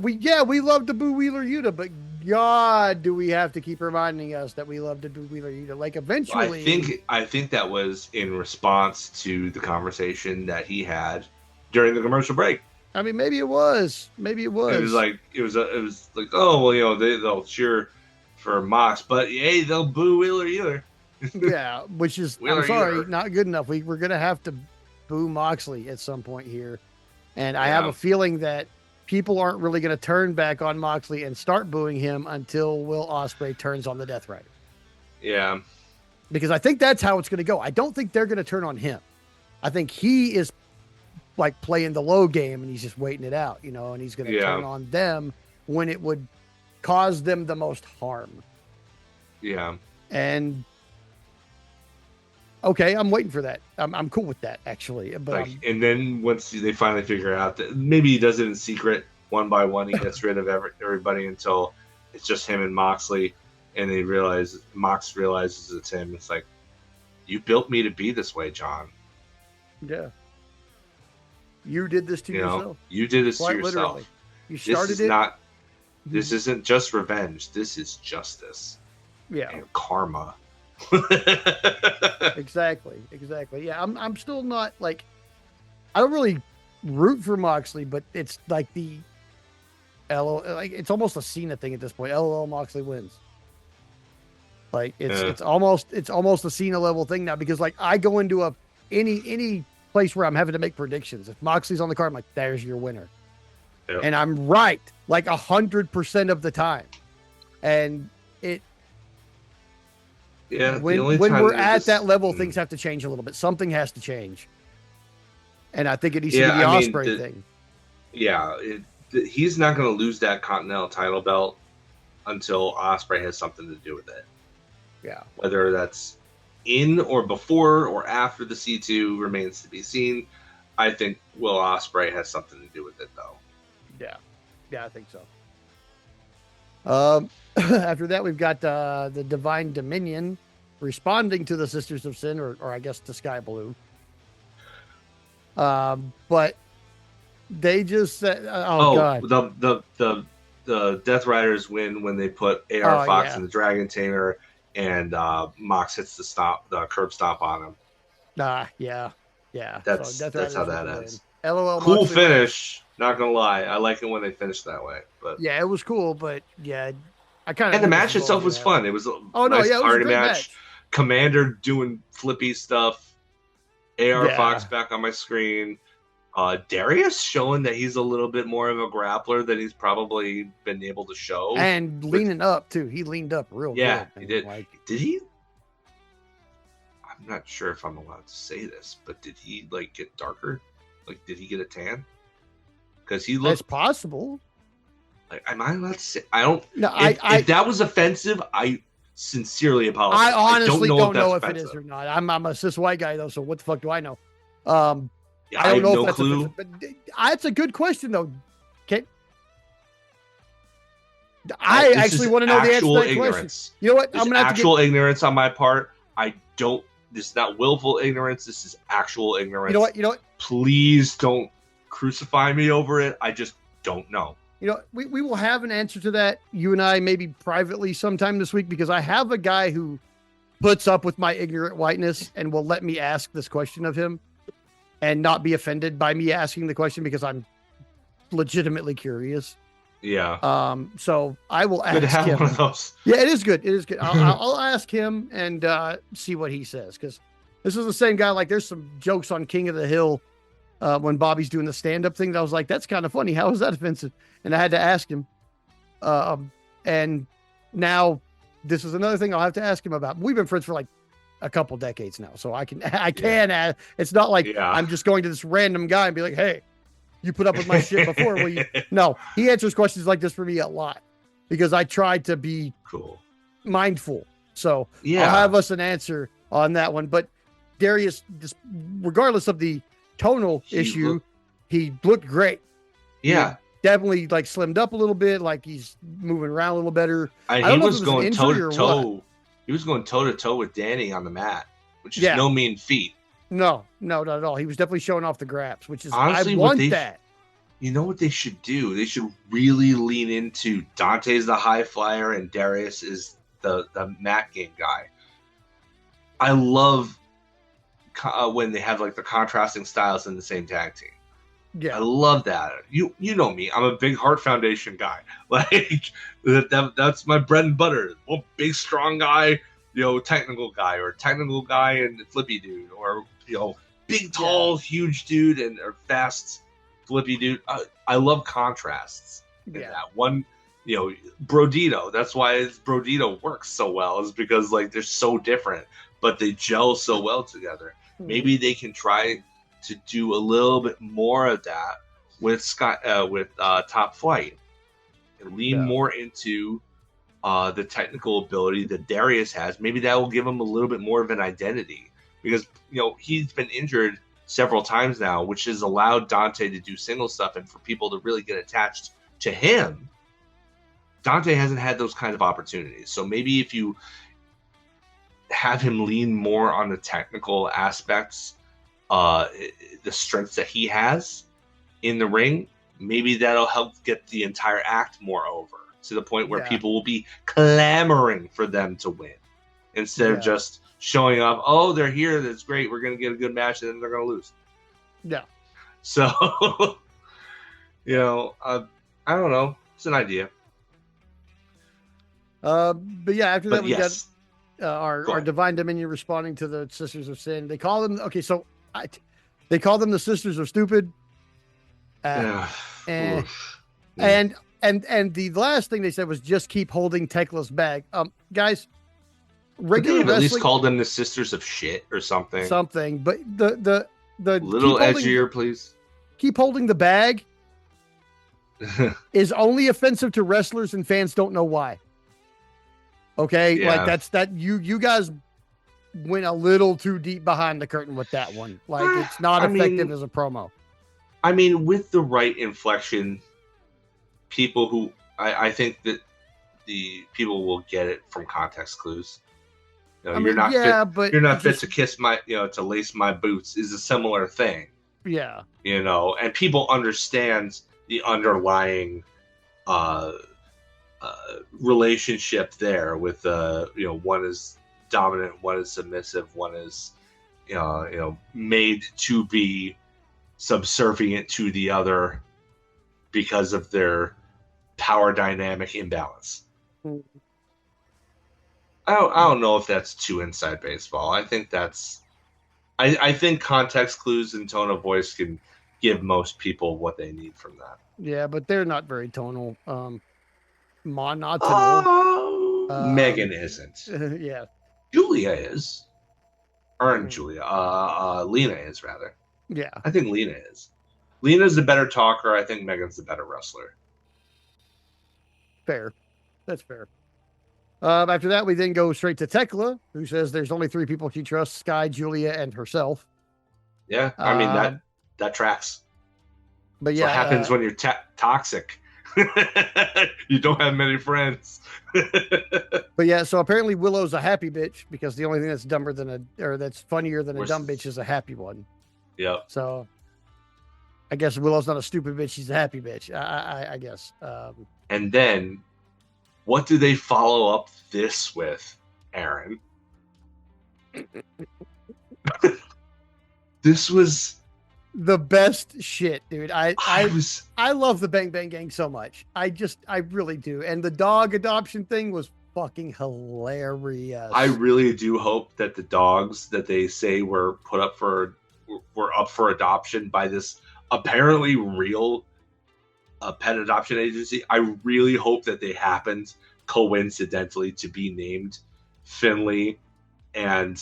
we love to boo Wheeler Yuta, but God, do we have to keep reminding us that we love to boo Wheeler Yuta? Like, eventually, I think that was in response to the conversation that he had during the commercial break. I mean, maybe it was. It was like, oh well, they'll cheer for Mox, but hey, they'll boo Wheeler Yuta. Yeah, which is I'm sorry, not good enough. We're gonna have to boo Moxley at some point here, and I have a feeling that people aren't really going to turn back on Moxley and start booing him until Will Ospreay turns on the Death Rider. Yeah, because I think that's how it's going to go. I don't think they're going to turn on him. I think he is like playing the low game and he's just waiting it out, and he's going to turn on them when it would cause them the most harm. Yeah. And Okay, I'm waiting for that. I'm cool with that actually. But and then once they finally figure out that maybe he does it in secret, one by one, he gets rid of everybody until it's just him and Moxley, and Mox realizes it's him. It's like, you built me to be this way, John. Yeah. You did this to yourself. You did this to yourself. Literally. You started it. This isn't just revenge. This is justice. Yeah. And karma. Exactly. Yeah, I'm still not like, I don't really root for Moxley, but it's like it's almost a Cena thing at this point. LOL, Moxley wins. Like it's almost a Cena level thing now, because like I go into any place where I'm having to make predictions. If Moxley's on the card, I'm like, there's your winner. Yep. And I'm right like 100% of the time. And when we're at that level, things have to change a little bit. Something has to change. And I think it needs to be the Ospreay thing. Yeah. He's not going to lose that Continental title belt until Ospreay has something to do with it. Yeah. Whether that's in or before or after the C2 remains to be seen. I think Will Ospreay has something to do with it, though. Yeah, I think so. After that, we've got the Divine Dominion responding to the Sisters of Sin, or I guess to Sky Blue. But they just said, God. The Death Riders win when they put AR Fox in the Dragon Tamer, and Mox hits the curb stomp on him. Yeah. That's how that ends. LOL. Cool finish. Not gonna lie, I like it when they finish that way. But yeah, it was cool. But yeah, I kind of. And the match itself was fun. It was a nice party match. Commander doing flippy stuff. AR Fox back on my screen. Darius showing that he's a little bit more of a grappler than he's probably been able to show. And leaning up, too. He leaned up real good. Yeah, he did. Did he? I'm not sure if I'm allowed to say this, but did he, get darker? Did he get a tan? Because he looked... That's possible. Am I allowed to say... I don't... No, if that was offensive, I sincerely apologize. I honestly don't know if offensive. It is or not. I'm a cis white guy, though, so what the fuck do I know? I don't know if that's clue. But that's a good question, though. I actually want to know the answer to that question. You know what? I'm gonna have to ignorance on my part. This is not willful ignorance. This is actual ignorance. You know what? Please don't crucify me over it. I just don't know. We will have an answer to that, you and I, maybe privately sometime this week, because I have a guy who puts up with my ignorant whiteness and will let me ask this question of him and not be offended by me asking the question, because I'm legitimately curious. Yeah. So I will ask him. One of those. Yeah, it is good. I'll ask him and see what he says, because this is the same guy. There's some jokes on King of the Hill when Bobby's doing the stand-up thing that I was like, that's kind of funny. How is that offensive? And I had to ask him. And now this is another thing I'll have to ask him about. We've been friends for a couple decades now, so I can ask. It's not like I'm just going to this random guy and be like, hey, you put up with my shit before. Will you? No, he answers questions like this for me a lot, because I try to be mindful. So I'll have us an answer on that one. But Darius, just regardless of the tonal issue, he looked great. Yeah. He definitely slimmed up a little bit, he's moving around a little better. He was going toe to toe. He was going toe to toe with Danny on the mat, which is no mean feat. No, not at all. He was definitely showing off the graps, which is, honestly, I want that. You know what they should do? They should really lean into Dante's the high flyer and Darius is the mat game guy. I love when they have the contrasting styles in the same tag team. Yeah, I love that. You know me. I'm a big Heart Foundation guy. That's my bread and butter. One big strong guy, technical guy, or technical guy and flippy dude, or big tall huge dude and or fast flippy dude. I love contrasts. In that one, Brodito. That's why Brodito works so well, is because they're so different, but they gel so well together. Maybe they can try to do a little bit more of that with Top Flight, and lean more into the technical ability that Darius has. Maybe that will give him a little bit more of an identity, because he's been injured several times now, which has allowed Dante to do single stuff and for people to really get attached to him. Dante hasn't had those kind of opportunities. So maybe if you have him lean more on the technical aspects, the strengths that he has in the ring, maybe that'll help get the entire act more over to the point where people will be clamoring for them to win instead of just showing up. Oh, they're here. That's great. We're going to get a good match, and then they're going to lose. Yeah. So, I don't know. It's an idea. But yeah, after that, we got our Divine Dominion responding to the Sisters of Sin. They call them, they call them the Sisters of Stupid. And the last thing they said was just keep holding Tekla's bag. Guys, regular wrestling, at least called them the Sisters of Shit or something. Something, but the little edgier, please. Keep holding the bag is only offensive to wrestlers, and fans don't know why. Okay, like that. You guys went a little too deep behind the curtain with that one. Like it's not effective as a promo. I mean, with the right inflection, people who I think that the people will get it from context clues. You're not fit to kiss my, to lace my boots is a similar thing. Yeah. And people understand the underlying relationship there with one is dominant, one is submissive, one is made to be subservient to the other because of their power dynamic imbalance. I don't know if that's too inside baseball. I think that's I think context clues and tone of voice can give most people what they need from that. Yeah, but they're not very tonal. Not tonal. Megan isn't. Yeah. Julia is. Or Julia. Lena is, rather. Yeah. I think Lena is. Lena's the better talker. I think Megan's the better wrestler. Fair. That's fair. After that, we then go straight to Tekla, who says there's only 3 people she trusts: Sky, Julia, and herself. Yeah, I mean, that tracks. But yeah, what happens when you're toxic? You don't have many friends. But yeah, so apparently Willow's a happy bitch because the only thing that's dumber than that's funnier than a dumb bitch is a happy one. Yep. So I guess Willow's not a stupid bitch; she's a happy bitch. I guess. And then, what do they follow up this with, Aaron? This was the best shit, dude. I love the Bang Bang Gang so much. I really do. And the dog adoption thing was fucking hilarious. I really do hope that the dogs that they say were up for adoption by this apparently real pet adoption agency. I really hope that they happened coincidentally to be named Finley and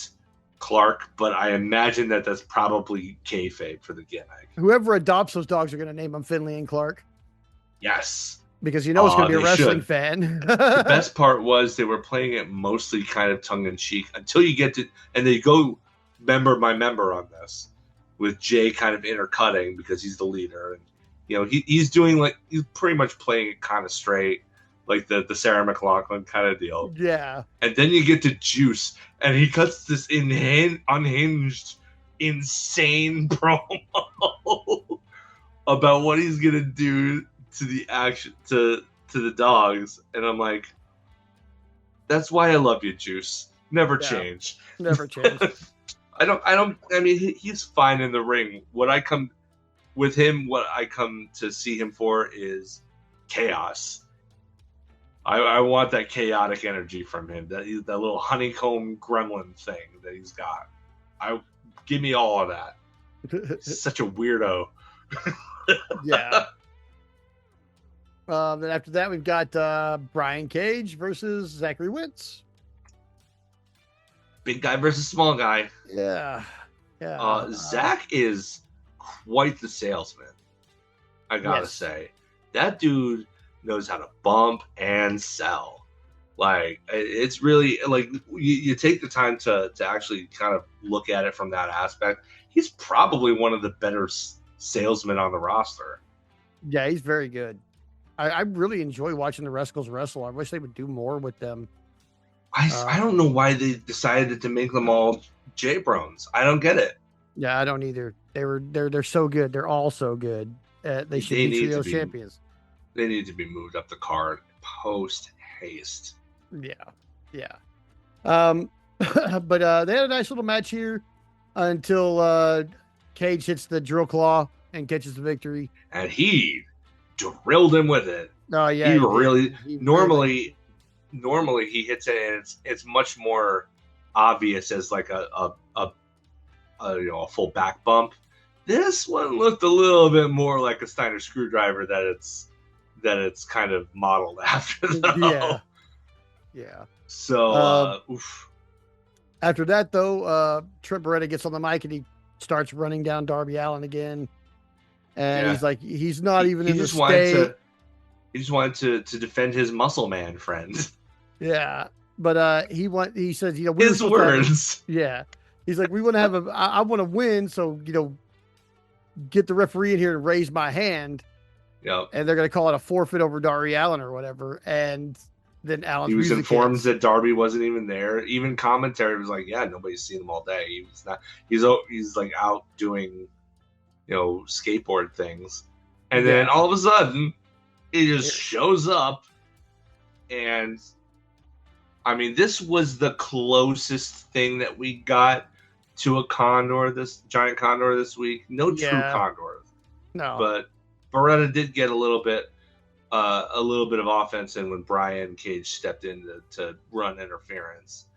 Clark, but I imagine that that's probably kayfabe for the gimmick. Whoever adopts those dogs are going to name them Finley and Clark. Yes. Because it's going to be a wrestling fan. The best part was they were playing it mostly kind of tongue-in-cheek until you get to, and they go member by member on this, with Jay kind of intercutting because he's the leader. And, he's doing he's pretty much playing it kind of straight, like the Sarah McLachlan kind of deal. Yeah. And then you get to Juice, and he cuts this unhinged, insane promo about what he's gonna do to the action to the dogs, and I'm like, that's why I love you, Juice. Never change. Never change. I mean, he's fine in the ring. What I come to see him for is chaos. I want that chaotic energy from him. That little honeycomb gremlin thing that he's got. Give me all of that. He's such a weirdo. Yeah. Then after that, we've got Brian Cage versus Zachary Wentz. Big guy versus small guy. Yeah. Zach is quite the salesman. I gotta say, that dude knows how to bump and sell. Like, it's really like you take the time to actually kind of look at it from that aspect. He's probably one of the better salesmen on the roster. Yeah, he's very good. I really enjoy watching the Rascals wrestle. I wish they would do more with them. I don't know why they decided to make them all J-Brones. I don't get it. Yeah, I don't either. They're so good. They're all so good. They should be trio champions. They need to be moved up the card post haste. Yeah. But they had a nice little match here until Cage hits the drill claw and catches the victory. And he drilled him with it. Oh yeah. He normally he hits it and it's much more obvious as like a full back bump. This one looked a little bit more like a Steiner screwdriver that it's kind of modeled after, though. Yeah. So, after that, though, Trent Beretta gets on the mic and he starts running down Darby Allin again. And he's like, he's not even in the state. He just wanted to defend his muscle man friend. Yeah. But he says, his words. He's like, we want to have I want to win. So, get the referee in here to raise my hand. Yep. And they're going to call it a forfeit over Darby Allin or whatever. And then Allen's he was informed that Darby wasn't even there. Even commentary was like, yeah, nobody's seen him all day. He was not. He's like out doing, skateboard things. And then all of a sudden, he just shows up. And I mean, this was the closest thing that we got to a condor, this giant condor this week. No true condor. No. But Beretta did get a little bit of offense in when Brian Cage stepped in to run interference.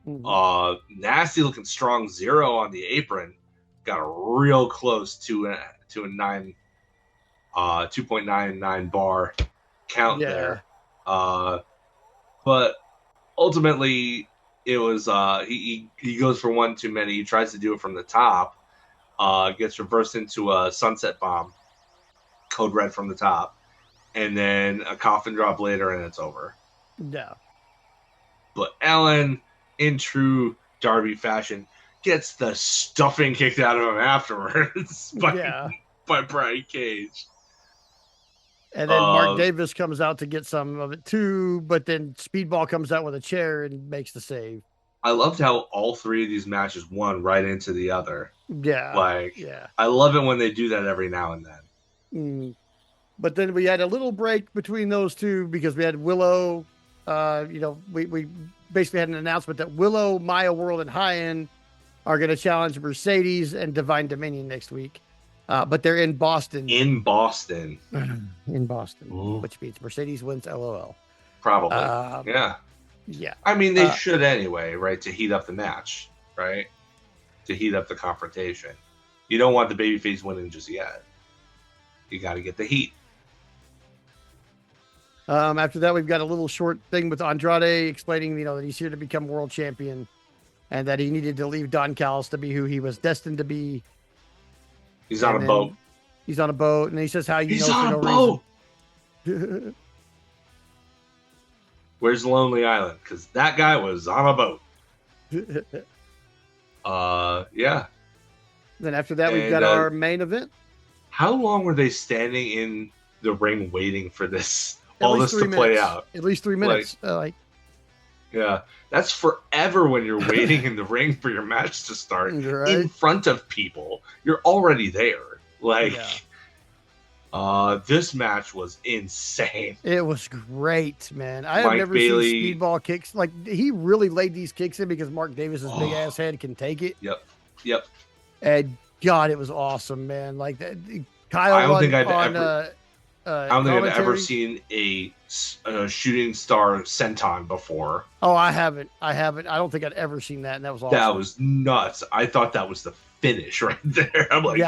Mm-hmm. Nasty looking strong zero on the apron. Got real close to a 2.99 bar count there. But ultimately it was he goes for one too many. He tries to do it from the top. Gets reversed into a sunset bomb. Code red from the top. And then a coffin drop later, and it's over. Yeah. But Allin, in true Darby fashion, gets the stuffing kicked out of him afterwards by Brian Cage. And then Mark Davis comes out to get some of it too, but then Speedball comes out with a chair and makes the save. I loved how all three of these matches won right into the other. Yeah. I love it when they do that every now and then. But then we had a little break between those two because we had Willow. We basically had an announcement that Willow, Maya World, and High End are going to challenge Mercedes and Divine Dominion next week. But they're in Boston. In Boston. Which means Mercedes wins, LOL. Probably. Yeah. I mean, they should anyway, right? To heat up the match, right? To heat up the confrontation. You don't want the babyface winning just yet. You got to get the heat. After that, we've got a little short thing with Andrade explaining, that he's here to become world champion and that he needed to leave Don Callis to be who he was destined to be. He's on a boat. He's on a boat, and he says how he's on a boat. Where's Lonely Island? Because that guy was on a boat. Yeah. Then after that, we've got our main event. How long were they standing in the ring waiting for this? All this to play out? At least 3 minutes. Yeah, that's forever when you're waiting in the ring for your match to start in front of people. You're already there. This match was insane. It was great, man. I have never seen Speedball kicks. He really laid these kicks in because Mark Davis's big ass head can take it. Yep. And God, it was awesome, man. Like that. Kyle, I don't think I've ever seen a shooting star senton before. Oh, I haven't. I don't think I'd ever seen that, and that was awesome. That was nuts. I thought that was the finish right there. I'm like,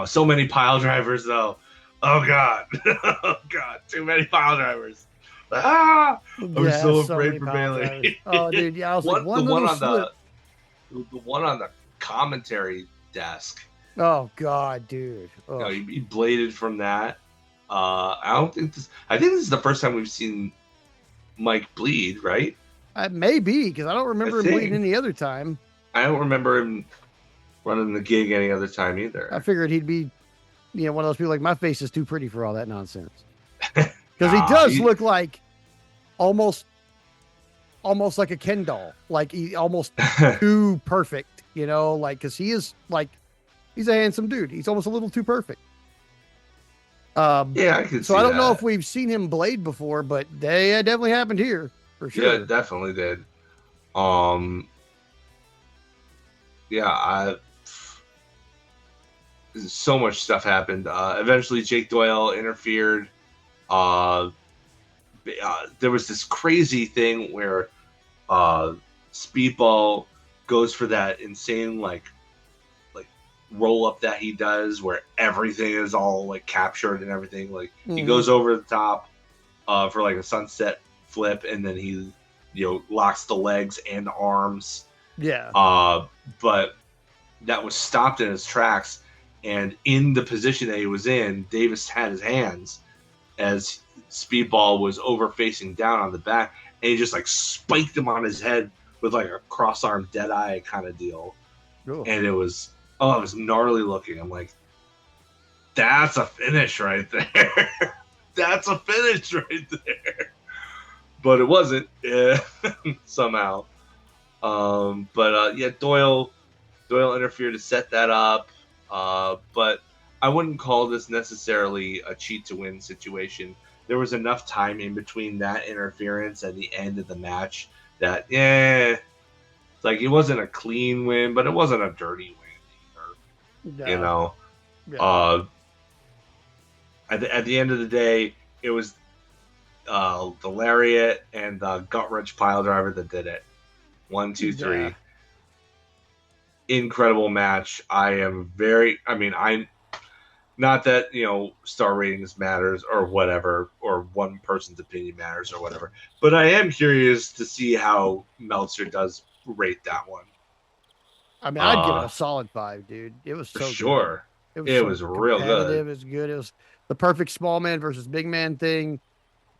so many pile drivers though. Oh God, too many pile drivers. I'm so afraid for Bailey. Oh, dude, yeah, I was like, the one on the commentary desk. Oh God, dude. He bladed from that. I think this is the first time we've seen Mike bleed, right? Maybe, because I don't remember him bleeding any other time. I don't remember him running the gig any other time either. I figured he'd be, one of those people like, my face is too pretty for all that nonsense. Because he does look like almost like a Ken doll, like he almost too perfect, like, because he is like, he's a handsome dude. He's almost a little too perfect. Yeah, I can see so I don't know if we've seen him blade before, but they definitely happened here for sure. Yeah, it definitely did. So much stuff happened. Eventually, Jake Doyle interfered. There was this crazy thing where Speedball goes for that insane like roll up that he does, where everything is all like captured and everything. Like he goes over the top for like a sunset flip, and then he locks the legs and arms. Yeah. But that was stopped in his tracks, and in the position that he was in, Davis had his hands as Speedball was over facing down on the back, and he just like spiked him on his head with like a cross-arm dead eye kind of deal. Cool. And it was gnarly looking. I'm like, that's a finish right there. That's a finish right there. But it wasn't somehow. Doyle interfered to set that up. But I wouldn't call this necessarily a cheat to win situation. There was enough time in between that interference and the end of the match that, it's like it wasn't a clean win, but it wasn't a dirty win either. No. Yeah. At the end of the day, it was the lariat and the gut wrench pile driver that did it. 1, 2, 3. Yeah. Incredible match. I'm not that, star ratings matters or whatever, or one person's opinion matters or whatever, but I am curious to see how Meltzer does rate that one. I mean, I'd give it a solid 5, dude. It was so sure. Good. It was real good. It was good. It was the perfect small man versus big man thing.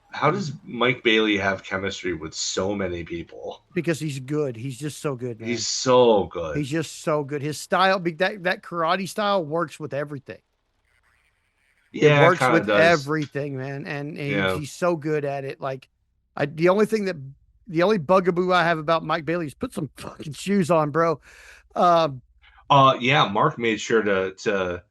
How does Mike Bailey have chemistry with so many people? Because he's good. He's just so good, man. He's so good. He's just so good. His style, that karate style, works with everything. Yeah, it works with everything, man. And he's so good at it. Like, the only bugaboo I have about Mike Bailey is put some fucking shoes on, bro. Mark made sure to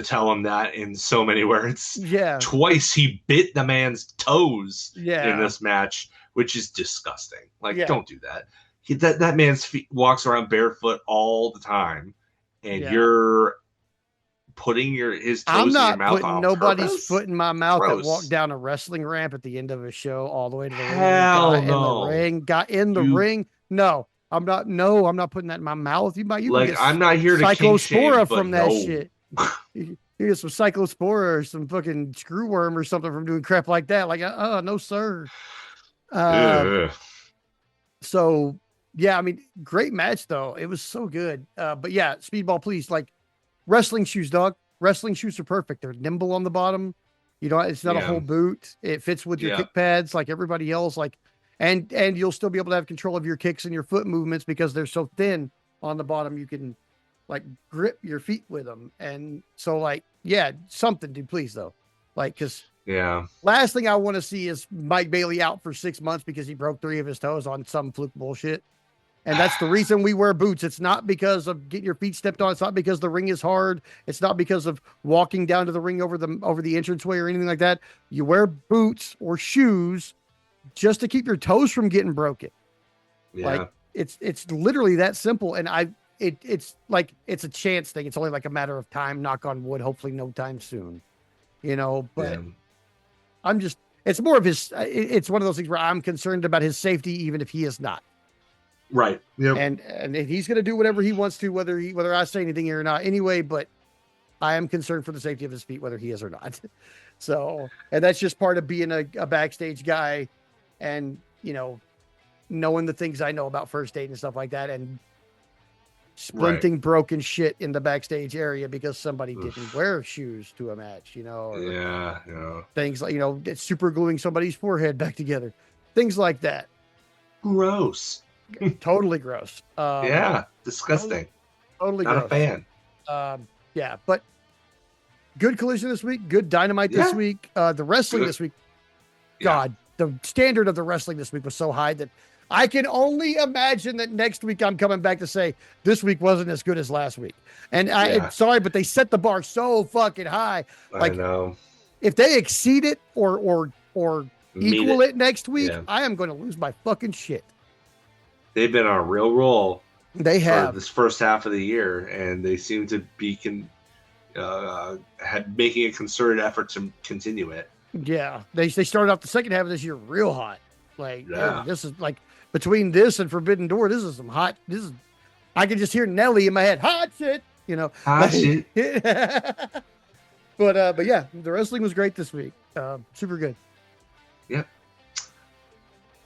tell him that in so many words. Yeah. Twice he bit the man's toes in this match, which is disgusting. Like, don't do that. That man's feet walks around barefoot all the time, and you're putting his toes in your mouth. I'm not putting nobody's foot in my mouth that walked down a wrestling ramp at the end of a show all the way to the ring. Got in the ring. No. I'm not putting that in my mouth. You I'm not here to cyclospora from that shit. You get some cyclospora or some fucking screwworm or something from doing crap like that. Like, no, sir. So, yeah, I mean, great match, though. It was so good. But, yeah, Speedball, please. Like, wrestling shoes, dog. Wrestling shoes are perfect. They're nimble on the bottom. It's not a whole boot. It fits with your kick pads like everybody else. Like, and you'll still be able to have control of your kicks and your foot movements because they're so thin on the bottom. You can like grip your feet with them. And so like, something, dude, please though. Like, cause last thing I want to see is Mike Bailey out for 6 months because he broke 3 of his toes on some fluke bullshit. And that's the reason we wear boots. It's not because of getting your feet stepped on. It's not because the ring is hard. It's not because of walking down to the ring over the entranceway or anything like that. You wear boots or shoes just to keep your toes from getting broken. Like it's literally that simple. And it's like, it's a chance thing. It's only like a matter of time, knock on wood, hopefully no time soon, but it's more of it's one of those things where I'm concerned about his safety, even if he is not. Right. Yep. And he's going to do whatever he wants to, whether I say anything here or not anyway, but I am concerned for the safety of his feet, whether he is or not. So, and that's just part of being a backstage guy and, knowing the things I know about first aid and stuff like that. And splinting broken shit in the backstage area because somebody didn't wear shoes to a match, or things like, super gluing somebody's forehead back together, things like that. Gross. Totally gross. Disgusting. Totally not gross. a fan. But good Collision this week, good Dynamite this week. The wrestling this week, God, the standard of the wrestling this week was so high that I can only imagine that next week I'm coming back to say this week wasn't as good as last week. And I'm sorry, but they set the bar so fucking high. Like, I know. If they exceed it or equal it next week, I am going to lose my fucking shit. They've been on a real roll. They have this first half of the year, and they seem to be making a concerted effort to continue it. Yeah, they started off the second half of this year real hot. Like, this is like between this and Forbidden Door, this is some hot. I can just hear Nelly in my head. Hot shit, Hot shit. But yeah, the wrestling was great this week. Super good. Yep.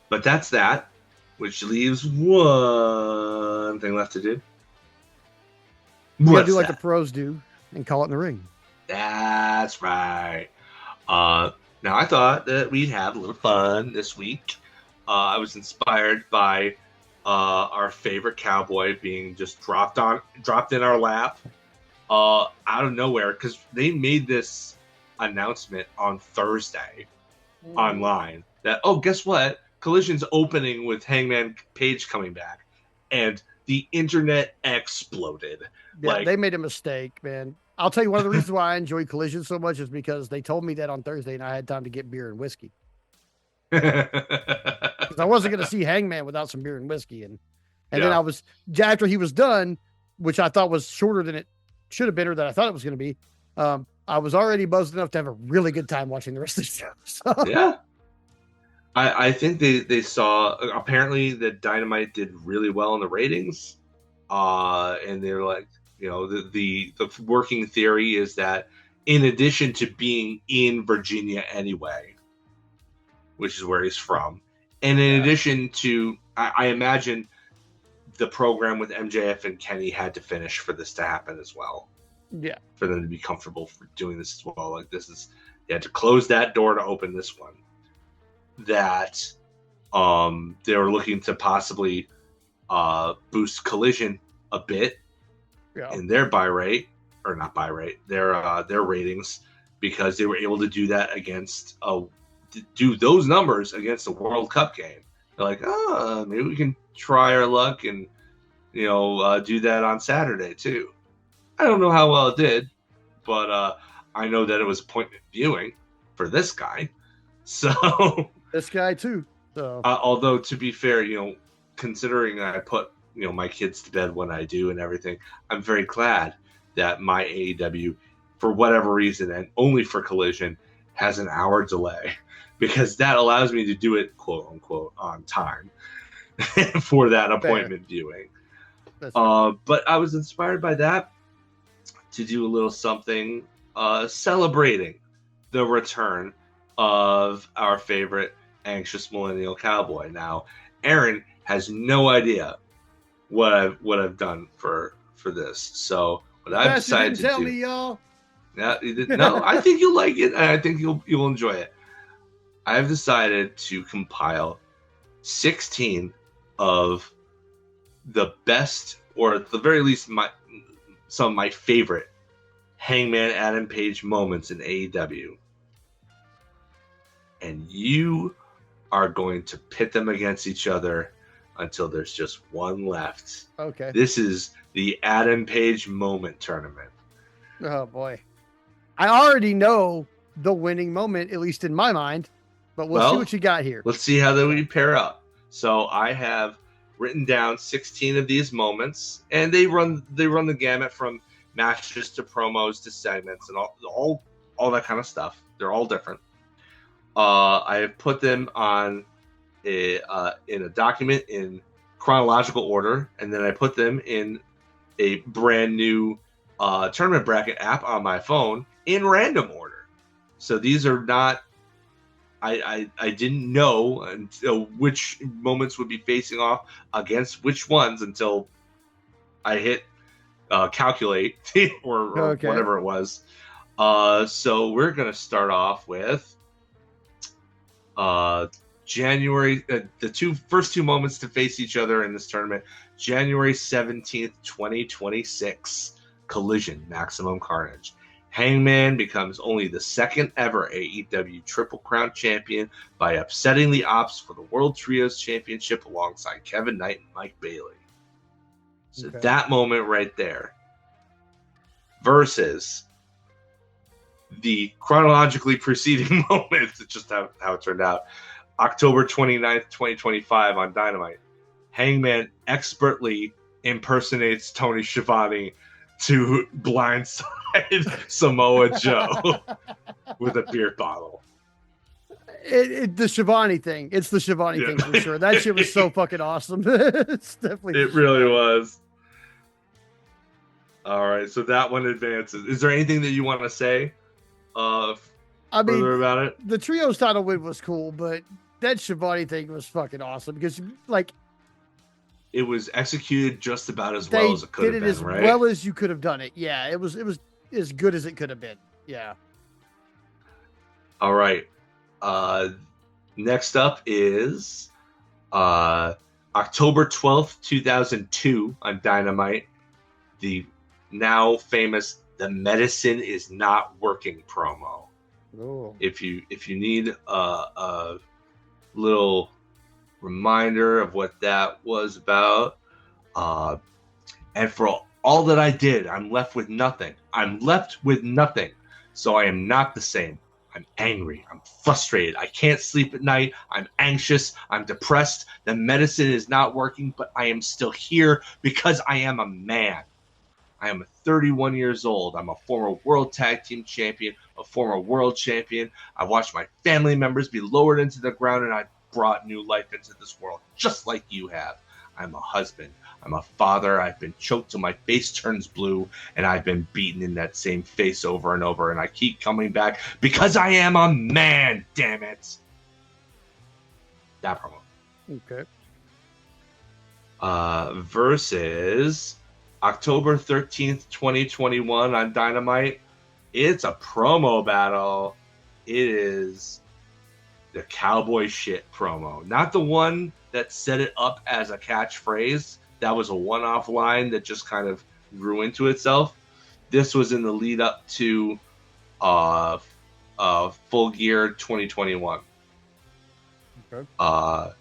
But that's that. Which leaves one thing left to do. You gotta do like the pros do and call it in the ring. That's right. Now I thought that we'd have a little fun this week. I was inspired by our favorite cowboy being just dropped in our lap out of nowhere, because they made this announcement on Thursday online that, guess what? Collision's opening with Hangman Page coming back, and the internet exploded. Yeah, they made a mistake, man. I'll tell you, one of the reasons why I enjoy Collision so much is because they told me that on Thursday, and I had time to get beer and whiskey. Because I wasn't going to see Hangman without some beer and whiskey, and then I was, after he was done, which I thought was shorter than it should have been, or that I thought it was going to be. I was already buzzed enough to have a really good time watching the rest of the show. So. Yeah. I think they saw, apparently that Dynamite did really well in the ratings. And they're like, the working theory is that in addition to being in Virginia anyway, which is where he's from, and in addition to, I imagine the program with MJF and Kenny had to finish for this to happen as well. Yeah. For them to be comfortable for doing this as well. Like, they had to close that door to open this one. That they were looking to possibly boost Collision a bit in their their ratings, because they were able to do that against do those numbers against the World Cup game. They're like, maybe we can try our luck and do that on Saturday too. I don't know how well it did, but I know that it was appointment viewing for this guy. So this guy too. So although, to be fair, considering I put my kids to bed when I do and everything, I'm very glad that my AEW, for whatever reason, and only for Collision, has an hour delay, because that allows me to do it, quote unquote, on time for that appointment viewing. But I was inspired by that to do a little something celebrating the return of our favorite anxious millennial cowboy. Now, Aaron has no idea what I've done for this. So what I've decided to tell do. me, y'all. Yeah, no, I think you'll like it, and I think you'll enjoy it. I've decided to compile 16 of the best, or at the very least, some of my favorite Hangman Adam Page moments in AEW. And you are going to pit them against each other until there's just one left. Okay. This is the Adam Page moment tournament. Oh, boy. I already know the winning moment, at least in my mind, but we'll see what you got here. Let's see how we pair up. So I have written down 16 of these moments, and they run the gamut from matches to promos to segments and all that kind of stuff. They're all different. I have put them on in a document in chronological order, and then I put them in a brand new tournament bracket app on my phone in random order. So these are not. I didn't know until which moments would be facing off against which ones until I hit calculate or whatever it was. So we're going to start off with January, the first two moments to face each other in this tournament. January 17th, 2026, Collision, Maximum Carnage. Hangman becomes only the second ever AEW Triple Crown champion by upsetting the Ops for the World Trios Championship alongside Kevin Knight and Mike Bailey. So that moment right there versus the chronologically preceding moment, just how it turned out, October 29th, 2025 on Dynamite. Hangman expertly impersonates Tony Schiavone to blindside Samoa Joe with a beer bottle. The Schiavone thing. It's the Schiavone thing for sure. That shit was so fucking awesome. It's definitely. It really was. All right, so that one advances. Is there anything that you want to say further about it? The Trios title win was cool, but that Schiavone thing was fucking awesome because, like, it was executed just about as well as it could have been, as right? well as you could have done it. Yeah, it was as good as it could have been. Yeah. All right. Next up is October 12th, 2002 on Dynamite. The now famous "The Medicine Is Not Working" promo. Oh. If you need a little reminder of what that was about, and for all that I did, I'm left with nothing. So I am not the same. I'm angry. I'm frustrated. I can't sleep at night. I'm anxious. I'm depressed. The medicine is not working, but I am still here because I am a man. I am 31 years old. I'm a former World Tag Team Champion, a former World Champion. I watched my family members be lowered into the ground, and I brought new life into this world, just like you have. I'm a husband. I'm a father. I've been choked till my face turns blue, and I've been beaten in that same face over and over, and I keep coming back because I am a man, damn it. That promo. Okay. Versus October 13th, 2021 on Dynamite. It's a promo battle. It is the cowboy shit promo. Not the one that set it up as a catchphrase. That was a one-off line that just kind of grew into itself. This was in the lead up to Full Gear 2021. Okay.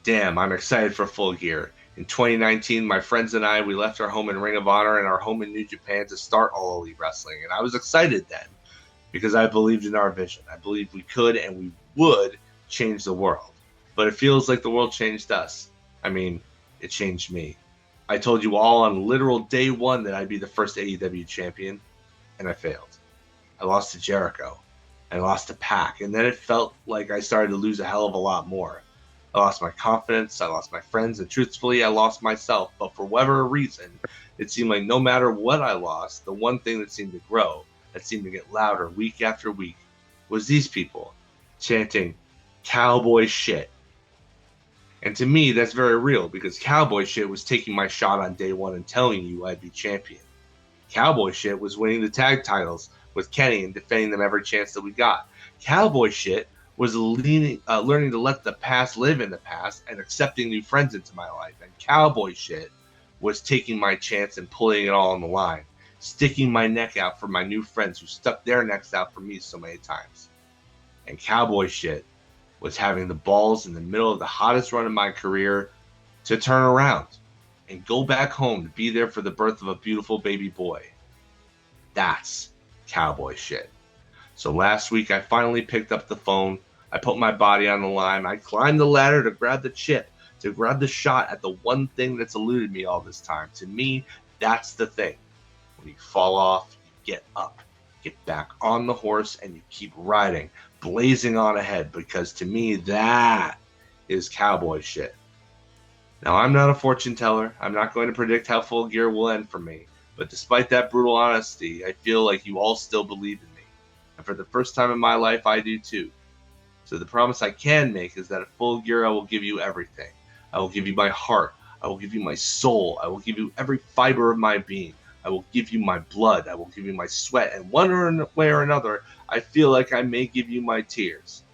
Damn, I'm excited for Full Gear. In 2019, my friends and I, we left our home in Ring of Honor and our home in New Japan to start All Elite Wrestling. And I was excited then because I believed in our vision. I believed we could and we would change the world. But it feels like the world changed us. I mean, it changed me. I told you all on literal day one that I'd be the first AEW champion, and I failed. I lost to Jericho. I lost to Pac. And then it felt like I started to lose a hell of a lot more. I lost my confidence, I lost my friends, and truthfully, I lost myself. But for whatever reason, it seemed like no matter what I lost, the one thing that seemed to grow, that seemed to get louder week after week, was these people chanting cowboy shit. And to me, that's very real, because cowboy shit was taking my shot on day one and telling you I'd be champion. Cowboy shit was winning the tag titles with Kenny and defending them every chance that we got. Cowboy shit was learning to let the past live in the past and accepting new friends into my life. And cowboy shit was taking my chance and pulling it all on the line, sticking my neck out for my new friends who stuck their necks out for me so many times. And cowboy shit was having the balls in the middle of the hottest run of my career to turn around and go back home to be there for the birth of a beautiful baby boy. That's cowboy shit. So last week, I finally picked up the phone. I put my body on the line. I climbed the ladder to grab the chip, to grab the shot at the one thing that's eluded me all this time. To me, that's the thing. When you fall off, you get up, get back on the horse, and you keep riding, blazing on ahead, because to me, that is cowboy shit. Now, I'm not a fortune teller. I'm not going to predict how Full Gear will end for me. But despite that brutal honesty, I feel like you all still believe in me. And for the first time in my life, I do too. So the promise I can make is that at Full Gear, I will give you everything. I will give you my heart. I I will give you my soul. I will give you every fiber of my being. I will give you my blood. I will give you my sweat. And one way or another, I feel like I may give you my tears.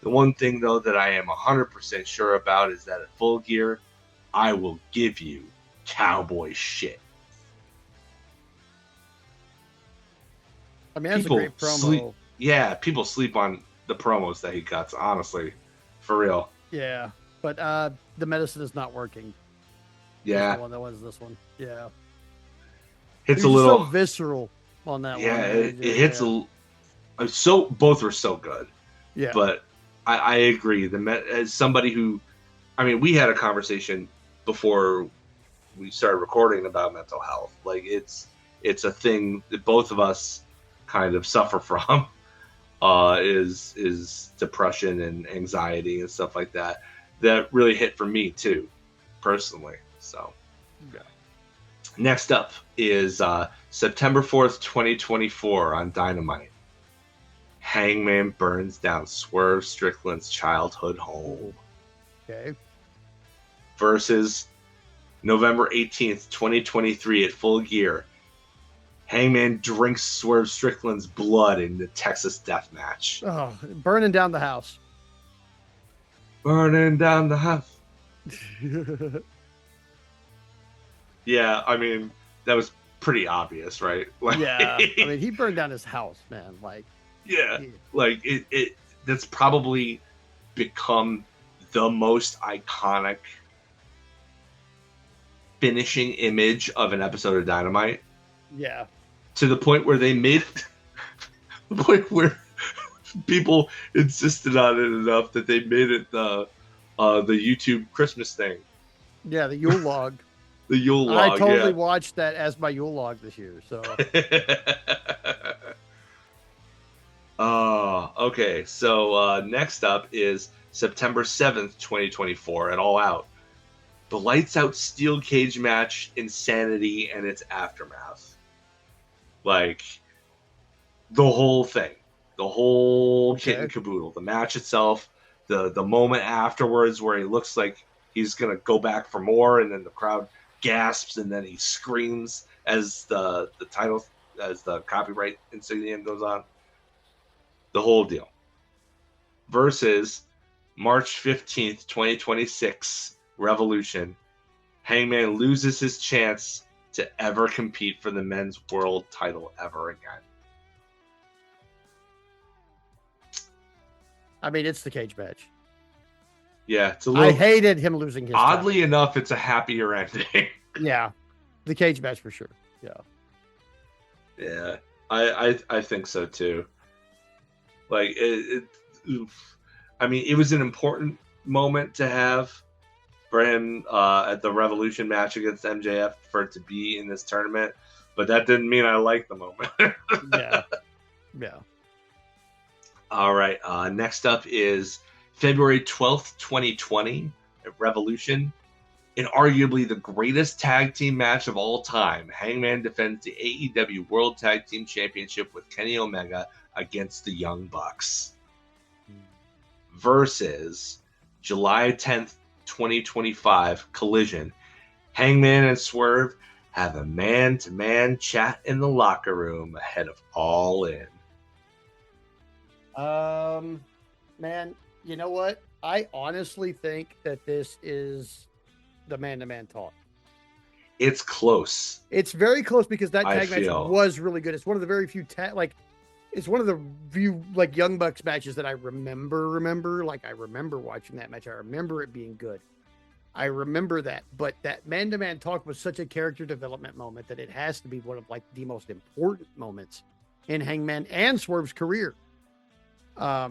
The one thing, though, that I am 100% sure about is that at Full Gear, I will give you cowboy shit. I mean, that's a great promo. People sleep on the promos that he cuts, honestly. For real. Yeah, but the medicine is not working. Yeah. The one that was this one. Yeah. It's a little so visceral on that one. Yeah, it hits both were so good. Yeah. But I agree. As somebody who, I mean, we had a conversation before we started recording about mental health. Like it's a thing that both of us kind of suffer from. Is depression and anxiety and stuff like that. That really hit for me too, personally. So, yeah. Next up is September 4th, 2024 on Dynamite. Hangman burns down Swerve Strickland's childhood home. Okay. Versus November 18th, 2023 at Full Gear. Hangman drinks Swerve Strickland's blood in the Texas Death Match. Oh, burning down the house. Burning down the house. Yeah, I mean, that was pretty obvious, right? Like, yeah, I mean, he burned down his house, man. Like, yeah, like it that's probably become the most iconic finishing image of an episode of Dynamite. Yeah. To the point where they made the point where people insisted on it enough that they made it the YouTube Christmas thing. Yeah, the Yule log. The Yule log. I totally watched that as my Yule log this year. So. Okay. So next up is September 7th, 2024 at All Out. The Lights Out Steel Cage match, Insanity, and its aftermath. Like, the whole thing. The whole kit and caboodle. The match itself, the moment afterwards where he looks like he's going to go back for more, and then the crowd gasps, and then he screams as the title, as the copyright insignia goes on. The whole deal. Versus March 15th, 2026, Revolution. Hangman loses his chance to ever compete for the men's world title ever again. I mean, it's the cage match. Yeah, it's a little. I hated him losing his. Oddly enough, it's a happier ending. Yeah, the cage match for sure. Yeah. Yeah, I think so too. Like I mean, it was an important moment to have for him at the Revolution match against MJF for it to be in this tournament, but that didn't mean I liked the moment. Yeah. All right. Next up is February 12th, 2020 at Revolution. In arguably the greatest tag team match of all time, Hangman defends the AEW World Tag Team Championship with Kenny Omega against the Young Bucks. Versus July 10th, 2025 Collision. Hangman and Swerve have a man-to-man chat in the locker room ahead of All In. Man, you know what? I honestly think that this is the man-to-man talk. It's close. It's very close because that tag match was really good. It's one of the very few it's one of the few Young Bucks matches that I remember. Like, I remember watching that match. I remember it being good. I remember that. But that man-to-man talk was such a character development moment that it has to be one of the most important moments in Hangman and Swerve's career. I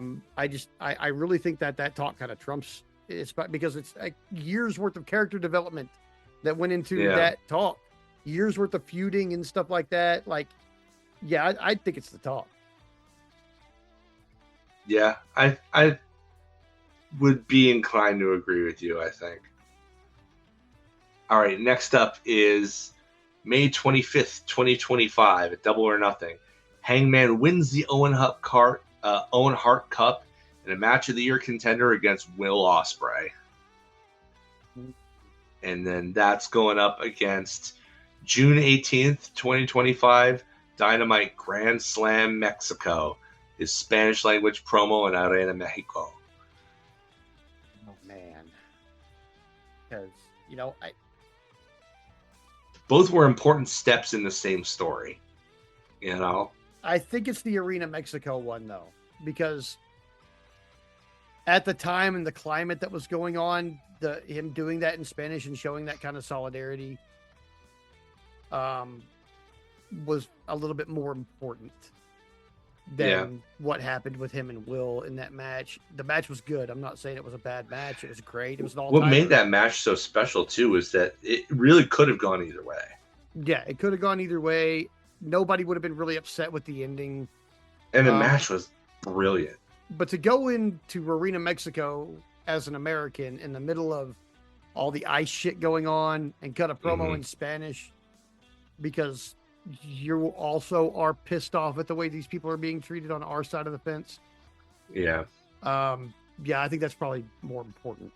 really think that talk kind of trumps it's because it's years worth of character development that went into that talk, years worth of feuding and stuff like that. I think it's the talk. Yeah, I would be inclined to agree with you, I think. All right, next up is May 25th, 2025 at Double or Nothing. Hangman wins the Owen Hart Cup in a match of the year contender against Will Ospreay. And then that's going up against June 18th, 2025, Dynamite Grand Slam Mexico, his Spanish language promo in Arena Mexico. Oh, man. Because, both were important steps in the same story, I think it's the Arena Mexico one, though, because at the time and the climate that was going on, him doing that in Spanish and showing that kind of solidarity was a little bit more important than what happened with him and Will in that match. The match was good. I'm not saying it was a bad match. It was great. It was an all-time. What made that match so special, too, is that it really could have gone either way. Yeah, it could have gone either way. Nobody would have been really upset with the ending. And the match was brilliant. But to go into Arena Mexico as an American in the middle of all the ice shit going on and cut a promo in Spanish because you also are pissed off at the way these people are being treated on our side of the fence. Yeah. I think that's probably more important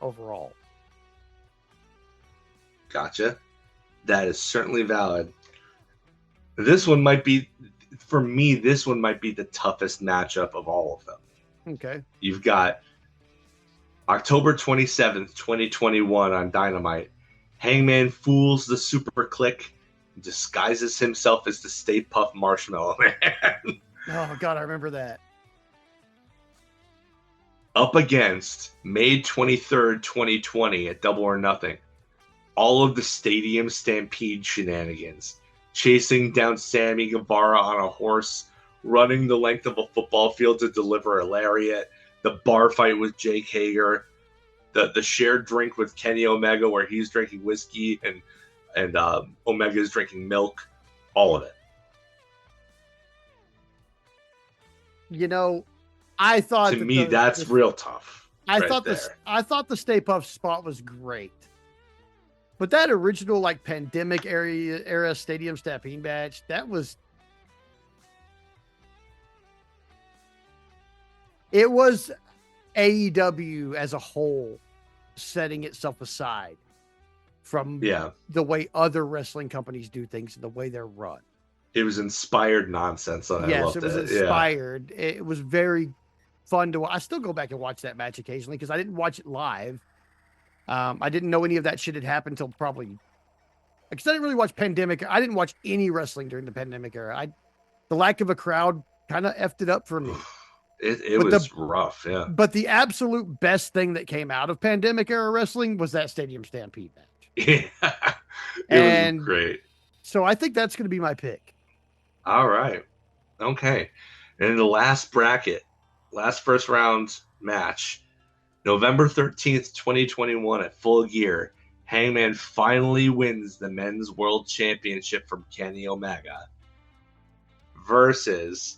overall. Gotcha. That is certainly valid. This one might be, for me, the toughest matchup of all of them. Okay. You've got October 27th, 2021 on Dynamite. Hangman fools the Super Click, disguises himself as the Stay Puft Marshmallow Man. Oh, God, I remember that. Up against May 23rd, 2020 at Double or Nothing. All of the Stadium Stampede shenanigans. Chasing down Sammy Guevara on a horse, running the length of a football field to deliver a lariat, the bar fight with Jake Hager, the shared drink with Kenny Omega where he's drinking whiskey and Omega's drinking milk, all of it. I thought to me that's real tough. I thought the Stay Puft spot was great. But that original pandemic era Stadium Stampede match, it was AEW as a whole setting itself aside from the way other wrestling companies do things and the way they're run. It was inspired nonsense. Yes, it was inspired. Yeah. It was very fun to watch. I still go back and watch that match occasionally because I didn't watch it live. I didn't know any of that shit had happened until probably because I didn't really watch Pandemic. I didn't watch any wrestling during the Pandemic era. The lack of a crowd kind of effed it up for me. It was rough, yeah. But the absolute best thing that came out of Pandemic era wrestling was that Stadium Stampede match. Yeah, it was great. So I think that's going to be my pick. All right. Okay. And in the last bracket, last first round match, November 13th, 2021 at Full Gear, Hangman finally wins the Men's World Championship from Kenny Omega versus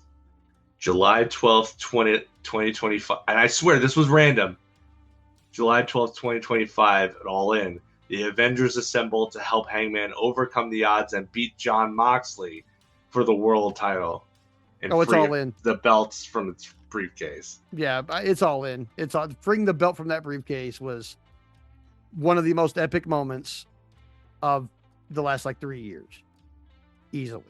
July 12th, 2025. And I swear this was random. July 12th, 2025 at All In. The Avengers assemble to help Hangman overcome the odds and beat Jon Moxley for the world title. And it's All In. The belts from its briefcase. Yeah, it's All In. Freeing the belt from that briefcase was one of the most epic moments of the last 3 years. Easily.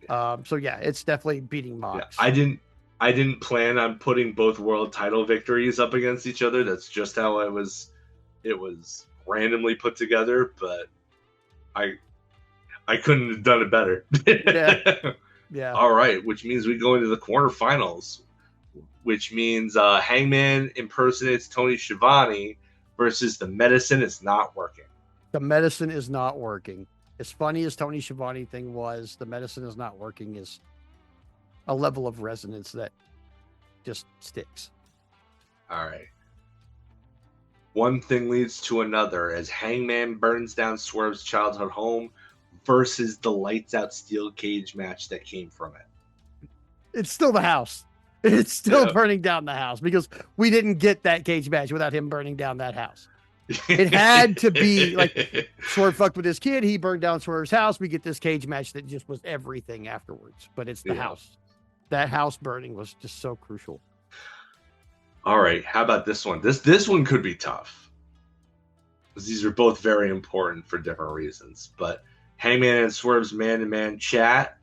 Yeah. It's definitely beating Mox. Yeah, I didn't plan on putting both world title victories up against each other. That's just how it was randomly put together, but I couldn't have done it better. Yeah. All right, which means we go into the quarterfinals, which means Hangman impersonates Tony Schiavone versus The Medicine Is Not Working. The Medicine Is Not Working. As funny as Tony Schiavone thing was, The Medicine Is Not Working is a level of resonance that just sticks. All right. One thing leads to another as Hangman burns down Swerve's childhood home versus the lights out steel cage match that came from it. It's still the house. It's still burning down the house because we didn't get that cage match without him burning down that house. It had to be Swerve fucked with his kid. He burned down Swerve's house. We get this cage match that just was everything afterwards, but it's the house. That house burning was just so crucial. All right. How about this one? This one could be tough. These are both very important for different reasons. But Hangman and Swerve's man-to-man chat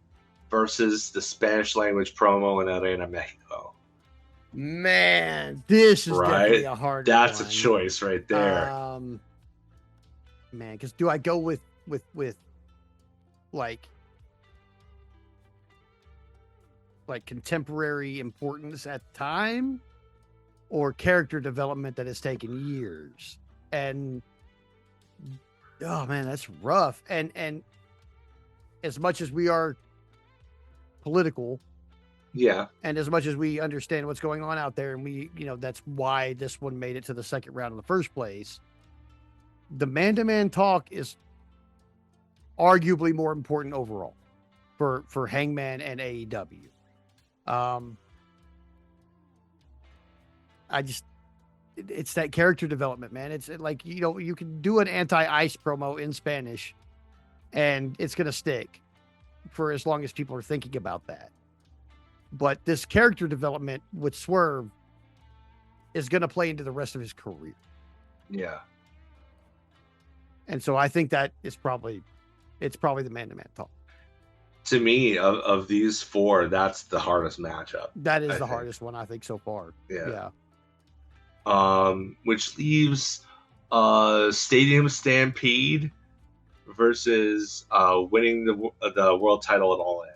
versus the Spanish language promo in Arena Mexico. Man, this is definitely a hard one. That's a choice right there. Man, because do I go with like contemporary importance at the time, or character development that has taken years? And oh man, that's rough. And as much as we are political, yeah, and as much as we understand what's going on out there, and we, that's why this one made it to the second round in the first place, the man-to-man talk is arguably more important overall for Hangman and AEW. It's that character development, man. It's like, you can do an anti-ice promo in Spanish and it's going to stick for as long as people are thinking about that. But this character development with Swerve is going to play into the rest of his career. Yeah. And so I think that it's probably the man-to-man talk. To me, of these four, that's the hardest matchup. That is the hardest one, I think, so far. Yeah. Which leaves Stadium Stampede versus winning the world title at All In.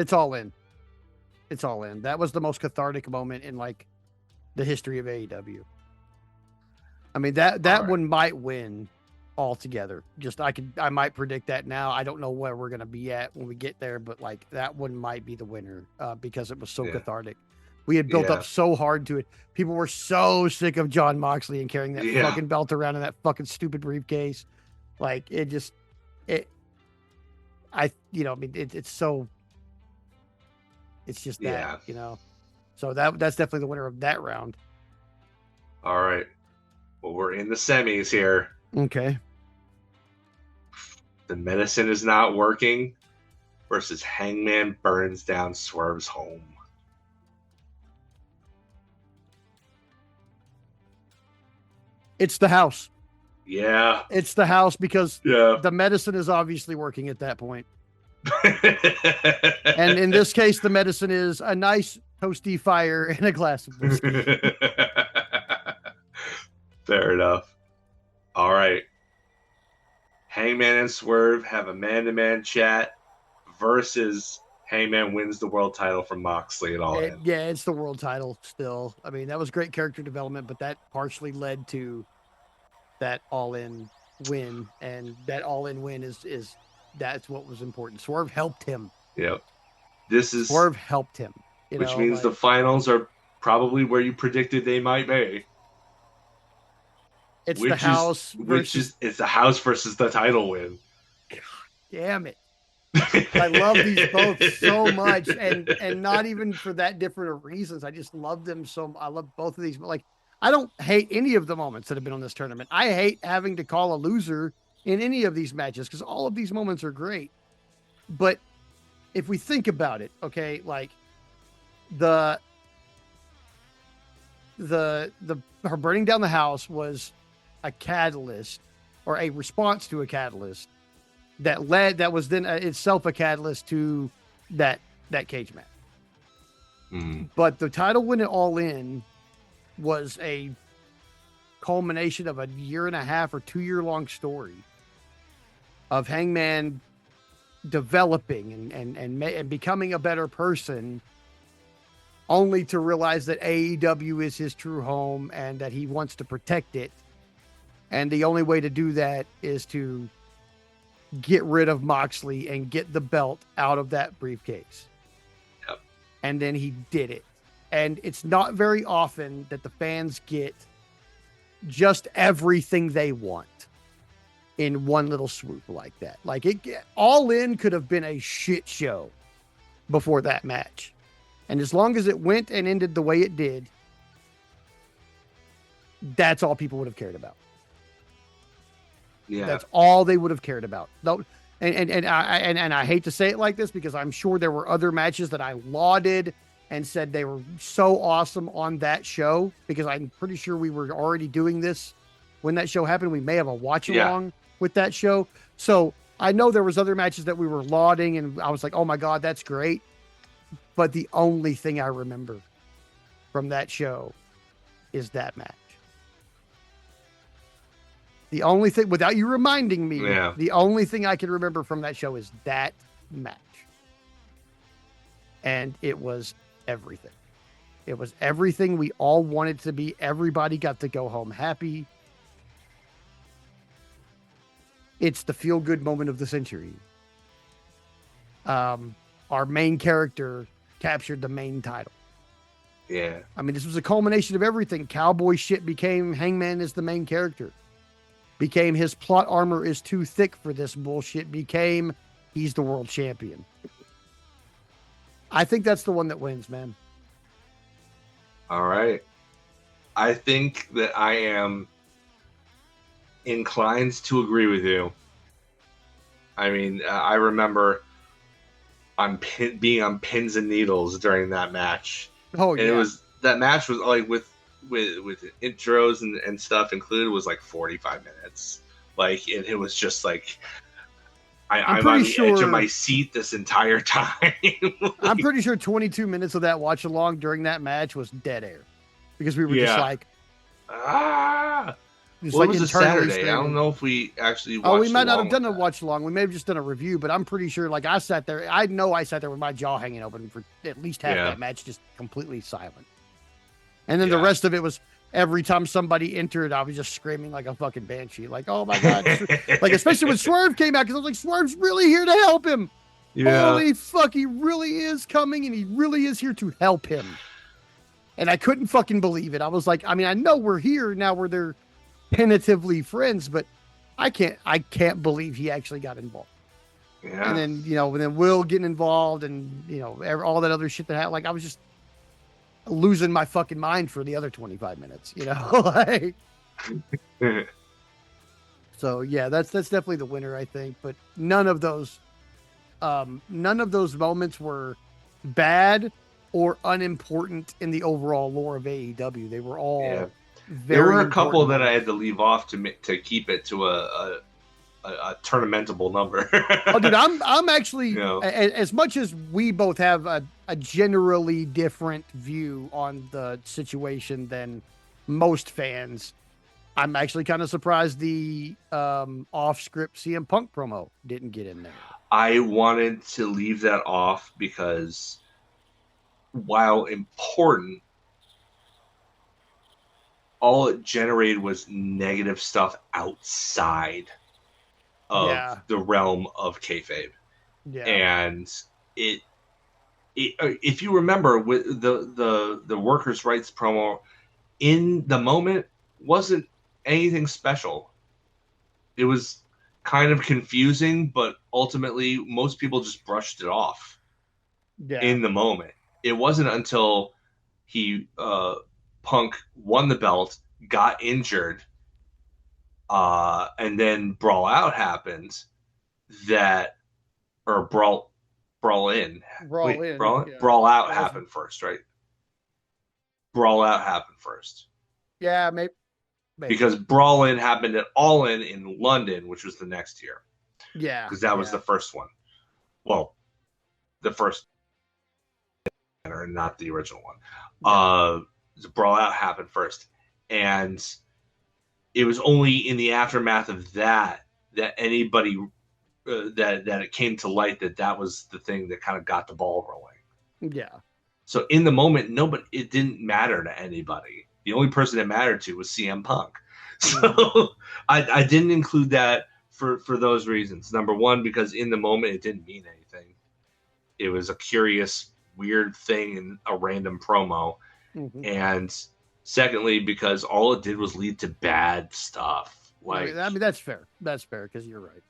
It's All In. It's All In. That was the most cathartic moment in like the history of AEW. I mean, that one might win altogether. I might predict that now. I don't know where we're going to be at when we get there, but like that one might be the winner because it was so cathartic. We had built up so hard to it. People were so sick of John Moxley and carrying that fucking belt around in that fucking stupid briefcase. Like it's so, it's just that, so that's definitely the winner of that round. All right. Well, we're in the semis here. Okay. The medicine is not working versus Hangman burns down Swerve's home. It's the house. Yeah. It's the house because the medicine is obviously working at that point. And in this case, the medicine is a nice toasty fire and a glass of whiskey. Fair enough. All right. Hangman and Swerve have a man-to-man chat versus Hangman wins the world title from Moxley at All In. Yeah, it's the world title still. I mean, that was great character development, but that partially led to that All In win, and that All In win is that's what was important. Swerve helped him. Yep. Swerve helped him. Which means the finals are probably where you predicted they might be. It's the house it's the house versus the title win. God damn it. I love these both so much, and not even for that different of reasons. I just love them so. I love both of these, but like, I don't hate any of the moments that have been on this tournament. I hate having to call a loser in any of these matches because all of these moments are great. But if we think about it, okay, like her burning down the house was a catalyst or a response to a catalyst that was then itself a catalyst to that cage match. But the title win at All In was a culmination of a 1.5 or 2 year long story of Hangman developing and becoming a better person, only to realize that AEW is his true home and that he wants to protect it. And the only way to do that is to get rid of Moxley and get the belt out of that briefcase. Yep. And then he did it. And it's not very often that the fans get just everything they want in one little swoop like that. Like All In could have been a shit show before that match. And as long as it went and ended the way it did, that's all people would have cared about. Yeah. That's all they would have cared about. No, and I hate to say it like this because I'm sure there were other matches that I lauded and said they were so awesome on that show, because I'm pretty sure we were already doing this when that show happened. We may have a watch along with that show. So I know there was other matches that we were lauding, and I was like, oh my God, that's great. But the only thing I remember from that show is that match. The only thing, without you reminding me, the only thing I can remember from that show is that match. And it was everything. It was everything we all wanted to be. Everybody got to go home happy. It's the feel-good moment of the century. Our main character captured the main title. Yeah. I mean, this was a culmination of everything. Cowboy shit became Hangman is the main character. Became his plot armor is too thick for this bullshit. Became he's the world champion. I think that's the one that wins, man. All right. I think that I am inclined to agree with you. I mean, I remember being on pins and needles during that match. Oh, and yeah. That match was like with intros and stuff included was like 45 minutes. Like, and it was just like, I'm on the edge of my seat this entire time. I'm pretty sure 22 minutes of that watch along during that match was dead air because we were just like, it was a Saturday. Screaming. I don't know if we actually watched we might not have done a watch along. We may have just done a review, but I'm pretty sure like I sat there with my jaw hanging open for at least half that match, just completely silent. And then the rest of it was every time somebody entered, I was just screaming like a fucking banshee. Like, oh my God. Like, especially when Swerve came out, because I was like, Swerve's really here to help him. Yeah. Holy fuck, he really is coming, and he really is here to help him. And I couldn't fucking believe it. I was like, I mean, I know we're here now where they're tentatively friends, but I can't believe he actually got involved. Yeah. And then, then Will getting involved and, all that other shit that happened. Like, I was just losing my fucking mind for the other 25 minutes, like. So yeah, that's definitely the winner, I think. But none of those moments were bad or unimportant in the overall lore of AEW. They were all there were a couple that I had to leave off to keep it to a tournamentable number. Oh, dude, I'm actually as much as we both have a generally different view on the situation than most fans. I'm actually kind of surprised the off-script CM Punk promo didn't get in there. I wanted to leave that off because while important, all it generated was negative stuff outside of the realm of kayfabe. Yeah. And it if you remember with the workers' rights promo in the moment wasn't anything special. It was kind of confusing, but ultimately most people just brushed it off in the moment. It wasn't until Punk won the belt, got injured, and then Brawl Out happened Brawl Out happened first, right? Brawl Out happened first. Yeah, maybe. Because Brawl In happened at All In London, which was the next year. Yeah. Because that was the first one. Well, the first, or not the original one. The Brawl Out happened first. And it was only in the aftermath of that anybody that it came to light that was the thing that kind of got the ball rolling. Yeah. So in the moment, it didn't matter to anybody. The only person that mattered to was CM Punk. So I didn't include that for those reasons. Number one, because in the moment it didn't mean anything. It was a curious, weird thing in a random promo. Mm-hmm. And secondly, because all it did was lead to bad stuff. Like, I mean, that's fair. That's fair because you're right.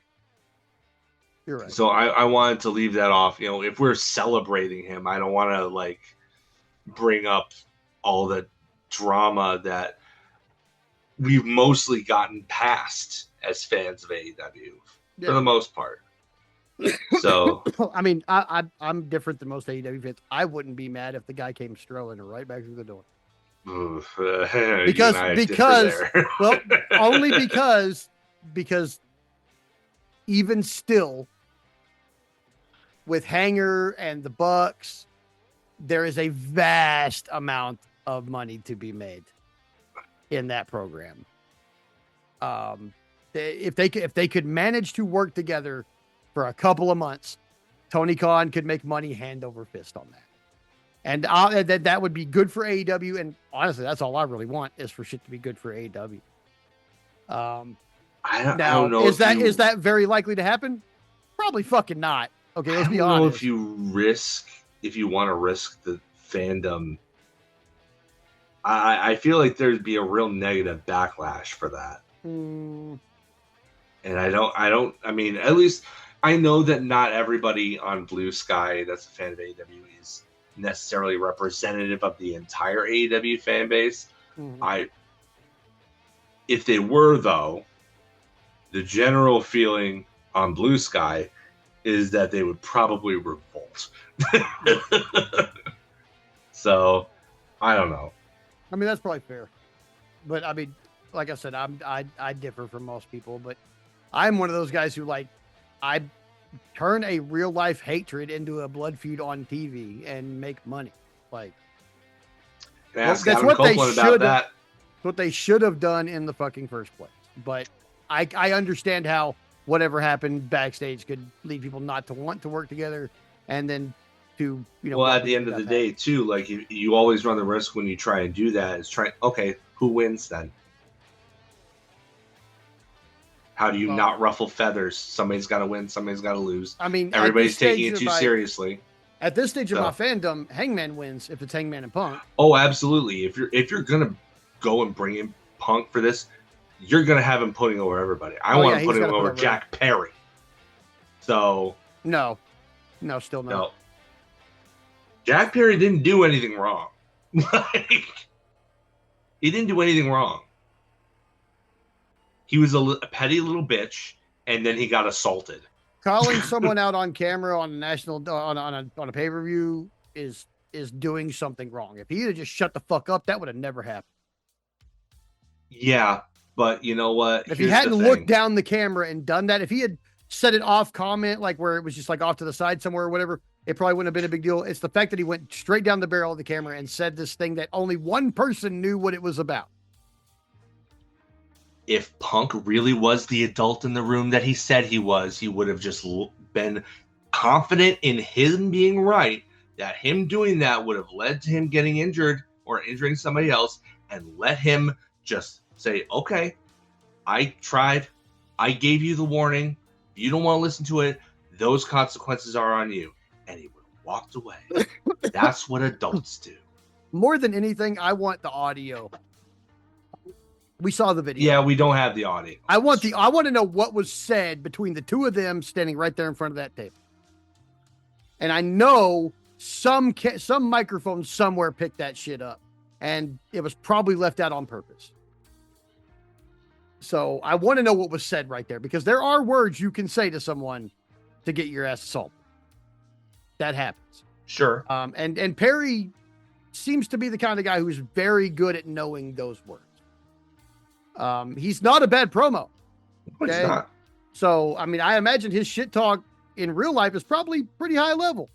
You're right. So I wanted to leave that off. If we're celebrating him, I don't want to bring up all the drama that we've mostly gotten past as fans of AEW for the most part. So I mean, I'm different than most AEW fans. I wouldn't be mad if the guy came strolling right back through the door. because well, only because even still, with Hanger and the Bucks, there is a vast amount of money to be made in that program. If they could manage to work together for a couple of months, Tony Khan could make money hand over fist on that. And that would be good for AEW. And honestly, that's all I really want is for shit to be good for AEW. I don't know. Is that very likely to happen? Probably fucking not. Okay, let's be honest. I don't know if you want to risk the fandom. I feel like there'd be a real negative backlash for that. And I mean, at least I know that not everybody on Blue Sky that's a fan of AEW is necessarily representative of the entire AEW fan base. If they were, though, the general feeling on Blue Sky is that they would probably revolt. So, I don't know. I mean, that's probably fair. But, I mean, like I said, I differ from most people, but I'm one of those guys who, like, I turn a real-life hatred into a blood feud on TV and make money. Like, that's what they should have. What they should have done in the fucking first place. But I understand how whatever happened backstage could lead people not to want to work together, and then to, you know. Well, at the end of the day, too, like you always run the risk when you try and do that is okay, who wins then? How do you not ruffle feathers? Somebody's got to win. Somebody's got to lose. I mean, everybody's taking it too seriously. At this stage of my fandom, Hangman wins if it's Hangman and Punk. Oh, absolutely. If you're gonna go and bring in Punk for this, you're gonna have him putting over everybody. I want him putting over Jack Perry. So no, still no. No. Jack Perry didn't do anything wrong. He didn't do anything wrong. He was a petty little bitch, and then he got assaulted. Calling someone out on camera on a national on a pay-per-view is doing something wrong. If he had just shut the fuck up, that would have never happened. Yeah, but you know what? If he hadn't looked down the camera and done that, if he had said it off comment, like where it was just like off to the side somewhere or whatever, it probably wouldn't have been a big deal. It's the fact that he went straight down the barrel of the camera and said this thing that only one person knew what it was about. If Punk really was the adult in the room that he said he was, he would have just been confident in him being right, that him doing that would have led to him getting injured or injuring somebody else, and let him just say, okay, I tried. I gave you the warning. If you don't want to listen to it, those consequences are on you. And he would have walked away. That's what adults do. More than anything, I want the audio. We saw the video. Yeah, we don't have the audio. I want to know what was said between the two of them standing right there in front of that table. And I know some microphone somewhere picked that shit up, and it was probably left out on purpose. So I want to know what was said right there, because there are words you can say to someone to get your ass assaulted. That happens. Sure. And Perry seems to be the kind of guy who's very good at knowing those words. He's not a bad promo. Okay? He's not. So, I mean, I imagine his shit talk in real life is probably pretty high level.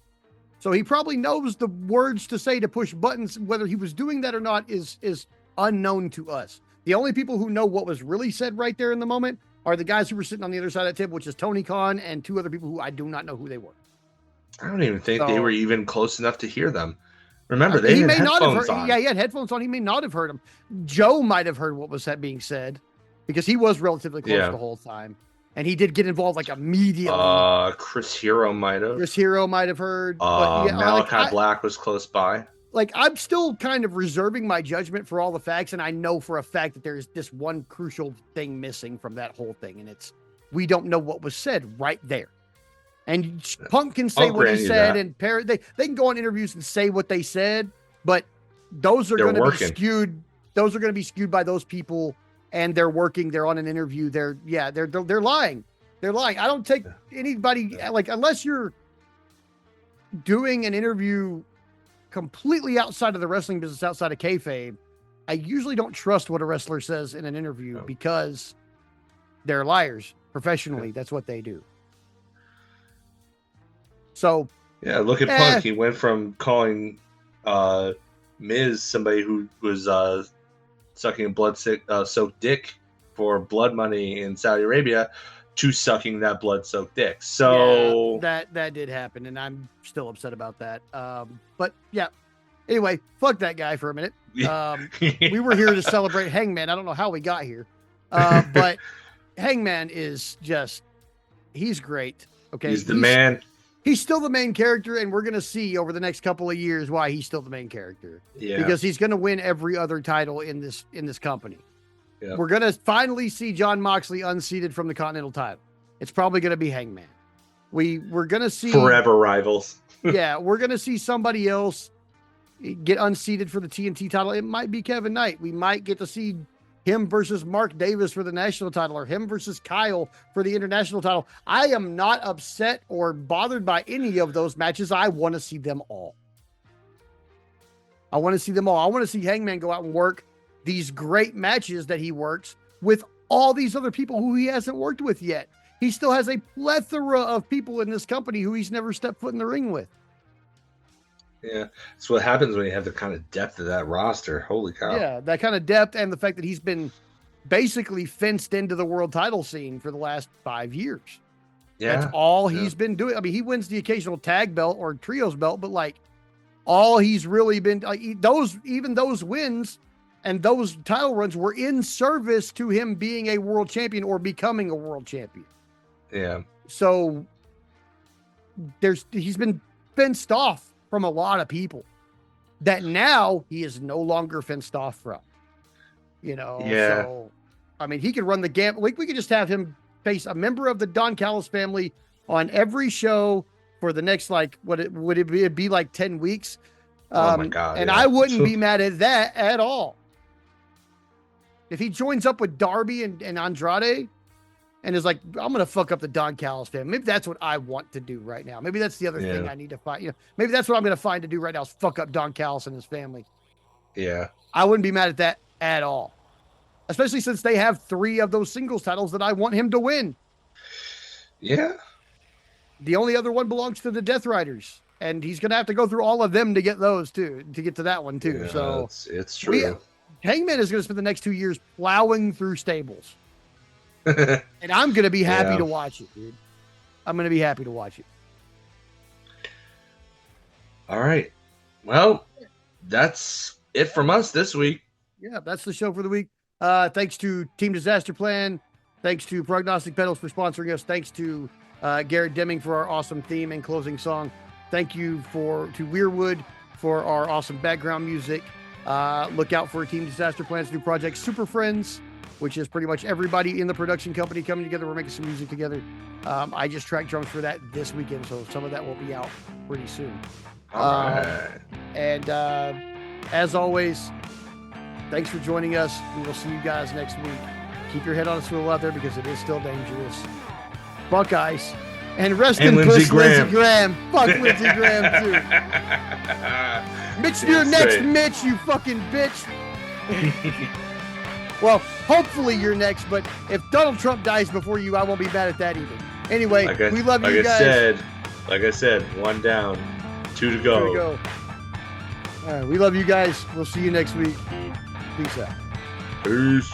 So he probably knows the words to say to push buttons. Whether he was doing that or not is unknown to us. The only people who know what was really said right there in the moment are the guys who were sitting on the other side of the table, which is Tony Khan and two other people who I do not know who they were. I don't even think they were even close enough to hear them. Remember, they had headphones on. Yeah, he had headphones on. He may not have heard them. Joe might have heard what was being said, because he was relatively close the whole time. And he did get involved like immediately. Chris Hero might have. heard. Malachi Black was close by. Like, I'm still kind of reserving my judgment for all the facts, and I know for a fact that there's this one crucial thing missing from that whole thing, and it's we don't know what was said right there. And Punk can say what he said, and they can go on interviews and say what they said, but those are going to be skewed. Those are going to be skewed by those people, and they're working. They're on an interview. They're lying. They're lying. I don't take anybody, like, unless you're doing an interview completely outside of the wrestling business, outside of kayfabe, I usually don't trust what a wrestler says in an interview because they're liars professionally. That's what they do. So yeah, look at Punk. He went from calling Miz somebody who was sucking a blood-soaked dick for blood money in Saudi Arabia to sucking that blood-soaked dick. So that did happen, and I'm still upset about that. But yeah. Anyway, fuck that guy for a minute. We were here to celebrate Hangman. I don't know how we got here, but Hangman is he's great. Okay, he's the man. He's still the main character, and we're going to see over the next couple of years why he's still the main character. Yeah. Because he's going to win every other title in this company. Yep. We're going to finally see Jon Moxley unseated from the Continental title. It's probably going to be Hangman. We're going to see forever rivals. Yeah, we're going to see somebody else get unseated for the TNT title. It might be Kevin Knight. We might get to see him versus Mark Davis for the national title, or him versus Kyle for the international title. I am not upset or bothered by any of those matches. I want to see them all. I want to see Hangman go out and work these great matches that he works with all these other people who he hasn't worked with yet. He still has a plethora of people in this company who he's never stepped foot in the ring with. Yeah, that's what happens when you have the kind of depth of that roster. Holy cow. Yeah, that kind of depth, and the fact that he's been basically fenced into the world title scene for the last 5 years. Yeah. That's all he's been doing. I mean, he wins the occasional tag belt or trios belt, but like all he's really been, like, those wins and those title runs were in service to him being a world champion or becoming a world champion. Yeah. So he's been fenced off from a lot of people that now he is no longer fenced off from, Yeah. So, I mean, he could run the gamut. Like, we could just have him face a member of the Don Callis family on every show for the next, like, would it be like 10 weeks? Oh my God. And I wouldn't be mad at that at all. If he joins up with Darby and Andrade and is like, I'm going to fuck up the Don Callis family. Maybe that's what I want to do right now. Maybe that's the other thing I need to find. Maybe that's what I'm going to find to do right now is fuck up Don Callis and his family. Yeah. I wouldn't be mad at that at all. Especially since they have 3 of those singles titles that I want him to win. Yeah. The only other one belongs to the Death Riders. And he's going to have to go through all of them to get those too, to get to that one too. Yeah, so it's true. Hangman is going to spend the next 2 years plowing through stables. And I'm going to be happy to watch it, dude. I'm going to be happy to watch it. All right. Well, that's it from us this week. Yeah, that's the show for the week. Thanks to Team Disaster Plan. Thanks to Prognostic Pedals for sponsoring us. Thanks to Garrett Deming for our awesome theme and closing song. Thank you to Weirwood for our awesome background music. Look out for Team Disaster Plan's new project, Super Friends, which is pretty much everybody in the production company coming together. We're making some music together. I just tracked drums for that this weekend, so some of that will be out pretty soon. All right. And as always, thanks for joining us. We will see you guys next week. Keep your head on a swivel out there because it is still dangerous. Buckeyes. And rest in peace, Lindsey Graham. Fuck Lindsey Graham, too. Mitch, you're next, Mitch, you fucking bitch. Well, hopefully you're next, but if Donald Trump dies before you, I won't be mad at that either. Anyway, we love you guys. Like I said, 1 down, 2 to go. 2 to go. All right, we love you guys. We'll see you next week. Peace out. Peace.